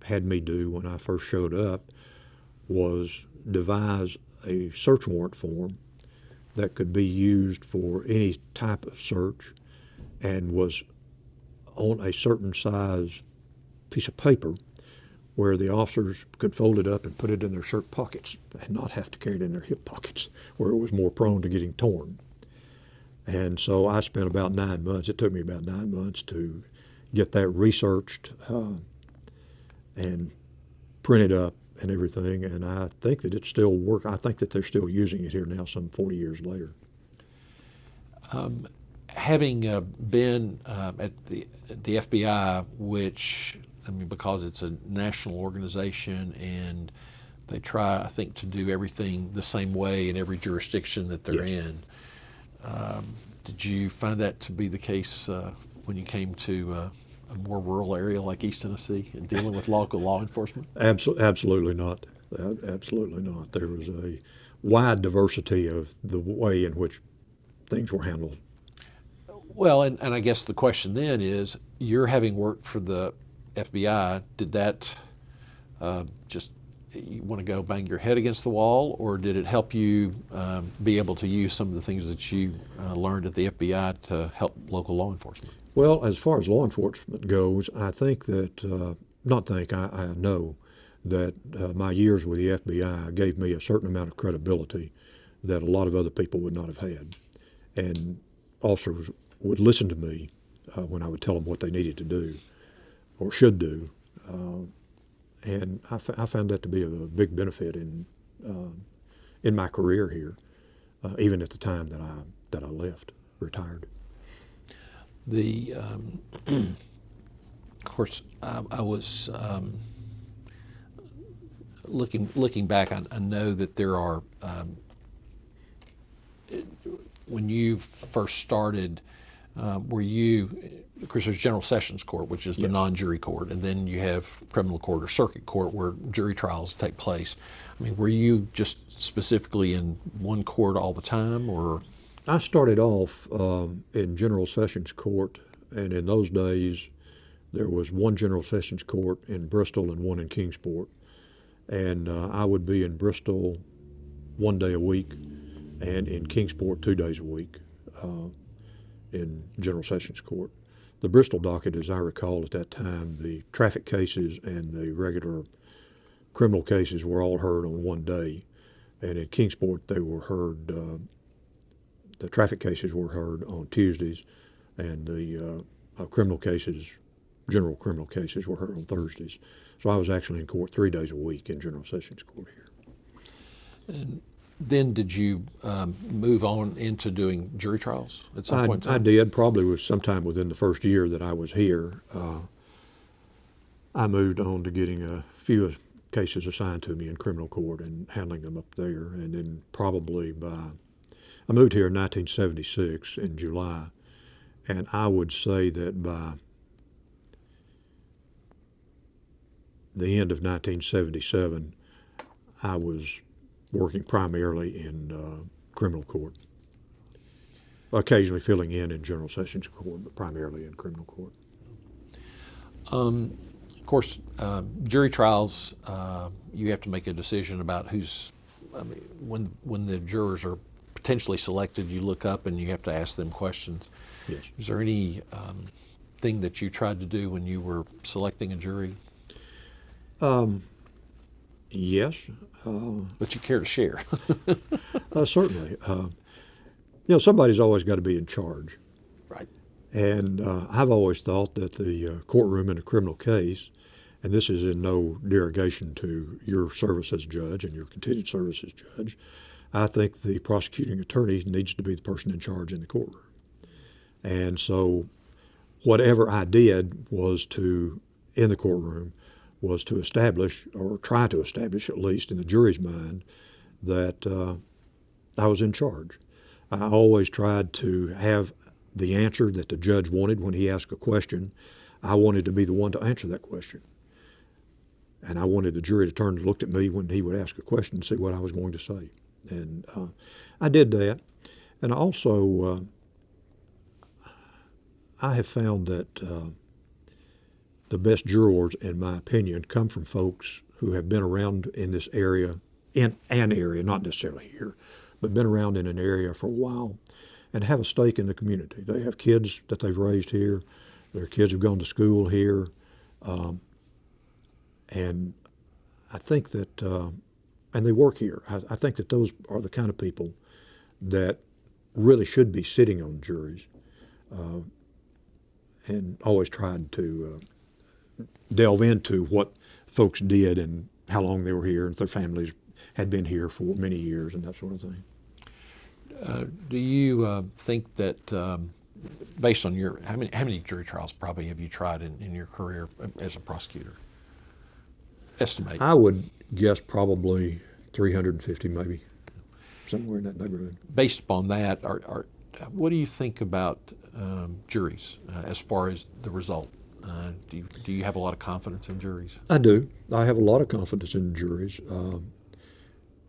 had me do when I first showed up was devise a search warrant form that could be used for any type of search and was on a certain size piece of paper where the officers could fold it up and put it in their shirt pockets and not have to carry it in their hip pockets where it was more prone to getting torn. And so I spent about 9 months, it took me about 9 months to get that researched and printed up and everything, and I think that it still works. I think that they're still using it here now some 40 years later. Having been at the FBI, which, I mean, because it's a national organization and they try, I think, to do everything the same way in every jurisdiction that they're in, did you find that to be the case when you came to a more rural area like East Tennessee and dealing with local law enforcement? Absolutely not. Absolutely not. There was a wide diversity of the way in which things were handled. Well, and I guess the question then is, you're having worked for the FBI, did that just, you want to go bang your head against the wall, or did it help you be able to use some of the things that you learned at the FBI to help local law enforcement? Well, as far as law enforcement goes, I think that, I know that my years with the FBI gave me a certain amount of credibility that a lot of other people would not have had. And officers would listen to me when I would tell them what they needed to do or should do. And I found that to be a big benefit in my career here, even at the time that I left, retired. Of course, I was looking back. I know that there are. When you first started, were you? Of course, there's General Sessions Court, which is the non-jury court, and then you have criminal court or circuit court where jury trials take place. I mean, were you just specifically in one court all the time, or? I started off in General Sessions Court, and in those days there was one General Sessions Court in Bristol and one in Kingsport. And I would be in Bristol 1 day a week and in Kingsport 2 days a week in General Sessions Court. The Bristol docket, as I recall at that time, the traffic cases and the regular criminal cases were all heard on 1 day. And in Kingsport they were heard, the traffic cases were heard on Tuesdays, and the criminal cases, general criminal cases, were heard on Thursdays. So I was actually in court 3 days a week in General Sessions Court here. And then did you move on into doing jury trials at some point in time? I did, probably was sometime within the first year that I was here. I moved on to getting a few cases assigned to me in criminal court and handling them up there, and then probably I moved here in 1976 in July, and I would say that by the end of 1977, I was working primarily in criminal court, occasionally filling in general sessions court, but primarily in criminal court. Of course, jury trials, you have to make a decision about who's. I mean, when the jurors are potentially selected, you look up and you have to ask them questions. Yes. Is there any thing that you tried to do when you were selecting a jury Yes, that you care to share? certainly. Somebody's always got to be in charge. Right. And I've always thought that the courtroom in a criminal case, and this is in no derogation to your service as judge and your continued service as judge, I think the prosecuting attorney needs to be the person in charge in the courtroom. And so whatever I did in the courtroom, was to establish, or try to establish at least in the jury's mind, that I was in charge. I always tried to have the answer that the judge wanted when he asked a question. I wanted to be the one to answer that question. And I wanted the jury to turn and look at me when he would ask a question and see what I was going to say. And I did that. And also, I have found that the best jurors, in my opinion, come from folks who have been around in this area, in an area, not necessarily here, but been around in an area for a while and have a stake in the community. They have kids that they've raised here. Their kids have gone to school here. And I think that, and they work here. I think that those are the kind of people that really should be sitting on juries, and always tried to delve into what folks did and how long they were here and if their families had been here for many years and that sort of thing. Do you think that, based on your, how many jury trials probably have you tried in your career as a prosecutor? Estimate. I would guess probably 350 maybe, somewhere in that neighborhood. Based upon that, what do you think about juries as far as the result? Do you have a lot of confidence in juries? I do. I have a lot of confidence in juries.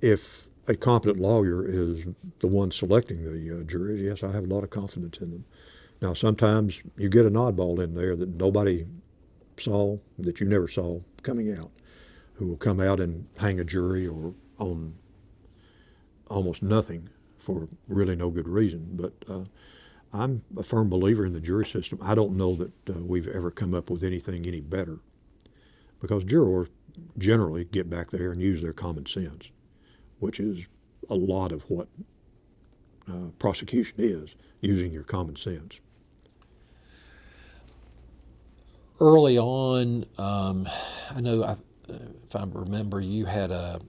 If a competent lawyer is the one selecting the juries, yes, I have a lot of confidence in them. Now, sometimes you get an oddball in there that nobody saw, that you never saw coming out, who will come out and hang a jury or on almost nothing for really no good reason. But I'm a firm believer in the jury system. I don't know that we've ever come up with anything any better, because jurors generally get back there and use their common sense, which is a lot of what prosecution is, using your common sense. Early on, I know, if I remember, you had a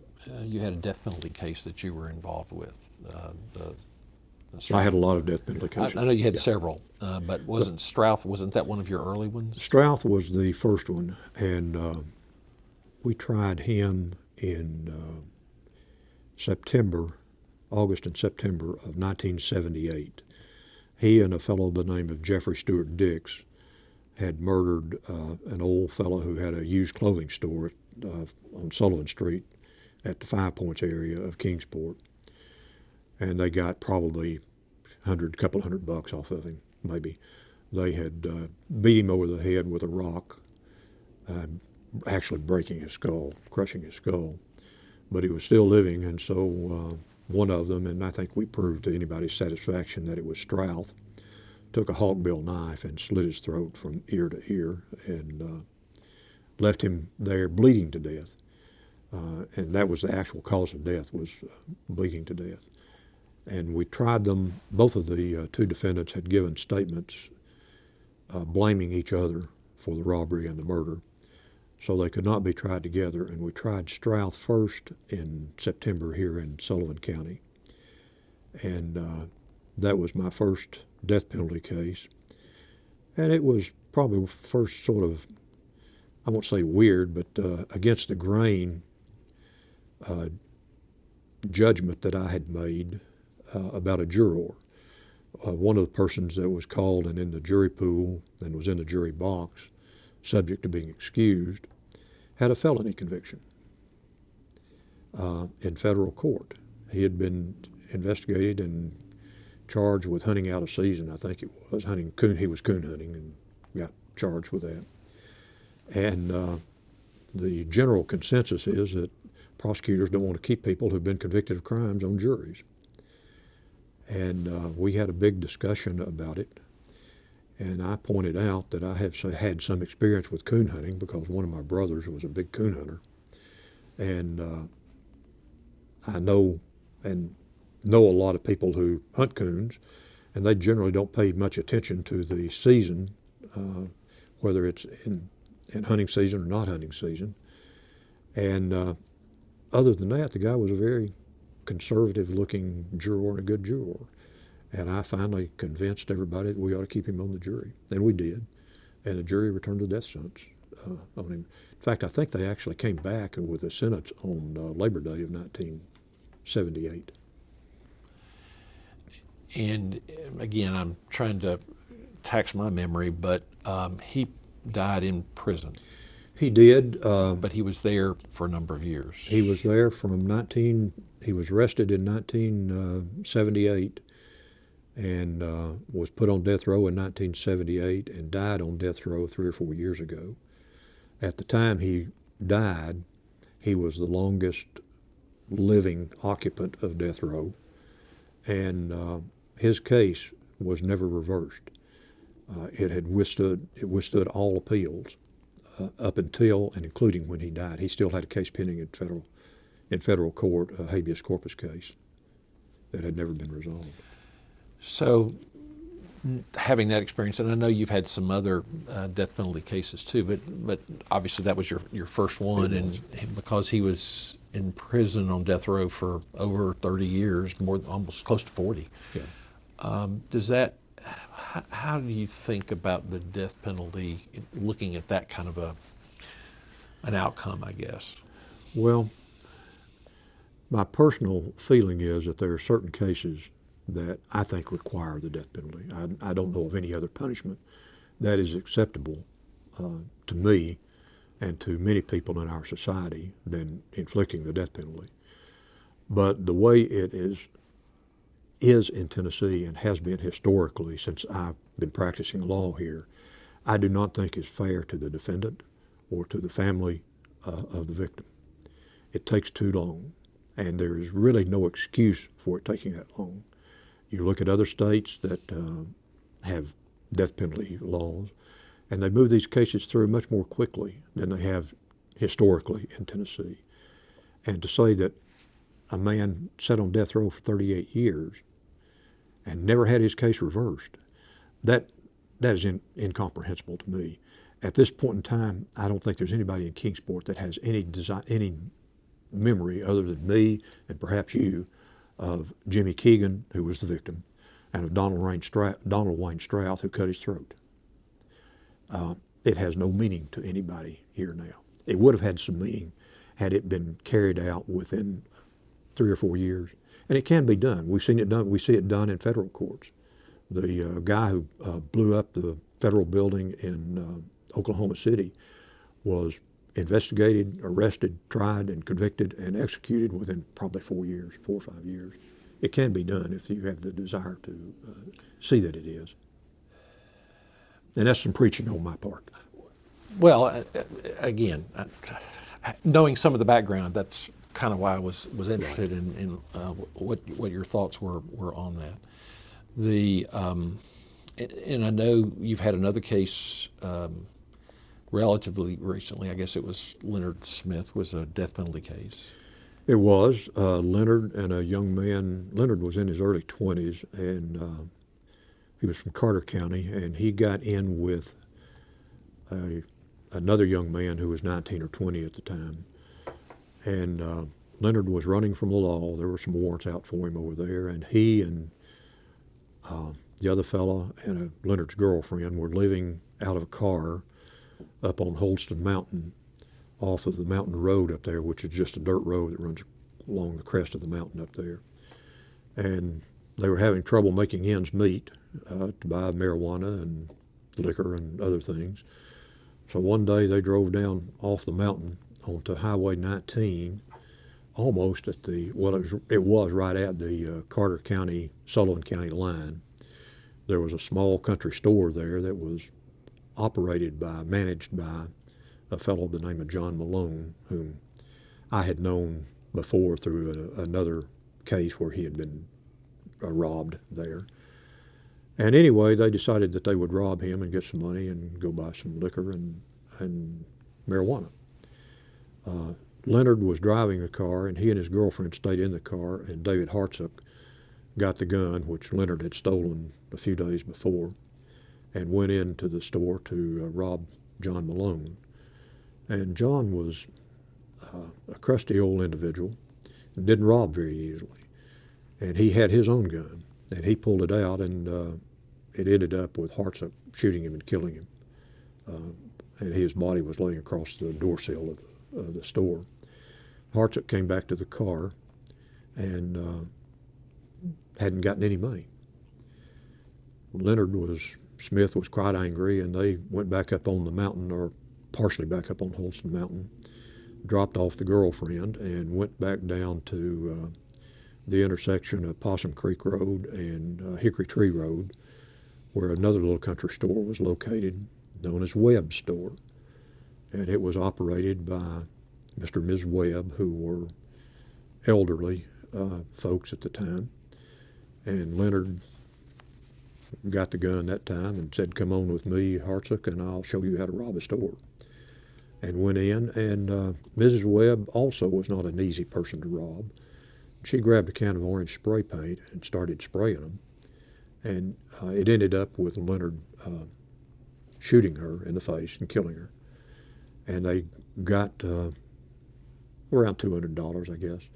death penalty case that you were involved with. I had a lot of death penalty cases. I know you had several, but wasn't that one of your early ones? Strouth was the first one, and we tried him in August and September of 1978. He and a fellow by the name of Jeffrey Stewart Dix had murdered an old fellow who had a used clothing store on Sullivan Street at the Five Points area of Kingsport. And they got probably couple hundred bucks off of him, maybe. They had beat him over the head with a rock, actually breaking his skull, crushing his skull. But he was still living, and so one of them, and I think we proved to anybody's satisfaction that it was Strouth, took a hawkbill knife and slit his throat from ear to ear and left him there bleeding to death. And that was the actual cause of death, was bleeding to death. And we tried them. Both of the two defendants had given statements blaming each other for the robbery and the murder, so they could not be tried together. And we tried Strouth first in September here in Sullivan County. And that was my first death penalty case. And it was probably the first sort of, I won't say weird, but against the grain judgment that I had made about a juror. One of the persons that was called and in the jury pool and was in the jury box, subject to being excused, had a felony conviction. in federal court. He had been investigated and charged with hunting out of season, I think it was. He was coon hunting and got charged with that. And the general consensus is that prosecutors don't want to keep people who've been convicted of crimes on juries. And we had a big discussion about it. And I pointed out that I have had some experience with coon hunting because one of my brothers was a big coon hunter. And I know a lot of people who hunt coons, and they generally don't pay much attention to the season, whether it's in hunting season or not hunting season. And other than that, the guy was a very conservative-looking juror and a good juror. And I finally convinced everybody that we ought to keep him on the jury, and we did. And the jury returned the death sentence on him. In fact, I think they actually came back with a sentence on Labor Day of 1978. And again, I'm trying to tax my memory, but he died in prison. He did. But he was there for a number of years. He was there he was arrested in 1978 and was put on death row in 1978 and died on death row 3 or 4 years ago. At the time he died, he was the longest living occupant of death row, and his case was never reversed. It withstood all appeals up until and including when he died. He still had a case pending in federal court, a habeas corpus case that had never been resolved. So, having that experience, and I know you've had some other death penalty cases too, but obviously that was your first one, and because he was in prison on death row for over 30 years, almost close to 40. Yeah. How do you think about the death penalty, looking at that kind of an outcome, I guess? Well, my personal feeling is that there are certain cases that I think require the death penalty. I don't know of any other punishment that is acceptable to me and to many people in our society than inflicting the death penalty. But the way it is in Tennessee and has been historically since I've been practicing law here, I do not think is fair to the defendant or to the family of the victim. It takes too long, and there is really no excuse for it taking that long. You look at other states that have death penalty laws, and they move these cases through much more quickly than they have historically in Tennessee. And to say that a man sat on death row for 38 years and never had his case reversed, that is incomprehensible to me. At this point in time, I don't think there's anybody in Kingsport that has any memory other than me and perhaps you of Jimmy Keegan, who was the victim, and of Donald Wayne Strouth, who cut his throat. It has no meaning to anybody here now. It would have had some meaning had it been carried out within 3 or 4 years. And it can be done. We've seen it done. We see it done in federal courts. The guy who blew up the federal building in Oklahoma City was investigated, arrested, tried, and convicted, and executed within probably 4 or 5 years. It can be done if you have the desire to see that it is. And that's some preaching on my part. Well, again, knowing some of the background, that's kind of why I was interested in what your thoughts were on that. And I know you've had another case relatively recently. I guess it was Leonard Smith was a death penalty case. It was. Leonard and a young man. Leonard was in his early 20s, and he was from Carter County, and he got in with another young man who was 19 or 20 at the time. And Leonard was running from the law. There were some warrants out for him over there, and he and the other fella and Leonard's girlfriend were living out of a car up on Holston Mountain off of the mountain road up there, which is just a dirt road that runs along the crest of the mountain up there. And they were having trouble making ends meet to buy marijuana and liquor and other things. So one day they drove down off the mountain onto Highway 19 almost at the, well, it was right at the Carter County, Sullivan County line. There was a small country store there that was managed by a fellow by the name of John Malone, whom I had known before through another case where he had been robbed there. And anyway, they decided that they would rob him and get some money and go buy some liquor and marijuana. Leonard was driving the car, and he and his girlfriend stayed in the car, and David Hartsook got the gun, which Leonard had stolen a few days before, and went into the store to rob John Malone. And John was a crusty old individual and didn't rob very easily. And he had his own gun, and he pulled it out, and it ended up with Hartsook shooting him and killing him. And his body was laying across the door sill of the store. Hartsook came back to the car and hadn't gotten any money. Smith was quite angry, and they went back up on the mountain, or partially back up on Holston Mountain, dropped off the girlfriend, and went back down to the intersection of Possum Creek Road and Hickory Tree Road, where another little country store was located, known as Webb's Store. And it was operated by Mr. and Ms. Webb, who were elderly folks at the time. And Leonard got the gun that time and said, "Come on with me, Hartsook, and I'll show you how to rob a store." And went in, and Mrs. Webb also was not an easy person to rob. She grabbed a can of orange spray paint and started spraying them. And it ended up with Leonard shooting her in the face and killing her. And they got around $200, I guess,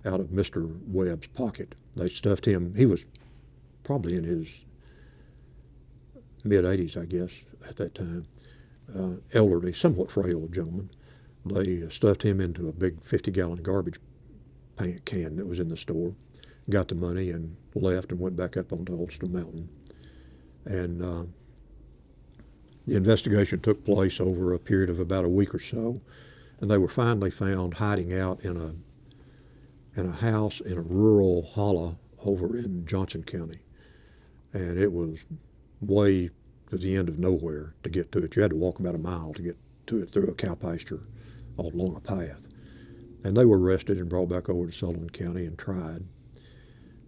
out of Mr. Webb's pocket. They stuffed him. He was probably in his mid-80s, I guess, at that time. Elderly, somewhat frail gentleman. They stuffed him into a big 50-gallon garbage can that was in the store, got the money, and left and went back up onto Holston Mountain. And the investigation took place over a period of about a week or so, and they were finally found hiding out in a house in a rural hollow over in Johnson County. And it was way to the end of nowhere to get to it. You had to walk about a mile to get to it through a cow pasture all along a path. And they were arrested and brought back over to Sullivan County and tried.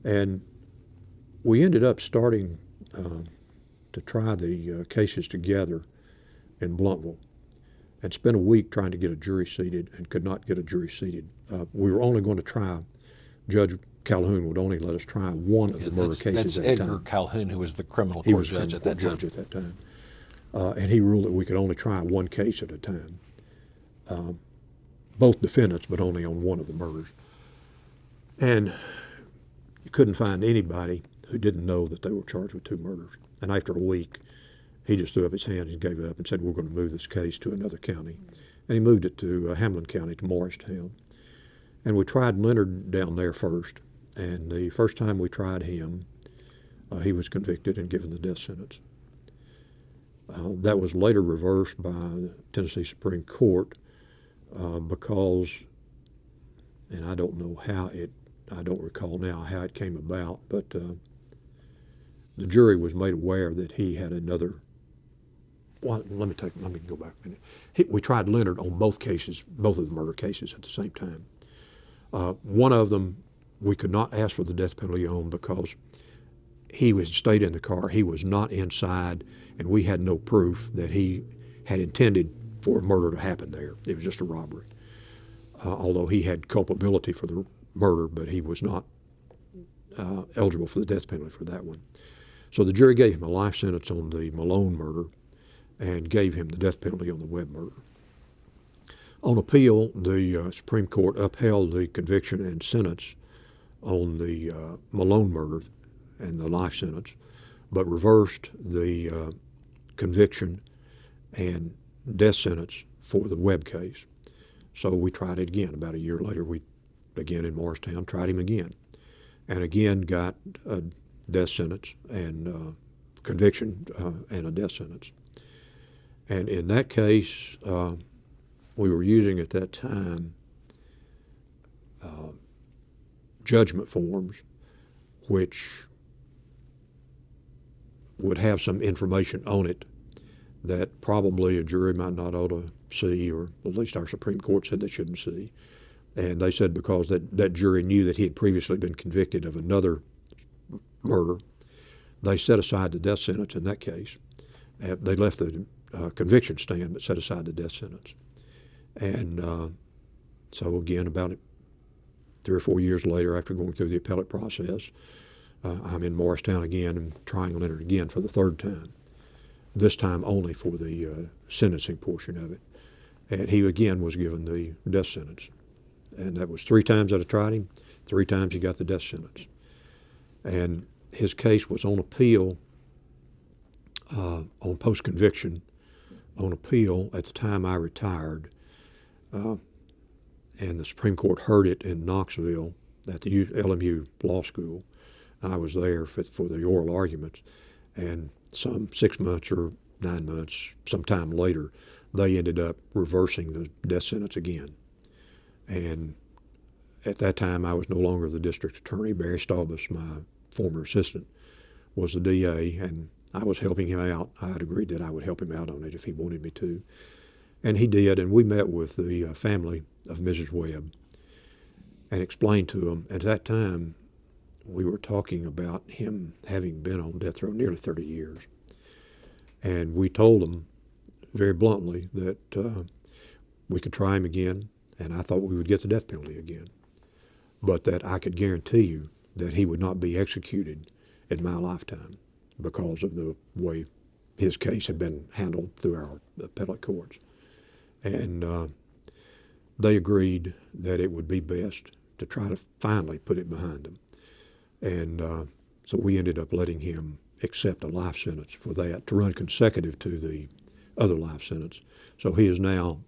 And we ended up starting to try the cases together in Blountville, and spent a week trying to get a jury seated and could not get a jury seated. We were only going to try, Judge Calhoun would only let us try one of the murder cases at a time. That's Edgar Calhoun, who was the criminal court judge at that time. And he ruled that we could only try one case at a time. Both defendants, but only on one of the murders. And you couldn't find anybody who didn't know that they were charged with two murders. And after a week, he just threw up his hands and gave up and said, "We're going to move this case to another county." And he moved it to Hamlin County, to Morristown. And we tried Leonard down there first. And the first time we tried him, he was convicted and given the death sentence. That was later reversed by the Tennessee Supreme Court because, and I don't know how I don't recall now how it came about, but the jury was made aware that he had another. Well, let me go back a minute. We tried Leonard on both cases, both of the murder cases at the same time. One of them we could not ask for the death penalty on because he stayed in the car. He was not inside, and we had no proof that he had intended for a murder to happen there. It was just a robbery. Although he had culpability for the murder, but he was not eligible for the death penalty for that one. So the jury gave him a life sentence on the Malone murder and gave him the death penalty on the Webb murder. On appeal, the Supreme Court upheld the conviction and sentence on the Malone murder and the life sentence, but reversed the conviction and death sentence for the Webb case. So we tried it again. About a year later, we again in Morristown tried him again, and again got a death sentence and conviction and a death sentence. And in that case, we were using at that time judgment forms, which would have some information on it that probably a jury might not ought to see, or at least our Supreme Court said they shouldn't see. And they said because that jury knew that he had previously been convicted of another murder, they set aside the death sentence in that case. They left the conviction stand but set aside the death sentence. And so again, about 3 or 4 years later, after going through the appellate process, I'm in Morristown again and trying Leonard again for the third time, this time only for the sentencing portion of it. And he again was given the death sentence. And that was 3 times that I tried him, 3 times he got the death sentence. And his case was on appeal, on post-conviction, on appeal at the time I retired. And the Supreme Court heard it in Knoxville at the LMU Law School. I was there for the oral arguments, and some 6 months or 9 months, sometime later, they ended up reversing the death sentence again. And at that time, I was no longer the district attorney. Barry Staubus, my former assistant, was the DA, and I was helping him out. I had agreed that I would help him out on it if he wanted me to. And he did, and we met with the family of Mrs. Webb and explained to them. At that time, we were talking about him having been on death row nearly 30 years. And we told them very bluntly that we could try him again, and I thought we would get the death penalty again, but that I could guarantee you that he would not be executed in my lifetime because of the way his case had been handled through our appellate courts. And they agreed that it would be best to try to finally put it behind them. And so we ended up letting him accept a life sentence for that, to run consecutive to the other life sentence. So he is now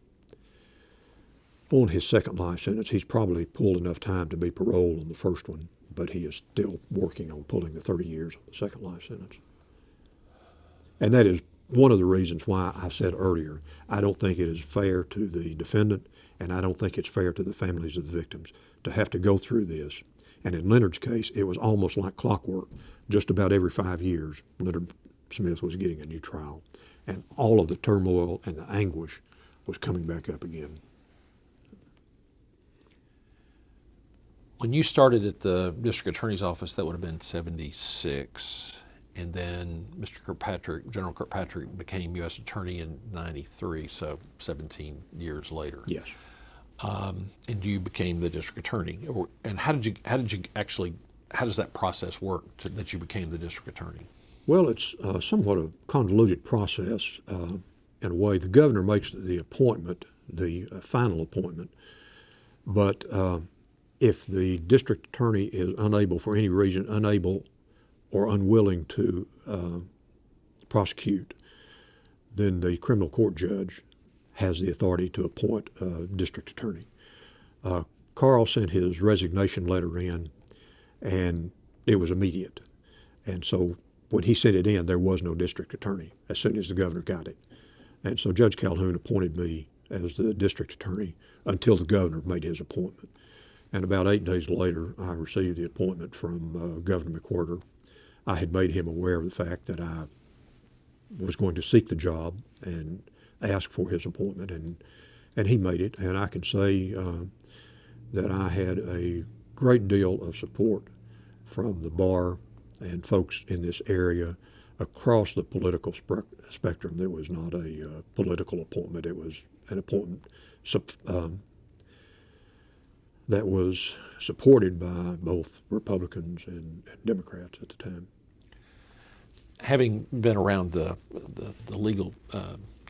on his second life sentence. He's probably pulled enough time to be paroled on the first one, but he is still working on pulling the 30 years on the second life sentence. And that is one of the reasons why I said earlier, I don't think it is fair to the defendant, and I don't think it's fair to the families of the victims to have to go through this. And in Leonard's case, it was almost like clockwork. Just about every 5 years, Leonard Smith was getting a new trial. And all of the turmoil and the anguish was coming back up again. When you started at the district attorney's office, that would have been 76. And then Mr. Kirkpatrick, General Kirkpatrick, became U.S. Attorney in 93, so 17 years later. Yes. And you became the district attorney. And how does that process work that you became the district attorney? Well, it's somewhat a convoluted process in a way. The governor makes the appointment, the final appointment, but if the district attorney is unable, for any reason, or unwilling to prosecute, then the criminal court judge has the authority to appoint a district attorney. Carl sent his resignation letter in, and it was immediate. And so when he sent it in, there was no district attorney as soon as the governor got it. And so Judge Calhoun appointed me as the district attorney until the governor made his appointment. And about 8 days later, I received the appointment from Governor McWhirter. I had made him aware of the fact that I was going to seek the job and ask for his appointment, and he made it. And I can say that I had a great deal of support from the bar and folks in this area across the political spectrum. It was not a political appointment. It was an appointment that was supported by both Republicans and Democrats at the time. Having been around the legal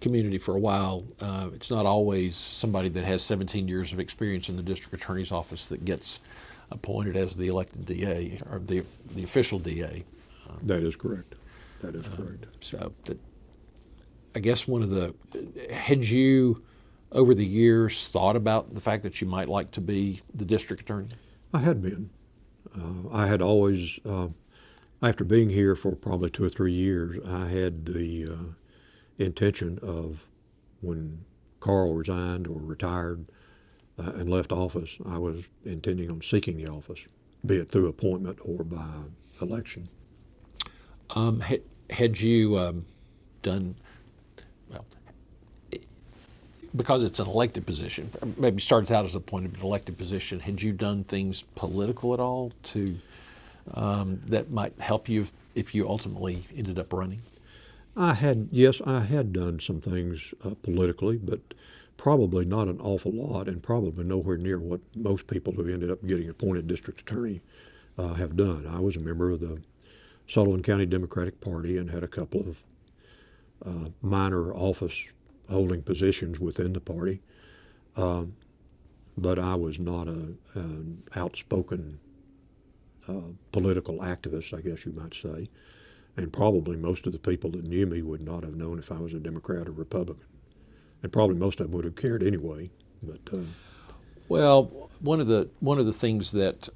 community for a while, it's not always somebody that has 17 years of experience in the district attorney's office that gets appointed as the elected DA or the official DA. That is correct. That is correct. So I guess had you over the years thought about the fact that you might like to be the district attorney? I had been. I had always, after being here for probably 2 or 3 years, I had the intention of, when Carl resigned or retired, and left office, I was intending on seeking the office, be it through appointment or by election. Had you done, well, because it's an elected position, maybe started out as appointed but elected position, had you done things political at all to that might help you if you ultimately ended up running? Yes, I had done some things politically, but probably not an awful lot, and probably nowhere near what most people who ended up getting appointed district attorney have done. I was a member of the Sullivan County Democratic Party and had a couple of minor office holding positions within the party, but I was not an outspoken political activist, I guess you might say. And probably most of the people that knew me would not have known if I was a Democrat or Republican. And probably most of them would have cared anyway. But well, one of the things that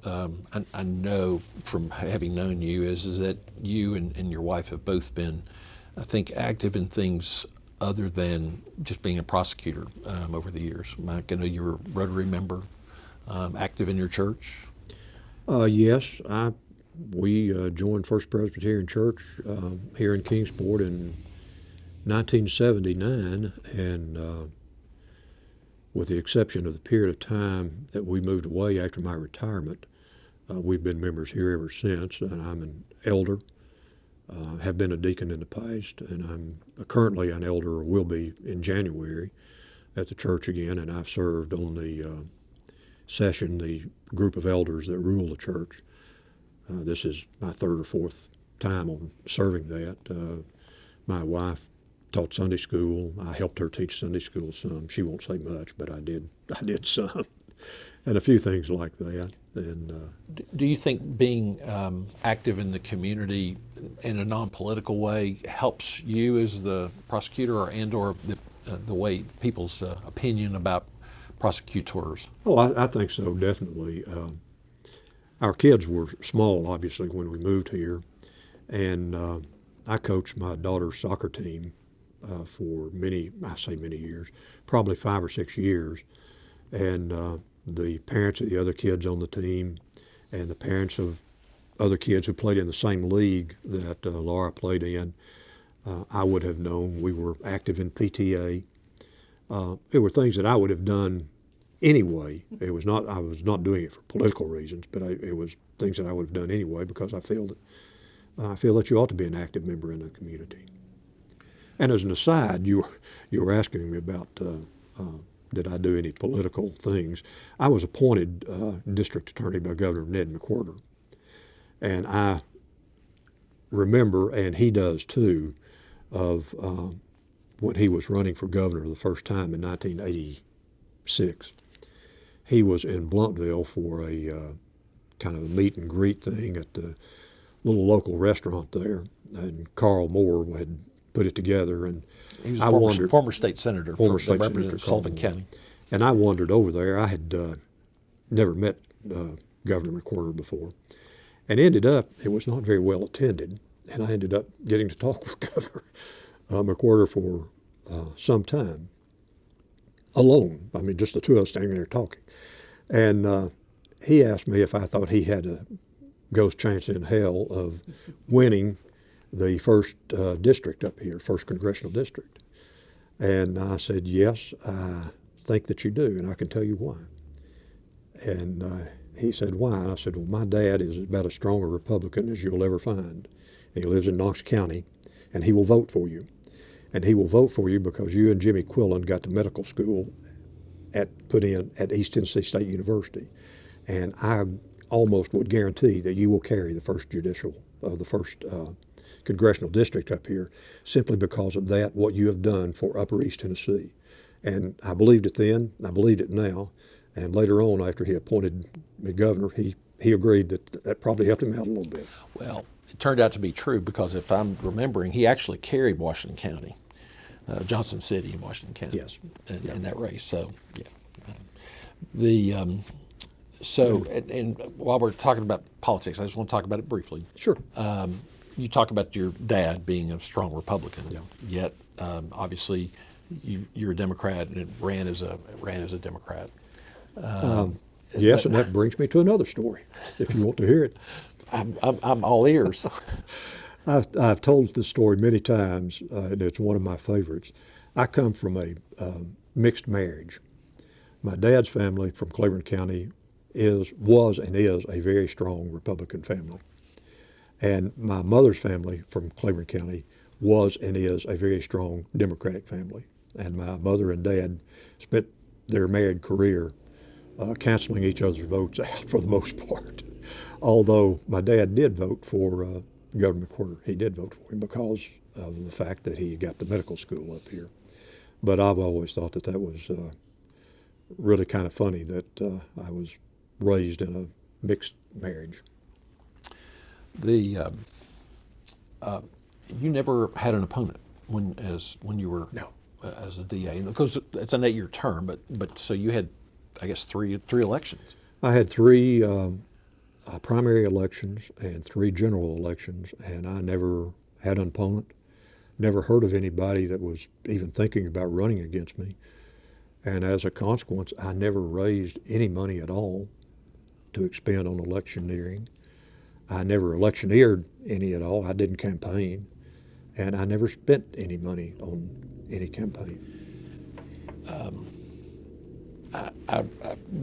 I know from having known you is that you and your wife have both been, I think, active in things other than just being a prosecutor over the years. Mike, I know you were a Rotary member, active in your church. Yes, we joined First Presbyterian Church here in Kingsport in 1979, and with the exception of the period of time that we moved away after my retirement, we've been members here ever since, and I'm an elder, have been a deacon in the past, and I'm currently an elder, or will be in January, at the church again, and I've served on the session, the group of elders that rule the church. This is my third or fourth time on serving that. My wife taught Sunday school. I helped her teach Sunday school some. She won't say much, but I did some, and a few things like that. And do you think being active in the community in a non-political way helps you as the prosecutor, or the way people's opinion about prosecutors? Oh, I think so, definitely. Our kids were small, obviously, when we moved here, and I coached my daughter's soccer team for I say many years, probably 5 or 6 years, and the parents of the other kids on the team and the parents of other kids who played in the same league that Laura played in, I would have known. We were active in PTA. There were things that I would have done anyway. I was not doing it for political reasons, but it was things that I would have done anyway because I feel that you ought to be an active member in the community. And as an aside, you were asking me about did I do any political things. I was appointed district attorney by Governor Ned McWhorter, and I remember, and he does too, of when he was running for governor the first time in 1986. He was in Blumpville for a kind of a meet and greet thing at the little local restaurant there, and Carl Moore had put it together, and he was former state senator, representing Sullivan County. And I wandered over there. I had never met Governor McWhorter before, and ended up, it was not very well attended, and I ended up getting to talk with Governor McWhorter for some time, alone. I mean, just the two of us standing there talking. And he asked me if I thought he had a ghost chance in hell of winning the first district up here, first congressional district. And I said, yes, I think that you do, and I can tell you why. And he said, why? And I said, well, my dad is about as strong a Republican as you'll ever find. He lives in Knox County, and he will vote for you. And he will vote for you because you and Jimmy Quillen got to medical school put in at East Tennessee State University. And I almost would guarantee that you will carry the first congressional district up here simply because of that, what you have done for Upper East Tennessee. And I believed it then, I believed it now, and later on after he appointed me governor, he agreed that probably helped him out a little bit. Well, it turned out to be true because if I'm remembering, he actually carried Washington County, Johnson City in Washington County, yes, in that race. So, yeah. And while we're talking about politics, I just want to talk about it briefly. Sure. You talk about your dad being a strong Republican, yeah. Yet obviously you're a Democrat and ran as a Democrat. Yes, and that brings me to another story, if you want to hear it. I'm all ears. I've told this story many times, and it's one of my favorites. I come from a mixed marriage. My dad's family from Claiborne County was and is a very strong Republican family. And my mother's family from Claiborne County was and is a very strong Democratic family. And my mother and dad spent their married career canceling each other's votes out for the most part. Although my dad did vote for Governor McWhorter. He did vote for him because of the fact that he got the medical school up here. But I've always thought that was really kind of funny that I was raised in a mixed marriage. You never had an opponent when you were No. As a DA, because it's an 8-year term. But so you had, I guess, three elections. I had three primary elections and 3 general elections, and I never had an opponent. Never heard of anybody that was even thinking about running against me. And as a consequence, I never raised any money at all to expend on electioneering. I never electioneered any at all. I didn't campaign. And I never spent any money on any campaign. I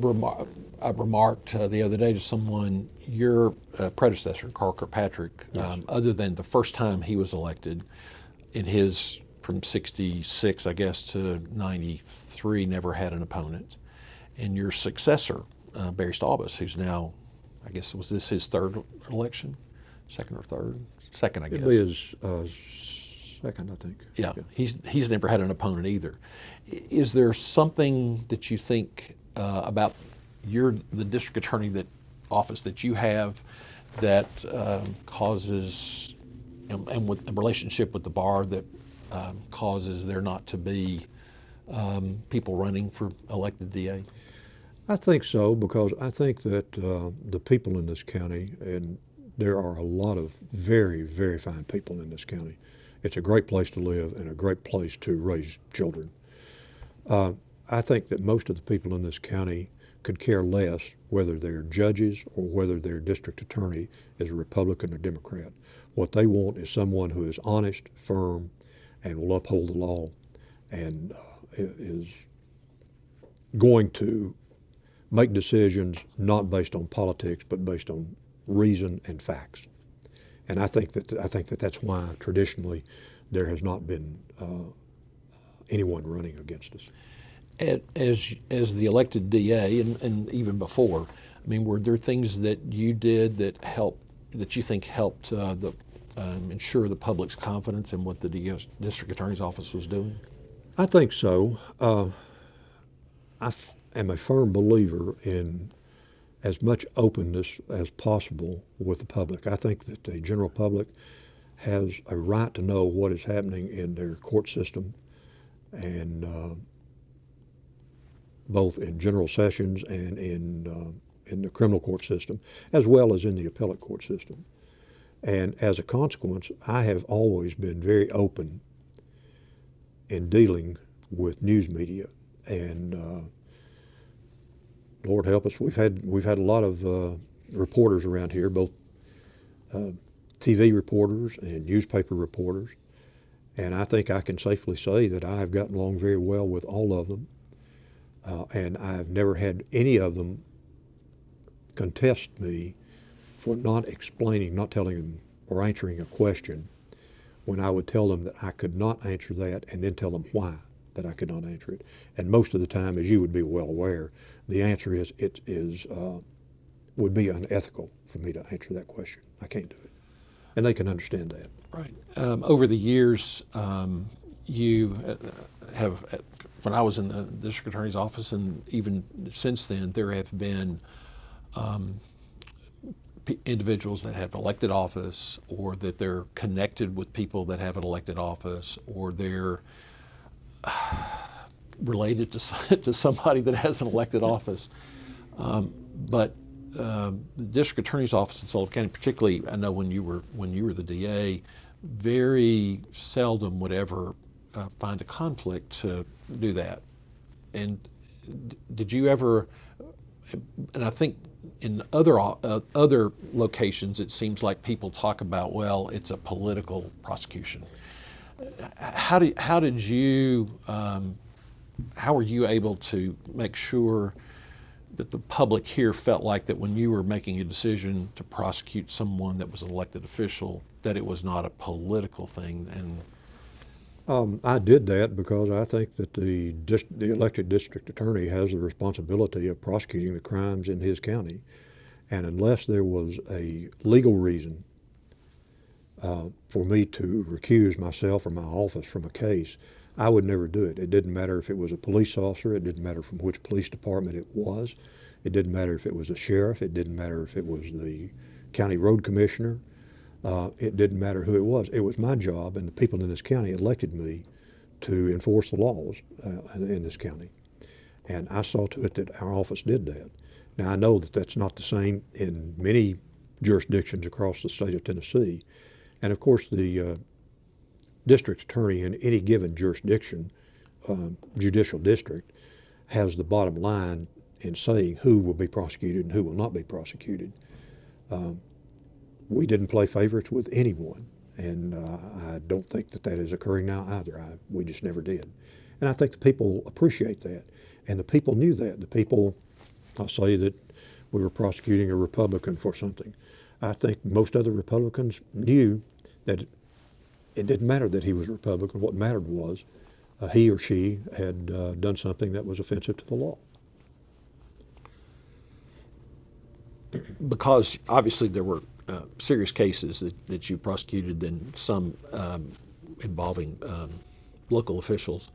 remarked the other day to someone, your predecessor, Carl Kirkpatrick, Yes. other than the first time he was elected, in his from 66, I guess, to 93, never had an opponent. And your successor, Barry Staubus, who's now, I guess, was this his third election? Second or third? Second, I guess. It was second, I think. Yeah, he's never had an opponent either. Is there something that you think about the district attorney office that you have that causes, and with the relationship with the bar, that causes there not to be people running for elected DA? I think so, because I think that the people in this county, and there are a lot of very, very fine people in this county. It's a great place to live and a great place to raise children. I think that most of the people in this county could care less whether they're judges or whether their district attorney is a Republican or Democrat. What they want is someone who is honest, firm, and will uphold the law, and is going to make decisions not based on politics but based on reason and facts. And I think that that's why traditionally there has not been anyone running against us. As the elected DA, and even before, I mean, were there things that you did that you think helped ensure the public's confidence in what the district attorney's office was doing? I think so. I am a firm believer in as much openness as possible with the public. I think that the general public has a right to know what is happening in their court system, and both in general sessions and in the criminal court system, as well as in the appellate court system. And as a consequence, I have always been very open in dealing with news media. And Lord help us, we've had a lot of reporters around here, both TV reporters and newspaper reporters. And I think I can safely say that I have gotten along very well with all of them. And I've never had any of them contest me for not explaining, not telling them or answering a question when I would tell them that I could not answer that, and then tell them why that I could not answer it. And most of the time, as you would be well aware, the answer is would be unethical for me to answer that question. I can't do it. And they can understand that. Right. Over the years, you have, when I was in the district attorney's office, and even since then, there have been individuals that have elected office, or that they're connected with people that have an elected office, or they're related to somebody that has an elected office. But the district attorney's office in Sullivan County, particularly, I know when you were the DA, very seldom would ever find a conflict to do that. And did you ever and I think in other locations, it seems like people talk about, well, it's a political prosecution. How did you how were you able to make sure that the public here felt like that when you were making a decision to prosecute someone that was an elected official, that it was not a political thing? And I did that because I think that the elected district attorney has the responsibility of prosecuting the crimes in his county. And unless there was a legal reason for me to recuse myself or my office from a case, I would never do it. It didn't matter if it was a police officer. It didn't matter from which police department it was. It didn't matter if it was a sheriff. It didn't matter if it was the county road commissioner. It didn't matter who it was. It was my job, and the people in this county elected me to enforce the laws in this county. And I saw to it that our office did that. Now, I know that that's not the same in many jurisdictions across the state of Tennessee. And of course, the district attorney in any given jurisdiction, judicial district, has the bottom line in saying who will be prosecuted and who will not be prosecuted. We didn't play favorites with anyone, and I don't think that that is occurring now either. We just never did. And I think the people appreciate that, and the people knew that. The people, I'll say that we were prosecuting a Republican for something. I think most other Republicans knew that it didn't matter that he was a Republican. What mattered was he or she had done something that was offensive to the law. because obviously there were serious cases that you prosecuted, then some involving local officials.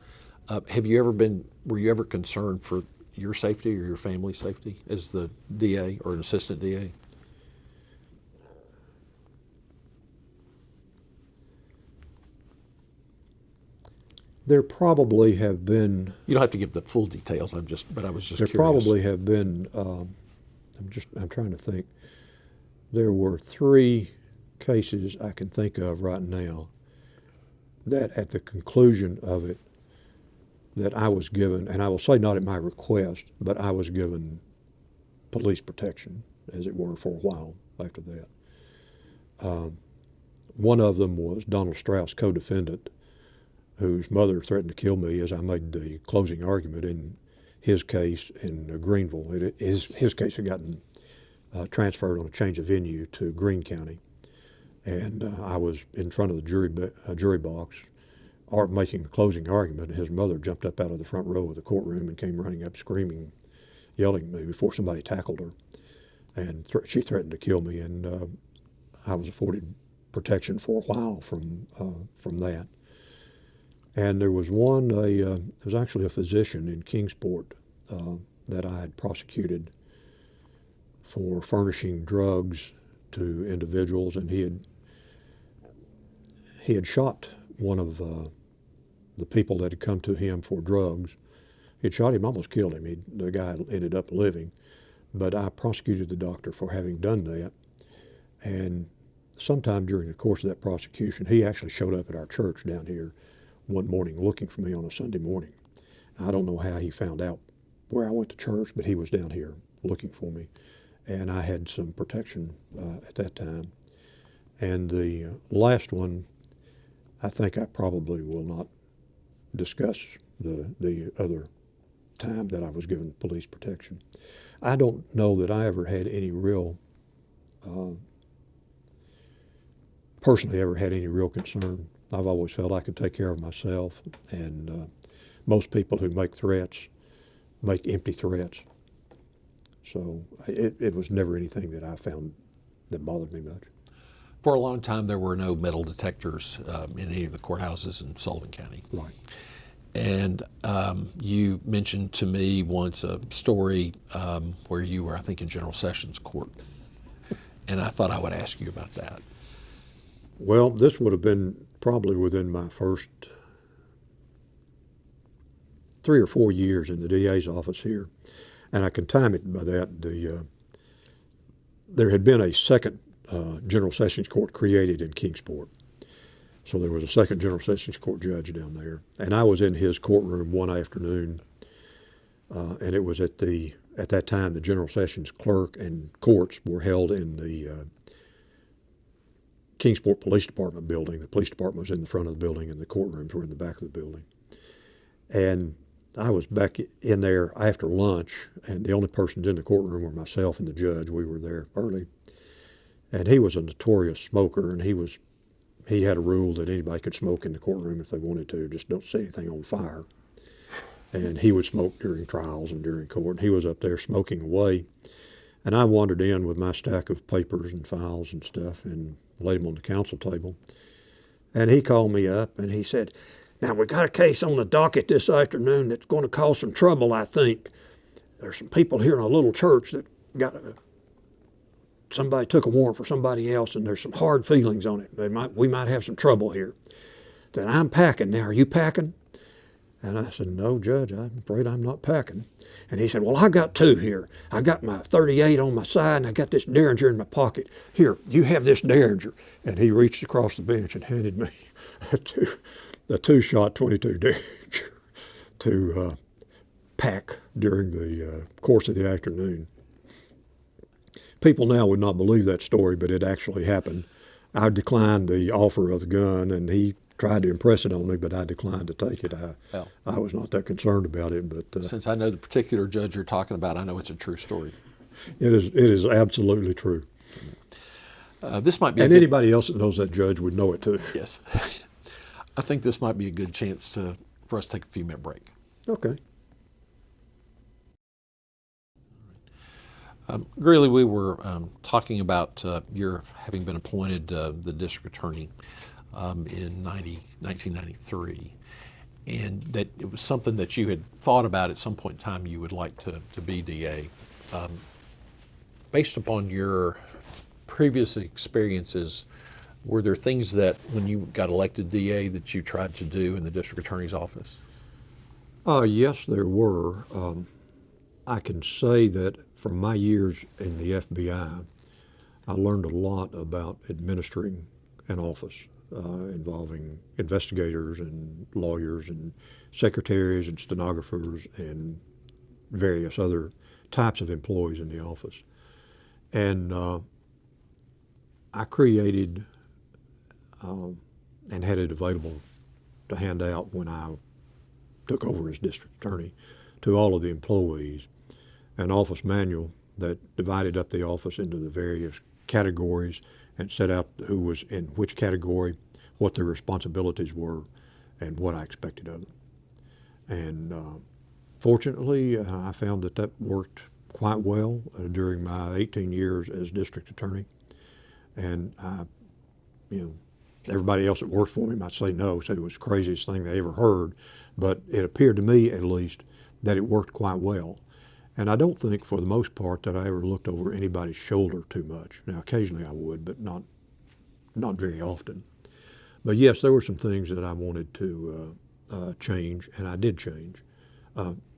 Were you ever concerned for your safety or your family's safety as the DA or an assistant DA? There probably have been. You don't have to give the full details. But I was just There curious. probably have been. I'm trying to think. There were 3 cases I can think of right now that at the conclusion of it that I was given, and I will say not at my request, but I was given police protection, as it were, for a while after that. One of them was Donald Strauss, co-defendant, whose mother threatened to kill me as I made the closing argument in his case in Greenville. His case had gotten transferred on a change of venue to Greene County, and I was in front of the jury box making the closing argument, and his mother jumped up out of the front row of the courtroom and came running up screaming, yelling at me before somebody tackled her, and she threatened to kill me, and I was afforded protection for a while from that. And there was one, it was actually a physician in Kingsport that I had prosecuted for furnishing drugs to individuals, and he had shot one of the people that had come to him for drugs. He had shot him, almost killed him. The guy ended up living, but I prosecuted the doctor for having done that. And sometime during the course of that prosecution, he actually showed up at our church down here one morning looking for me on a Sunday morning. I don't know how he found out where I went to church, but he was down here looking for me, and I had some protection at that time. And the last one, I think I probably will not discuss the other time that I was given police protection. I don't know that I ever had any real, personally ever had any real concern. I've always felt I could take care of myself, and most people who make threats make empty threats. So it was never anything that I found that bothered me much. For a long time, there were no metal detectors in any of the courthouses in Sullivan County. Right. And you mentioned to me once a story where you were, I think, in General Sessions Court. And I thought I would ask you about that. Well, this would have been probably within my first 3 or 4 years in the DA's office here. And I can time it by that. There had been a second General Sessions Court created in Kingsport. So there was a second General Sessions Court judge down there. And I was in his courtroom one afternoon, and it was at the at that time, the General Sessions clerk and courts were held in the Kingsport Police Department building. The police department was in the front of the building, and the courtrooms were in the back of the building. And I was back in there after lunch, and the only persons in the courtroom were myself and the judge. We were there early. And he was a notorious smoker, and he had a rule that anybody could smoke in the courtroom if they wanted to, just don't set anything on fire. And he would smoke during trials and during court. He was up there smoking away. And I wandered in with my stack of papers and files and stuff and laid them on the counsel table. And he called me up and he said, "Now, we got a case on the docket this afternoon that's going to cause some trouble, I think. There's some people here in a little church that somebody took a warrant for somebody else, and there's some hard feelings on it. We might have some trouble here." Then I'm packing. Now, are you packing? And I said, "No, Judge, I'm afraid I'm not packing." And he said, "Well, I got two here. I got my .38 on my side, and I got this Derringer in my pocket. Here, you have this Derringer." And he reached across the bench and handed me a two-shot .22 Derringer to pack during the course of the afternoon. People now would not believe that story, but it actually happened. I declined the offer of the gun, and he tried to impress it on me, but I declined to take it. I was not that concerned about it. But since I know the particular judge you're talking about, I know it's a true story. It is absolutely true. This might be, and anybody else that knows that judge would know it too. Yes. I think this might be a good chance for us to take a few minute break. Okay. Greeley, we were talking about your having been appointed the district attorney in 1993, and that it was something that you had thought about at some point in time you would like to be DA. Based upon your previous experiences, were there things that when you got elected DA that you tried to do in the district attorney's office? Yes, there were. I can say that from my years in the FBI, I learned a lot about administering an office involving investigators and lawyers and secretaries and stenographers and various other types of employees in the office. And I created and had it available to hand out when I took over as district attorney to all of the employees an office manual that divided up the office into the various categories and set out who was in which category, what their responsibilities were, and what I expected of them. And fortunately, I found that worked quite well during my 18 years as district attorney. And everybody else that worked for me might say no, said it was the craziest thing they ever heard, but it appeared to me, at least, that it worked quite well. And I don't think, for the most part, that I ever looked over anybody's shoulder too much. Now, occasionally I would, but not very often. But yes, there were some things that I wanted to change, and I did change,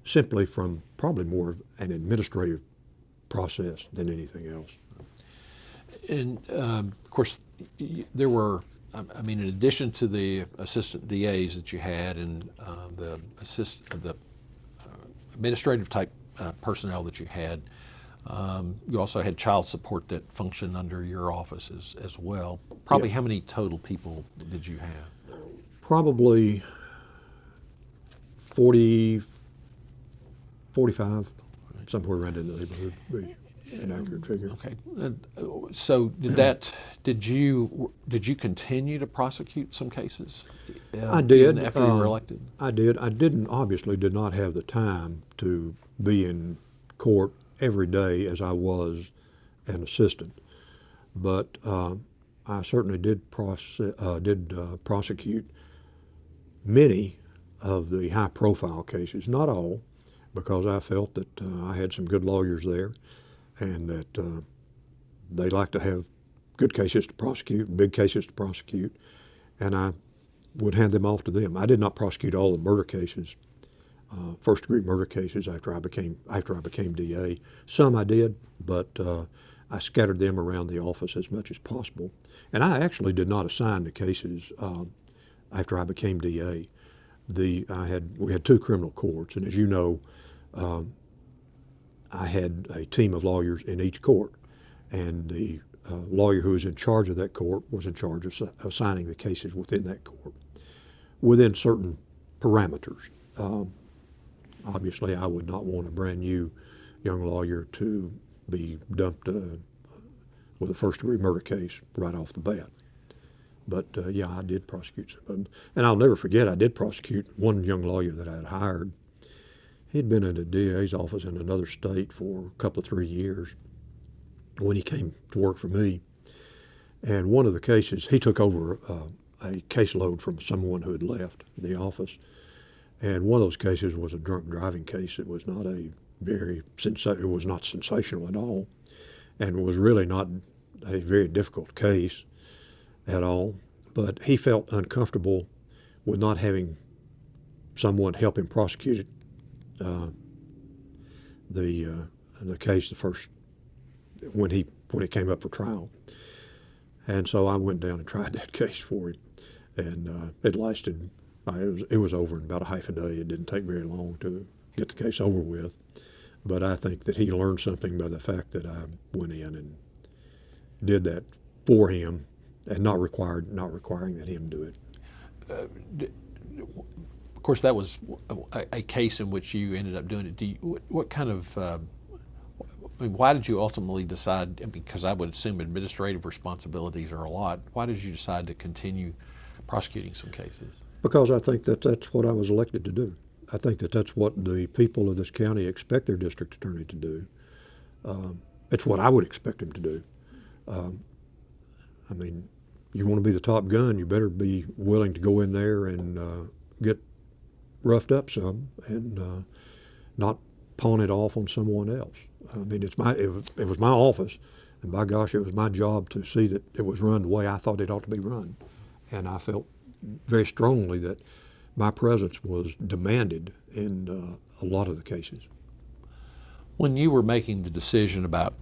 simply from probably more of an administrative process than anything else. And of course, there were, in addition to the assistant DAs that you had and the administrative type personnel that you had, you also had child support that functioned under your office as well. Probably, How many total people did you have? Probably 40, 45, somewhere around in the neighborhood would be an accurate figure. Okay. So did you continue to prosecute some cases? I did. Even after you were elected? I did. I obviously did not have the time to be in court every day as I was an assistant, but I certainly did prosecute many of the high-profile cases. Not all, because I felt that I had some good lawyers there, and that they like to have good cases to prosecute, big cases to prosecute, and I would hand them off to them. I did not prosecute all the murder cases, first-degree murder cases after I became DA. Some I did, but I scattered them around the office as much as possible. And I actually did not assign the cases after I became DA. We had two criminal courts, and as you know, I had a team of lawyers in each court, and the lawyer who was in charge of that court was in charge of assigning the cases within that court, within certain parameters. Obviously, I would not want a brand new young lawyer to be dumped with a first-degree murder case right off the bat. But yeah, I did prosecute some of them. And I'll never forget, I did prosecute one young lawyer that I had hired. He'd been in a DA's office in another state for a couple of 3 years when he came to work for me. And one of the cases, he took over a caseload from someone who had left the office. And one of those cases was a drunk driving case. It was not it was not sensational at all, and was really not a very difficult case at all. But he felt uncomfortable with not having someone help him prosecute it, the case when it came up for trial. And so I went down and tried that case for him, and it lasted. It was over in about a half a day. It didn't take very long to get the case over with. But I think that he learned something by the fact that I went in and did that for him, and not requiring that him do it. Of course, that was a case in which you ended up doing it. What kind of, why did you ultimately decide, because I would assume administrative responsibilities are a lot, why did you decide to continue prosecuting some cases? Because I think that that's what I was elected to do. I think that that's what the people of this county expect their district attorney to do. It's what I would expect him to do. I mean, you want to be the top gun, you better be willing to go in there and get roughed up some, and not pawn it off on someone else. I mean, it was my office, and by gosh, it was my job to see that it was run the way I thought it ought to be run. And I felt very strongly that my presence was demanded in a lot of the cases. When you were making the decision about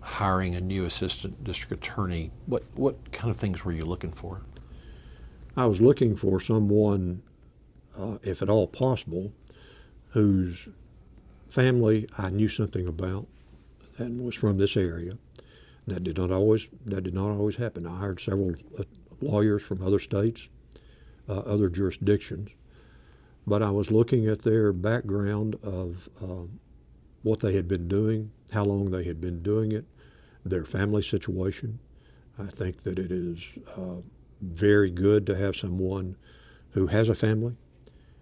hiring a new assistant district attorney, what kind of things were you looking for? I was looking for someone, if at all possible, whose family I knew something about and was from this area. That did not always happen. I hired several lawyers from other states, other jurisdictions, but I was looking at their background of what they had been doing, how long they had been doing it, their family situation. I think that it is very good to have someone who has a family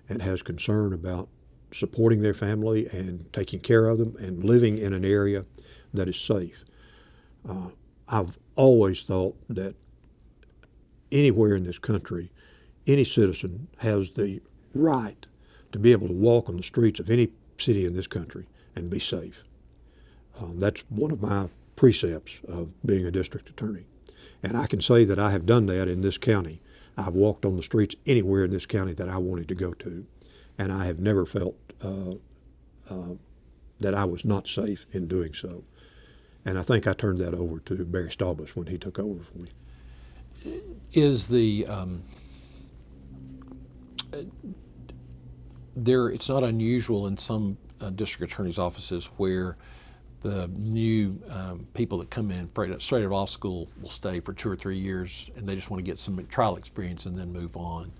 and has concern about supporting their family and taking care of them and living in an area that is safe. I've always thought that anywhere in this country, any citizen has the right to be able to walk on the streets of any city in this country and be safe. That's one of my precepts of being a district attorney. And I can say that I have done that in this county. I've walked on the streets anywhere in this county that I wanted to go to, and I have never felt that I was not safe in doing so. And I think I turned that over to Barry Staubus when he took over for me. Is it's not unusual in some district attorney's offices where the new people that come in straight out of law school will stay for 2 or 3 years, and they just want to get some trial experience and then move on.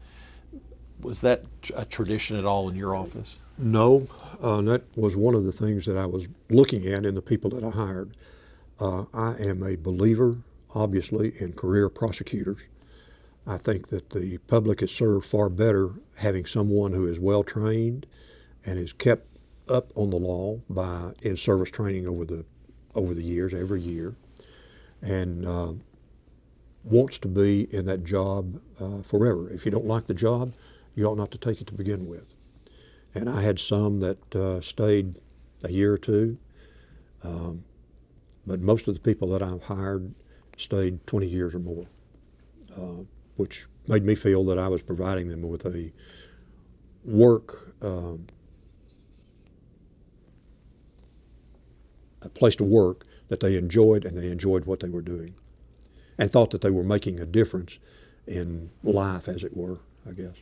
Was that a tradition at all in your office? No, that was one of the things that I was looking at in the people that I hired. I am a believer, obviously, in career prosecutors. I think that the public is served far better having someone who is well trained and is kept up on the law by in-service training over the years, every year, and wants to be in that job forever. If you don't like the job, you ought not to take it to begin with. And I had some that stayed a year or two, but most of the people that I've hired stayed 20 years or more, which made me feel that I was providing them with a place to work that they enjoyed, and they enjoyed what they were doing, and thought that they were making a difference in life, as it were, I guess.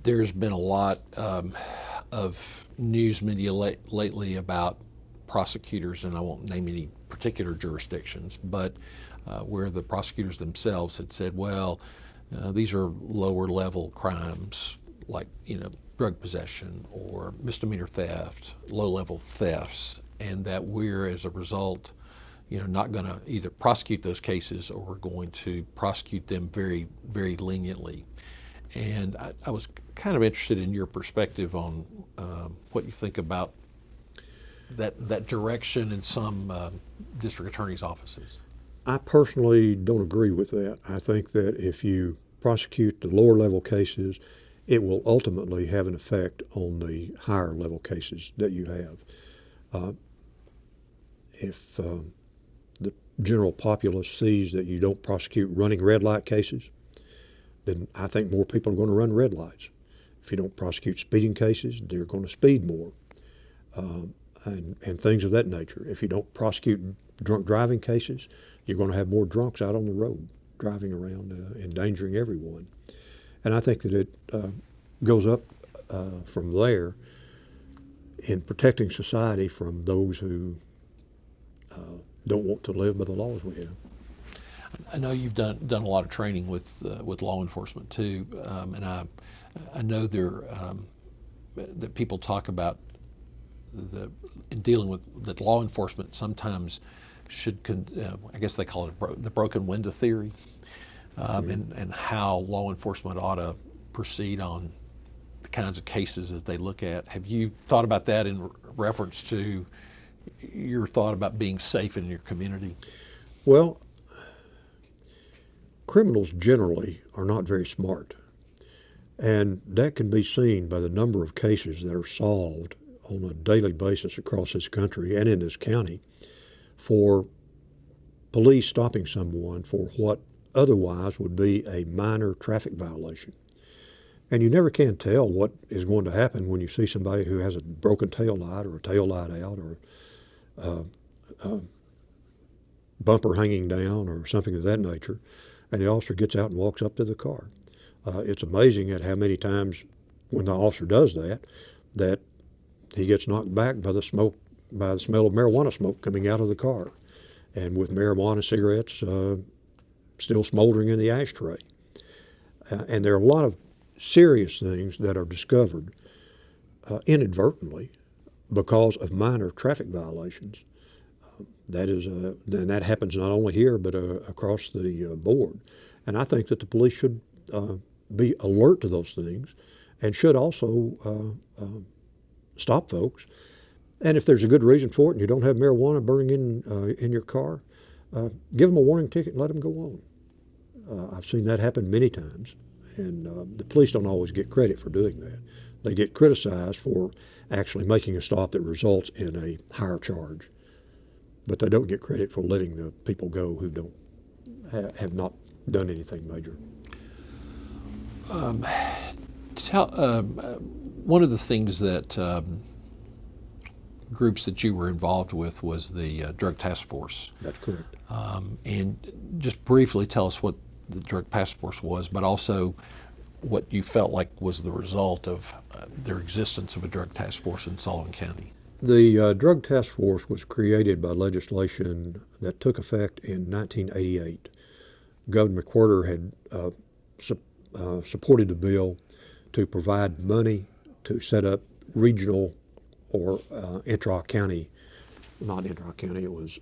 There's been a lot of news media lately about prosecutors, and I won't name any particular jurisdictions, but where the prosecutors themselves had said, well, these are lower level crimes like, drug possession or misdemeanor theft, low level thefts, and that we're, as a result, not going to either prosecute those cases or we're going to prosecute them very, very leniently. And I was kind of interested in your perspective on what you think about that direction in some district attorney's offices. I personally don't agree with that. I think that if you prosecute the lower level cases, it will ultimately have an effect on the higher level cases that you have. If the general populace sees that you don't prosecute running red light cases, then I think more people are going to run red lights. If you don't prosecute speeding cases, they're going to speed more, and things of that nature. If you don't prosecute drunk driving cases, you're going to have more drunks out on the road driving around, endangering everyone. And I think that it goes up from there in protecting society from those who don't want to live by the laws we have. I know you've done a lot of training with law enforcement too, and I know that people talk about in dealing with that law enforcement sometimes should I guess they call it the broken window theory, and how law enforcement ought to proceed on the kinds of cases that they look at. Have you thought about that in reference to your thought about being safe in your community? Well, criminals generally are not very smart, and that can be seen by the number of cases that are solved on a daily basis across this country and in this county for police stopping someone for what otherwise would be a minor traffic violation. And you never can tell what is going to happen when you see somebody who has a broken tail light or a tail light out or a bumper hanging down or something of that nature, and the officer gets out and walks up to the car. It's amazing at how many times when the officer does that he gets knocked back by the smell of marijuana smoke coming out of the car, and with marijuana cigarettes still smoldering in the ashtray. And there are a lot of serious things that are discovered inadvertently because of minor traffic violations. And that happens not only here but across the board. And I think that the police should be alert to those things and should also stop folks. And if there's a good reason for it and you don't have marijuana burning in your car, give them a warning ticket and let them go on. I've seen that happen many times, and the police don't always get credit for doing that. They get criticized for actually making a stop that results in a higher charge, but they don't get credit for letting the people go who have not done anything major. One of the things that groups that you were involved with was the Drug Task Force. That's correct. And just briefly tell us what the Drug Task Force was, but also what you felt like was the result of their existence of a Drug Task Force in Sullivan County. The Drug Task Force was created by legislation that took effect in 1988. Governor McWhorter had supported the bill to provide money to set up regional or intra-county, not intra-county, it was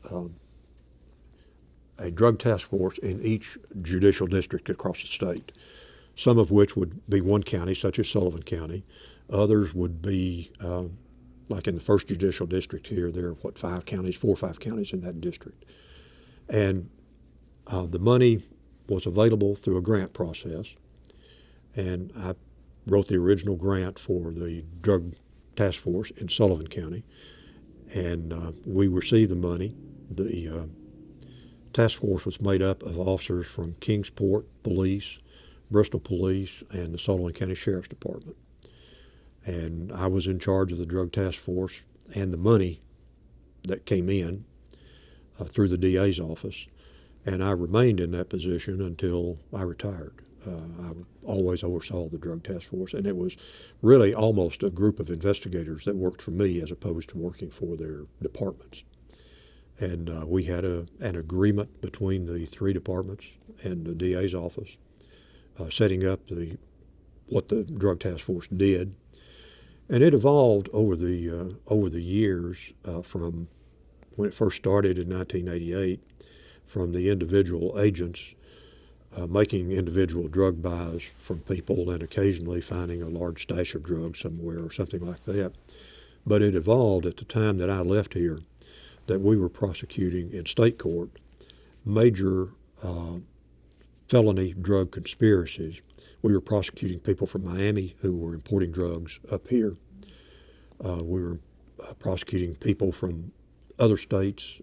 a drug task force in each judicial district across the state, some of which would be one county, such as Sullivan County. Others would be, like in the first judicial district here, there are, 4 or 5 counties in that district. And the money was available through a grant process, and I wrote the original grant for the Drug Task Force in Sullivan County, and we received the money. The task force was made up of officers from Kingsport Police, Bristol Police, and the Sullivan County Sheriff's Department. And I was in charge of the Drug Task Force and the money that came in through the DA's office. and I remained in that position until I retired. I always oversaw the drug task force, and it was really almost a group of investigators that worked for me as opposed to working for their departments. And we had an agreement between the three departments and the DA's office, setting up what the drug task force did, and it evolved over the years from when it first started in 1988, from the individual agents making individual drug buys from people and occasionally finding a large stash of drugs somewhere or something like that. But it evolved at the time that I left here that we were prosecuting in state court major felony drug conspiracies. We were prosecuting people from Miami who were importing drugs up here. We were prosecuting people from other states,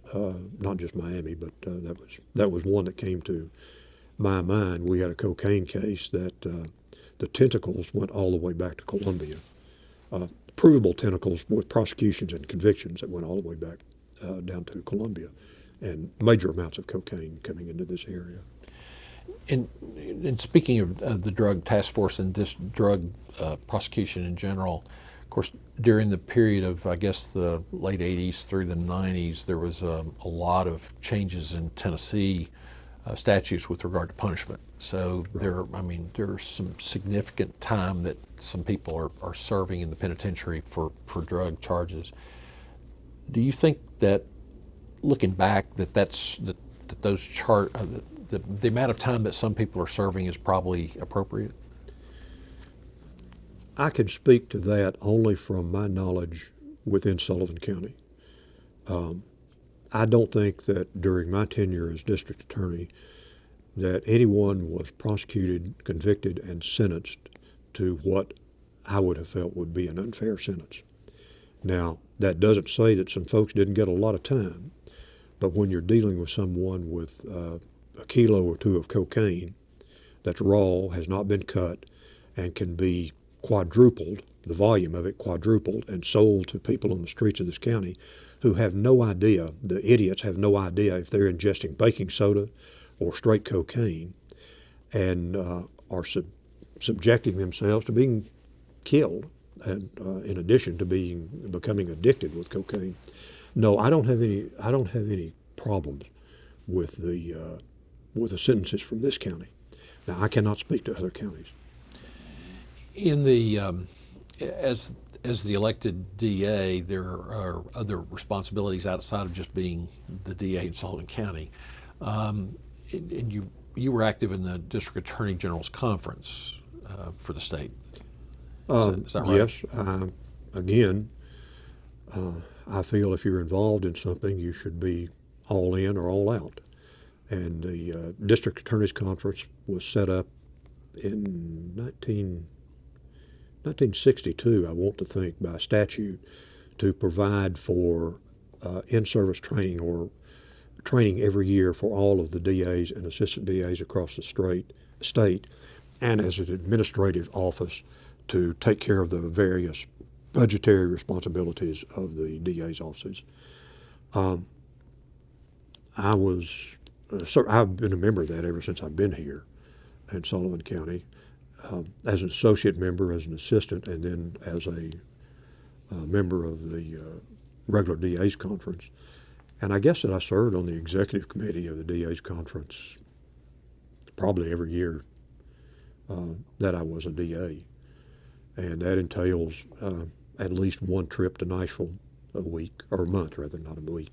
not just Miami, but that was one that came to my mind. We had a cocaine case that the tentacles went all the way back to Colombia. Provable tentacles with prosecutions and convictions that went all the way back down to Colombia, and major amounts of cocaine coming into this area. And speaking of the drug task force and this drug prosecution in general, of course, during the period of, I guess, the late 80s through the 90s, there was a lot of changes in Tennessee statutes with regard to punishment. So there's some significant time that some people are serving in the penitentiary for drug charges. Do you think that, looking back, that those the amount of time that some people are serving is probably appropriate? I can speak to that only from my knowledge within Sullivan County. I don't think that during my tenure as district attorney that anyone was prosecuted, convicted, and sentenced to what I would have felt would be an unfair sentence. Now, that doesn't say that some folks didn't get a lot of time, but when you're dealing with someone with a kilo or two of cocaine that's raw, has not been cut, and can be quadrupled, the volume of it quadrupled, and sold to people on the streets of this county who have no idea, the idiots have no idea if they're ingesting baking soda or straight cocaine, and are subjecting themselves to being killed, and in addition to becoming addicted with cocaine. No, I don't have any problems with the sentences from this county. Now, I cannot speak to other counties. In the as the elected DA, there are other responsibilities outside of just being the DA in Sullivan County. And you were active in the District Attorney General's Conference for the state. Is that right? Yes. Again, I feel if you're involved in something, you should be all in or all out. And the District Attorney's Conference was set up in 1962, I want to think, by statute, to provide for in-service training, or training every year for all of the DAs and assistant DAs across the state, and as an administrative office to take care of the various budgetary responsibilities of the DA's offices. I've been a member of that ever since I've been here in Sullivan County, as an associate member, as an assistant, and then as a member of the regular DA's conference. And I guess that I served on the executive committee of the DA's conference probably every year that I was a DA. And that entails at least one trip to Nashville a week, or a month rather, not a week.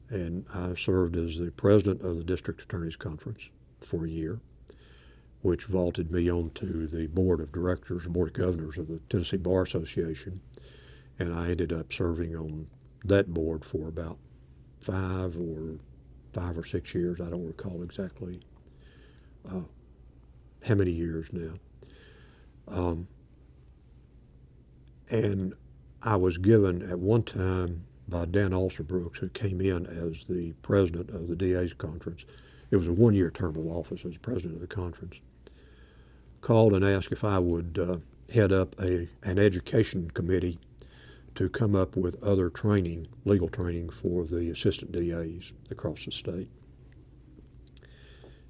And I served as the president of the District Attorney's Conference for a year, which vaulted me onto the board of directors, board of governors of the Tennessee Bar Association. And I ended up serving on that board for about 5 or 6 years. I don't recall exactly how many years now. And I was given at one time by Dan Alsterbrooks, who came in as the president of the DA's conference. It was a one-year term of office as president of the conference. Called and asked if I would head up an education committee to come up with other training, legal training for the assistant DAs across the state.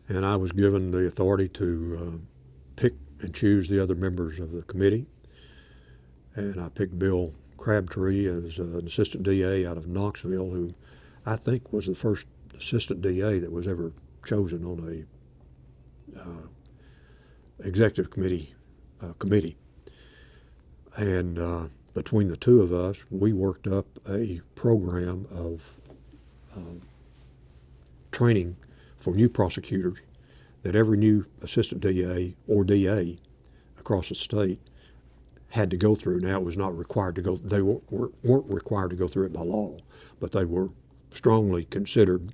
and I was given the authority to pick and choose the other members of the committee. And I picked Bill Crabtree as an assistant DA out of Knoxville, who I think was the first assistant DA that was ever chosen on a executive committee. And between the two of us, we worked up a program of training for new prosecutors that every new assistant DA or DA across the state had to go through. Now, it was not required to go, they weren't required to go through it by law, but they were strongly considered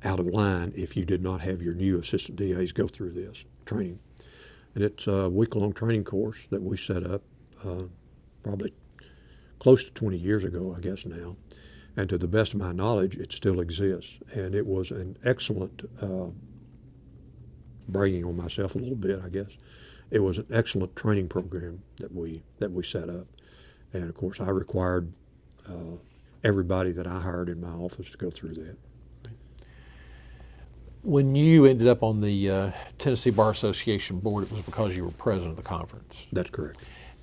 out of line if you did not have your new assistant DAs go through this training. And it's a week-long training course that we set up probably close to 20 years ago, I guess now. And to the best of my knowledge, it still exists. And it was an excellent, bragging on myself a little bit, I guess. It was an excellent training program that we set up. And of course, I required everybody that I hired in my office to go through that. When you ended up on the Tennessee Bar Association board, it was because you were president of the conference. That's correct.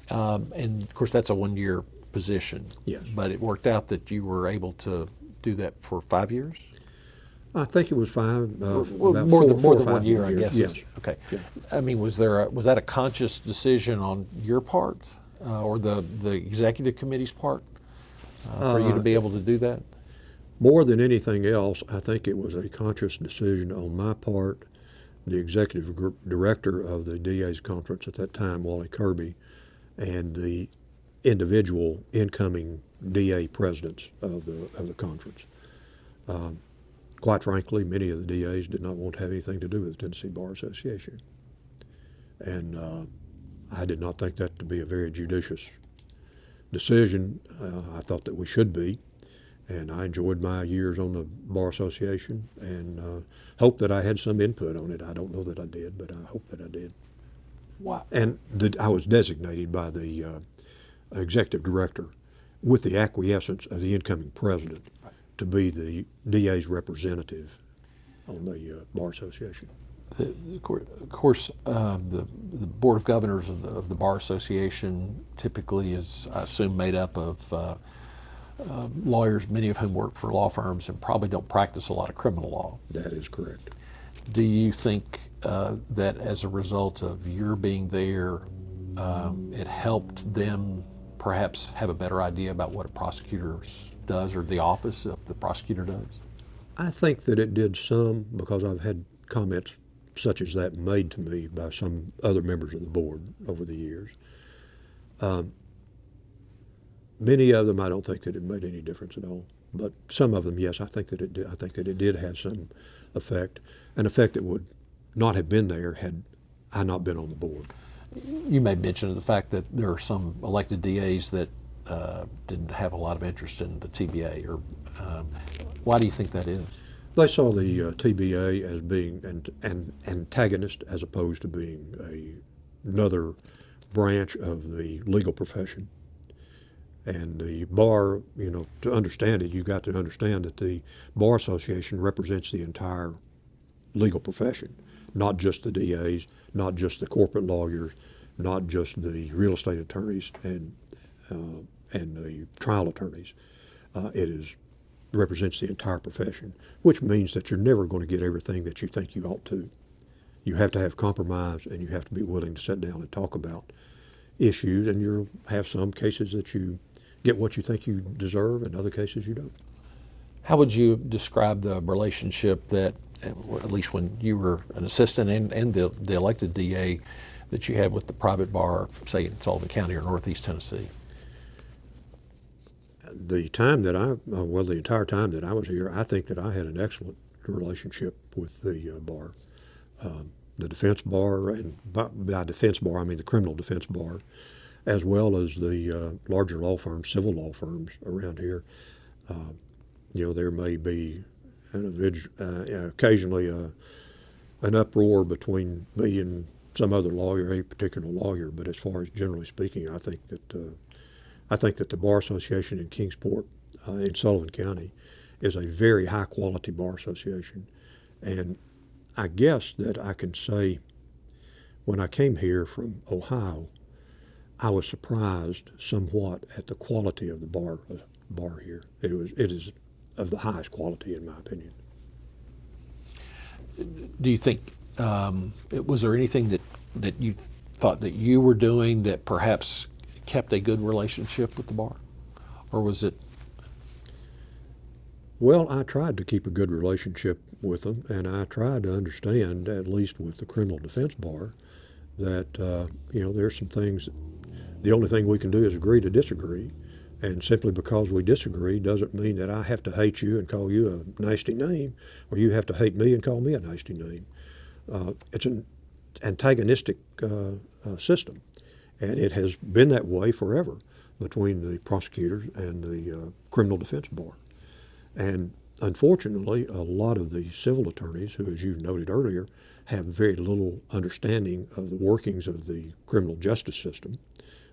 And of course, that's a one-year position. Yes. But it worked out that you were able to do that for 5 years? I think it was five, about More than 4 or 1 5 year, I guess. Yes. Okay. Yeah. I mean, was that a conscious decision on your part or the executive committee's part for you to be able to do that? More than anything else, I think it was a conscious decision on my part. The executive director of the DA's conference at that time, Wally Kirby, and the individual incoming DA presidents of the conference. Quite frankly, many of the DAs did not want to have anything to do with the Tennessee Bar Association. And I did not think that to be a very judicious decision. I thought that we should be. And I enjoyed my years on the Bar Association and hope that I had some input on it. I don't know that I did, but I hope that I did. Wow. And I was designated by the executive director with the acquiescence of the incoming president to be the DA's representative on the Bar Association. Of course, the Board of Governors of the Bar Association typically is, I assume, made up of lawyers, many of whom work for law firms and probably don't practice a lot of criminal law. That is correct. Do you think that as a result of your being there, it helped them perhaps have a better idea about what a prosecutor does or the office of the prosecutor does? I think that it did some, because I've had comments such as that made to me by some other members of the board over the years. Many of them, I don't think that it made any difference at all. But some of them, yes, I think that it did. I think that it did have some effect, an effect that would not have been there had I not been on the board. You made mention of the fact that there are some elected DAs that didn't have a lot of interest in the TBA. Or why do you think that is? They saw the TBA as being an antagonist as opposed to being another branch of the legal profession. And the bar, to understand it, you got to understand that the Bar Association represents the entire legal profession, not just the DAs, not just the corporate lawyers, not just the real estate attorneys and the trial attorneys. It represents the entire profession, which means that you're never going to get everything that you think you ought to. You have to have compromise, and you have to be willing to sit down and talk about issues, and you'll have some cases that you get what you think you deserve, and other cases you don't. How would you describe the relationship that, at least when you were an assistant and the elected DA, that you had with the private bar, say in Sullivan County or Northeast Tennessee? The entire time that I was here, I think that I had an excellent relationship with the bar. The defense bar, and by defense bar I mean the criminal defense bar, as well as the larger law firms, civil law firms around here. There may be occasionally an uproar between me and some other lawyer, a particular lawyer, but as far as generally speaking, I think that the Bar Association in Kingsport in Sullivan County is a very high quality bar association, and I guess that I can say when I came here from Ohio, I was surprised somewhat at the quality of the bar here. It is of the highest quality in my opinion. Do you think, was there anything that you thought that you were doing that perhaps kept a good relationship with the bar? Or was it? Well, I tried to keep a good relationship with them, and I tried to understand, at least with the criminal defense bar, that there's some things. The only thing we can do is agree to disagree, and simply because we disagree doesn't mean that I have to hate you and call you a nasty name, or you have to hate me and call me a nasty name. It's an antagonistic system, and it has been that way forever between the prosecutors and the criminal defense bar. And unfortunately, a lot of the civil attorneys, who, as you noted earlier, have very little understanding of the workings of the criminal justice system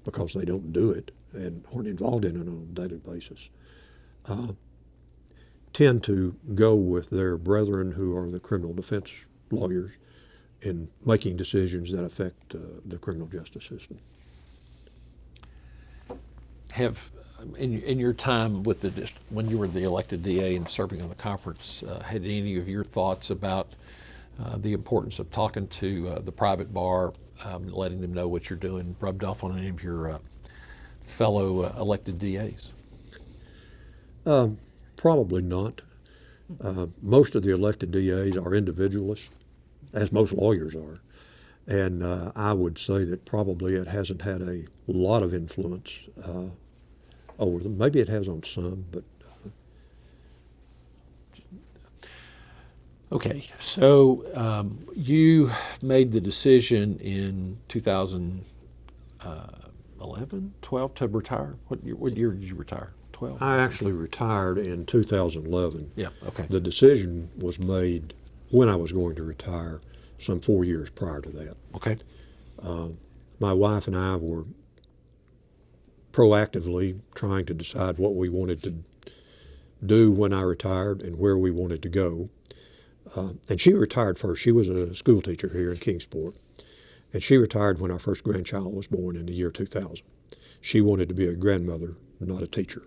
because they don't do it and aren't involved in it on a daily basis, tend to go with their brethren who are the criminal defense lawyers in making decisions that affect the criminal justice system. Have, in your time with when you were the elected DA and serving on the conference, had any of your thoughts about the importance of talking to the private bar, letting them know what you're doing, rubbed off on any of your fellow elected DAs? Probably not. Most of the elected DAs are individualists, as most lawyers are. And I would say that probably it hasn't had a lot of influence over them. Maybe it has on some, but. Okay, so you made the decision in 2011, 12 to retire. What year did you retire? 12? I actually retired in 2011. Yeah, okay. The decision was made when I was going to retire, some 4 years prior to that. Okay. My wife and I were proactively trying to decide what we wanted to do when I retired and where we wanted to go. And she retired first. She was a school teacher here in Kingsport, and she retired when our first grandchild was born in the year 2000. She wanted to be a grandmother, not a teacher,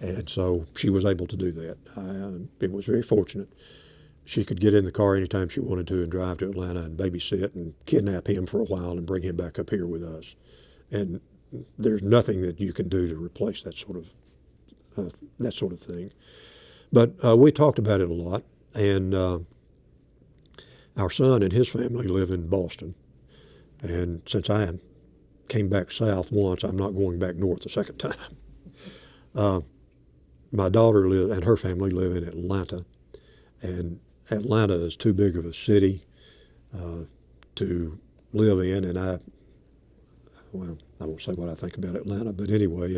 and so she was able to do that. It was very fortunate. She could get in the car anytime she wanted to and drive to Atlanta and babysit and kidnap him for a while and bring him back up here with us. And there's nothing that you can do to replace that sort of thing. But we talked about it a lot, and our son and his family live in Boston. And since I came back south once, I'm not going back north the second time. My daughter and her family live in Atlanta, and Atlanta is too big of a city to live in, and I won't say what I think about Atlanta, but anyway,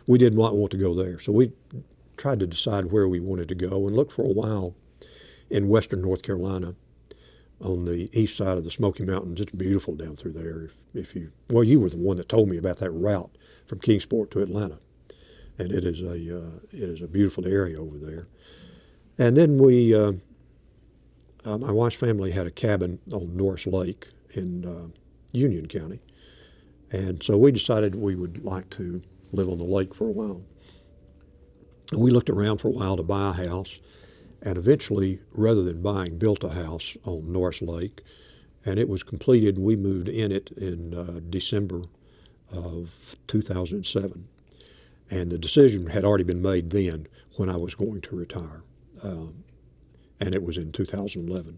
we did not want to go there. So we tried to decide where we wanted to go and looked for a while in western North Carolina on the east side of the Smoky Mountains. It's beautiful down through there. You were the one that told me about that route from Kingsport to Atlanta, and it is a beautiful area over there. And then my wife's family had a cabin on Norris Lake in Union County. And so we decided we would like to live on the lake for a while. And we looked around for a while to buy a house, and eventually, rather than buying, built a house on Norris Lake, and it was completed, and we moved in it in December of 2007. And the decision had already been made then when I was going to retire, and it was in 2011,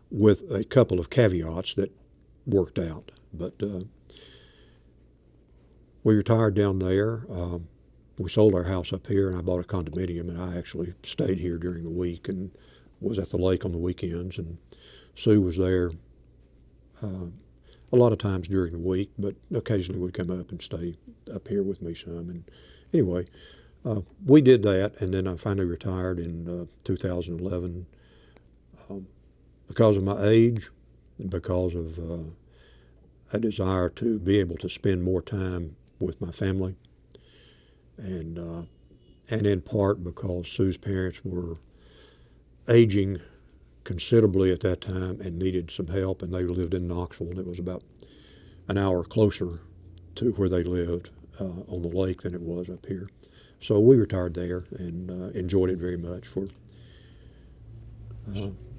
with a couple of caveats that worked out. But we retired down there. We sold our house up here, and I bought a condominium, and I actually stayed here during the week and was at the lake on the weekends. And Sue was there a lot of times during the week, but occasionally would come up and stay up here with me some. And anyway, we did that, and then I finally retired in 2011 because of my age and because of a desire to be able to spend more time with my family, and in part because Sue's parents were aging considerably at that time and needed some help, and they lived in Knoxville, and it was about an hour closer to where they lived on the lake than it was up here. So we retired there and enjoyed it very much.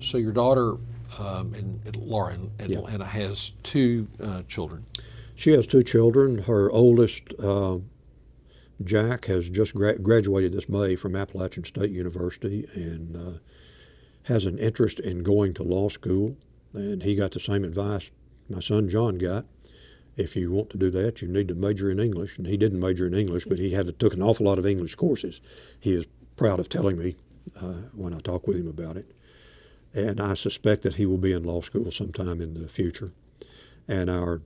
So your daughter, Laura in Yeah. Atlanta, has two children. She has two children. Her oldest, Jack, has just graduated this May from Appalachian State University and has an interest in going to law school. And he got the same advice my son John got. If you want to do that, you need to major in English. And he didn't major in English, but he took an awful lot of English courses. He is proud of telling me when I talk with him about it. And I suspect that he will be in law school sometime in the future. And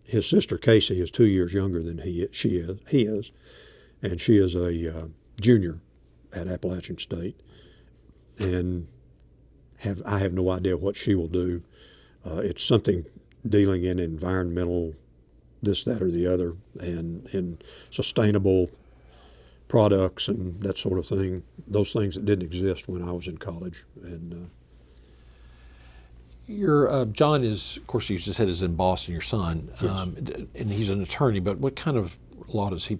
his sister Casey is 2 years younger than he is, and she is a junior at Appalachian State. And I have no idea what she will do. It's something dealing in environmental, this, that, or the other, and in sustainable products and that sort of thing. Those things that didn't exist when I was in college. And Your John is, of course, you just said is in Boston. Your son, Yes. And he's an attorney. But what kind of law does he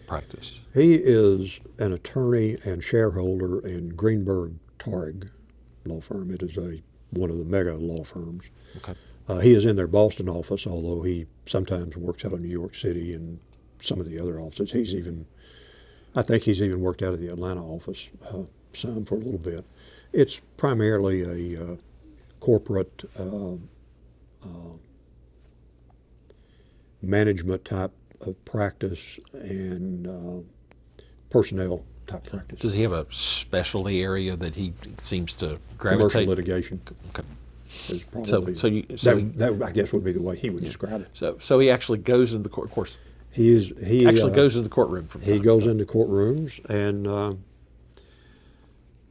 practice? he is an attorney and shareholder in Greenberg Targ law firm. It is one of the mega law firms. Okay. He is in their Boston office, although he sometimes works out of New York City and some of the other offices. I think he's even worked out of the Atlanta office some for a little bit. It's primarily a corporate management type of practice and personnel type practice. Does he have a specialty area that he seems to Commercial gravitate? litigation Okay. is probably that I guess would be the way he would describe it. So he actually goes into the court. Of course, He goes into the courtroom. He goes into courtrooms, and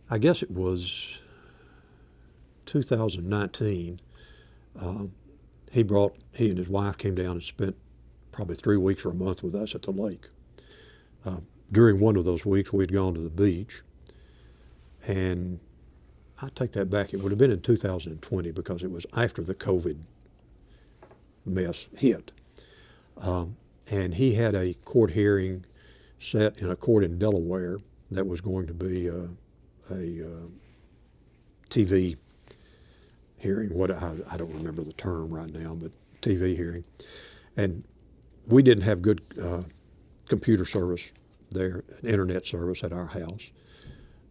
I guess it was 2019. He and his wife came down and spent probably 3 weeks or a month with us at the lake. During one of those weeks, we'd gone to the beach, and I take that back. It would have been in 2020 because it was after the COVID mess hit. And he had a court hearing set in a court in Delaware that was going to be a TV hearing. I don't remember the term right now, but TV hearing. And we didn't have good computer service there, internet service at our house.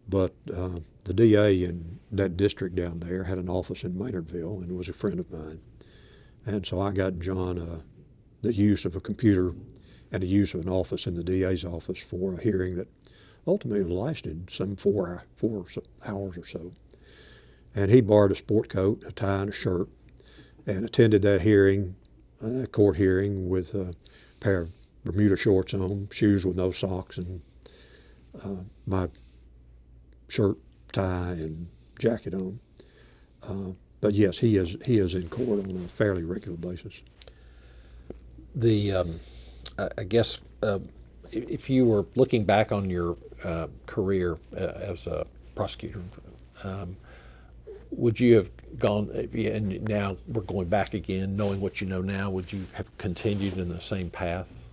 But the DA in that district down there had an office in Maynardville and was a friend of mine. And so I got John the use of a computer and the use of an office in the DA's office for a hearing that ultimately lasted some 4 hours or so. And he borrowed a sport coat, a tie, and a shirt, and attended that hearing, court hearing, with a pair of Bermuda shorts on, shoes with no socks, and my shirt, tie, and jacket on. But yes, he is in court on a fairly regular basis. I guess if you were looking back on your career as a prosecutor, would you have gone, and now we're going back again, knowing what you know now, would you have continued in the same path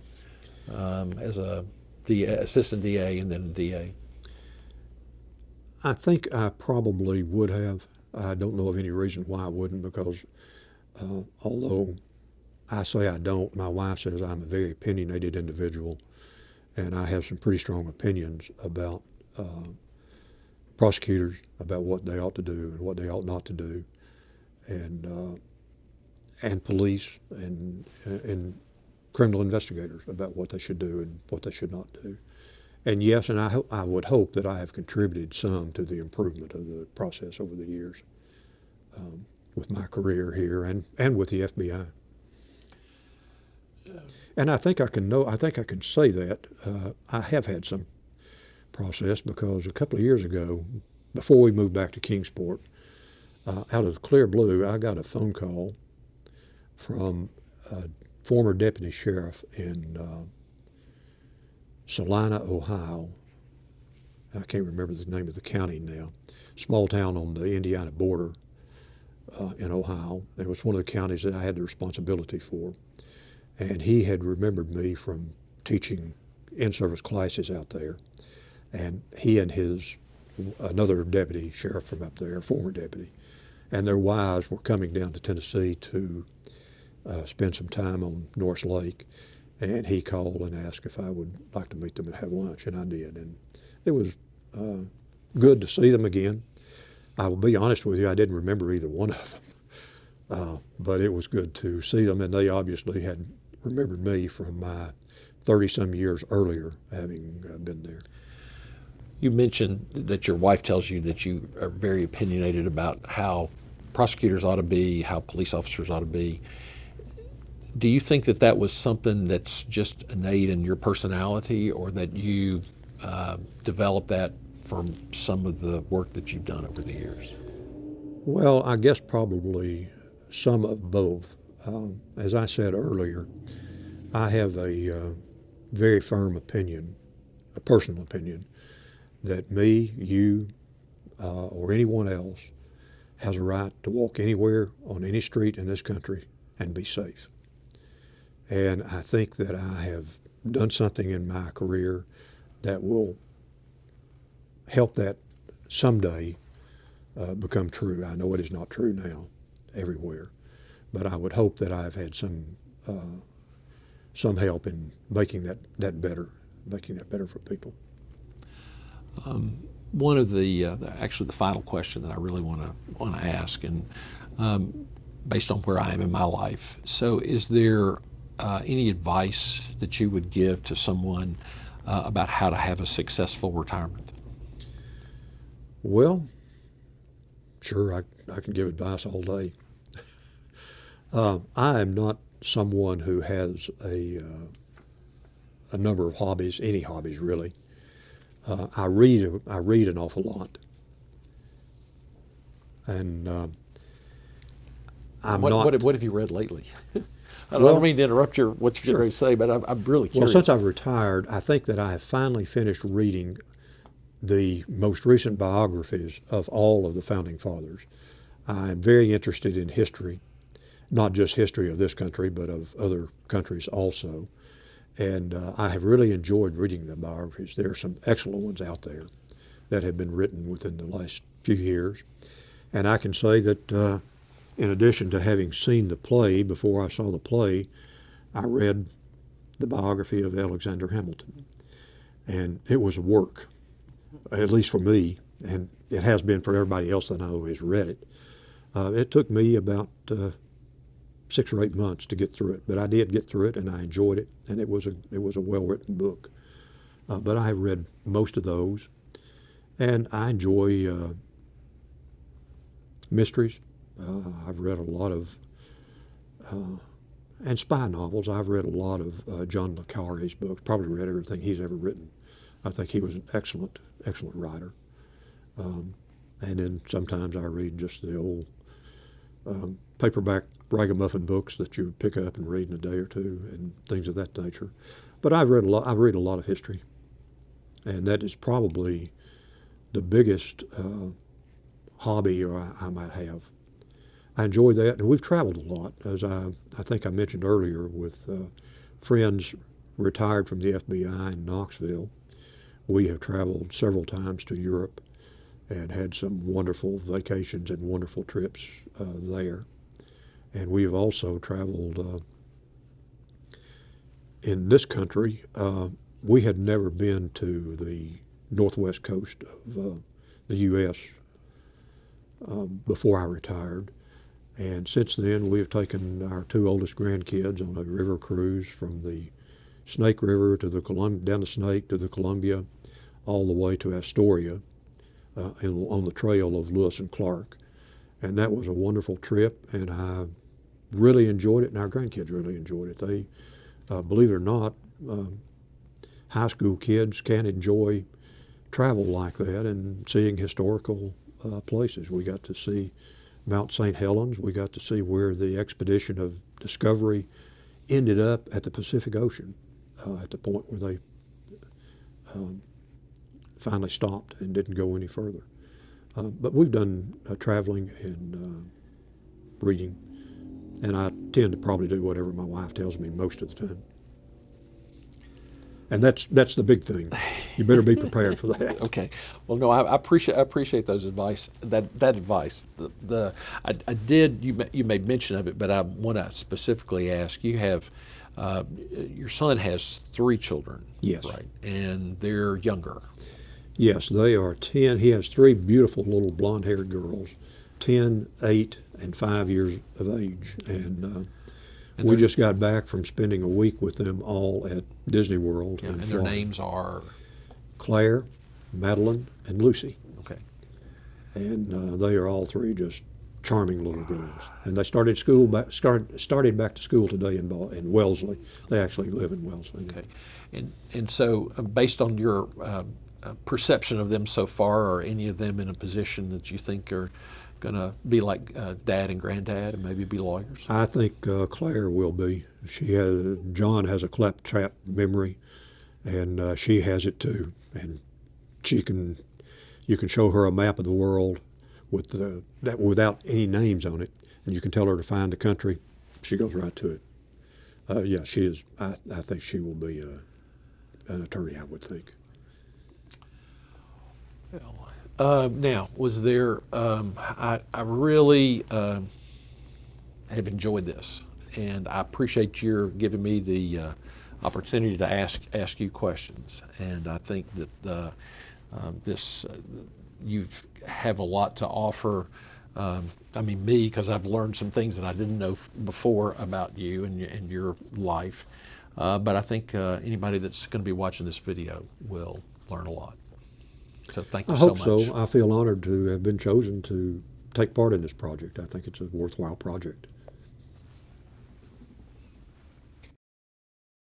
as a assistant DA and then a DA? I think I probably would have. I don't know of any reason why I wouldn't, because although I say I don't, my wife says I'm a very opinionated individual, and I have some pretty strong opinions about prosecutors, about what they ought to do and what they ought not to do, and police and criminal investigators about what they should do and what they should not do. And yes, and I would hope that I have contributed some to the improvement of the process over the years with my career here and with the FBI. And I think I can say that I have had some process, because a couple of years ago, before we moved back to Kingsport, out of the clear blue, I got a phone call from a former deputy sheriff in Salina, Ohio, I can't remember the name of the county now, small town on the Indiana border in Ohio. It was one of the counties that I had the responsibility for. And he had remembered me from teaching in-service classes out there. And he and another deputy sheriff from up there, former deputy, and their wives were coming down to Tennessee to spend some time on Norris Lake. And he called and asked if I would like to meet them and have lunch, and I did. And it was good to see them again. I will be honest with you, I didn't remember either one of them. But it was good to see them, and they obviously had remembered me from my 30-some years earlier having been there. You mentioned that your wife tells you that you are very opinionated about how prosecutors ought to be, how police officers ought to be. Do you think that that was something that's just innate in your personality, or that you developed that from some of the work that you've done over the years? Well, I guess probably some of both. As I said earlier, I have a very firm opinion, a personal opinion, that me, you, or anyone else has a right to walk anywhere on any street in this country and be safe. And I think that I have done something in my career that will help that someday become true. I know it is not true now everywhere, but I would hope that I've had some help in making that better, making that better for people. One of actually the final question that I really want to ask, and based on where I am in my life. So, is there any advice that you would give to someone about how to have a successful retirement? Well, sure, I can give advice all day. I am not someone who has a number of hobbies, any hobbies really. I read an awful lot, and What have you read lately? I don't mean to interrupt what you're going to say, but I'm really curious. Well, since I've retired, I think that I have finally finished reading the most recent biographies of all of the Founding Fathers. I'm very interested in history, not just history of this country, but of other countries also. And I have really enjoyed reading the biographies. There are some excellent ones out there that have been written within the last few years. And I can say that in addition to having seen the play, before I saw the play, I read the biography of Alexander Hamilton. And it was a work, at least for me, and it has been for everybody else that I know has read it. It took me about 6 or 8 months to get through it, but I did get through it, and I enjoyed it, and it was a well-written book. But I have read most of those, and I enjoy mysteries. I've read a lot of, and spy novels. I've read a lot of John le Carre's books, probably read everything he's ever written. I think he was an excellent writer. And then sometimes I read just the old paperback ragamuffin books that you pick up and read in a day or two and things of that nature. But I read a lot of history, and that is probably the biggest hobby I might have. I enjoy that, and we've traveled a lot, as I think I mentioned earlier, with friends retired from the FBI in Knoxville. We have traveled several times to Europe and had some wonderful vacations and wonderful trips there. And we have also traveled in this country. We had never been to the northwest coast of the U.S. Before I retired. And since then, we have taken our 2 oldest grandkids on a river cruise from the Snake River to down the Snake to the Columbia, all the way to Astoria, on the trail of Lewis and Clark. And that was a wonderful trip, and I really enjoyed it, and our grandkids really enjoyed it. They, believe it or not, high school kids can enjoy travel like that and seeing historical places. We got to see Mount St. Helens. We got to see where the expedition of discovery ended up at the Pacific Ocean, at the point where they finally stopped and didn't go any further. But we've done traveling and reading, and I tend to probably do whatever my wife tells me most of the time. And that's the big thing. You better be prepared for that. Okay. Well, no, I appreciate those advice. That advice. I did. You made mention of it, but I want to specifically ask. You have your son has 3 children. Yes. Right, and they're younger. Yes, they are 10. He has 3 beautiful little blonde-haired girls, 10, 8, and 5 years of age. And we just got back from spending a week with them all at Disney World. Yeah, in and Florida. their names are Claire, Madeline, and Lucy. okay. And they are all 3 just charming little girls. And they started back to school today in Wellesley. They actually live in Wellesley. Okay, and so based on your perception of them so far, are any of them in a position that you think are going to be like Dad and Granddad and maybe be lawyers? I think Claire will be. John has a claptrap memory, and she has it too. And you can show her a map of the world without any names on it, and you can tell her to find the country. She goes right to it. Yeah, she is. I think she will be an attorney, I would think. Well, now, was there? I really have enjoyed this, and I appreciate your giving me the opportunity to ask you questions. And I think that you have a lot to offer. I mean, me, because I've learned some things that I didn't know before about you and your life. But I think anybody that's going to be watching this video will learn a lot. So thank you so much. I hope so. I feel honored to have been chosen to take part in this project. I think it's a worthwhile project.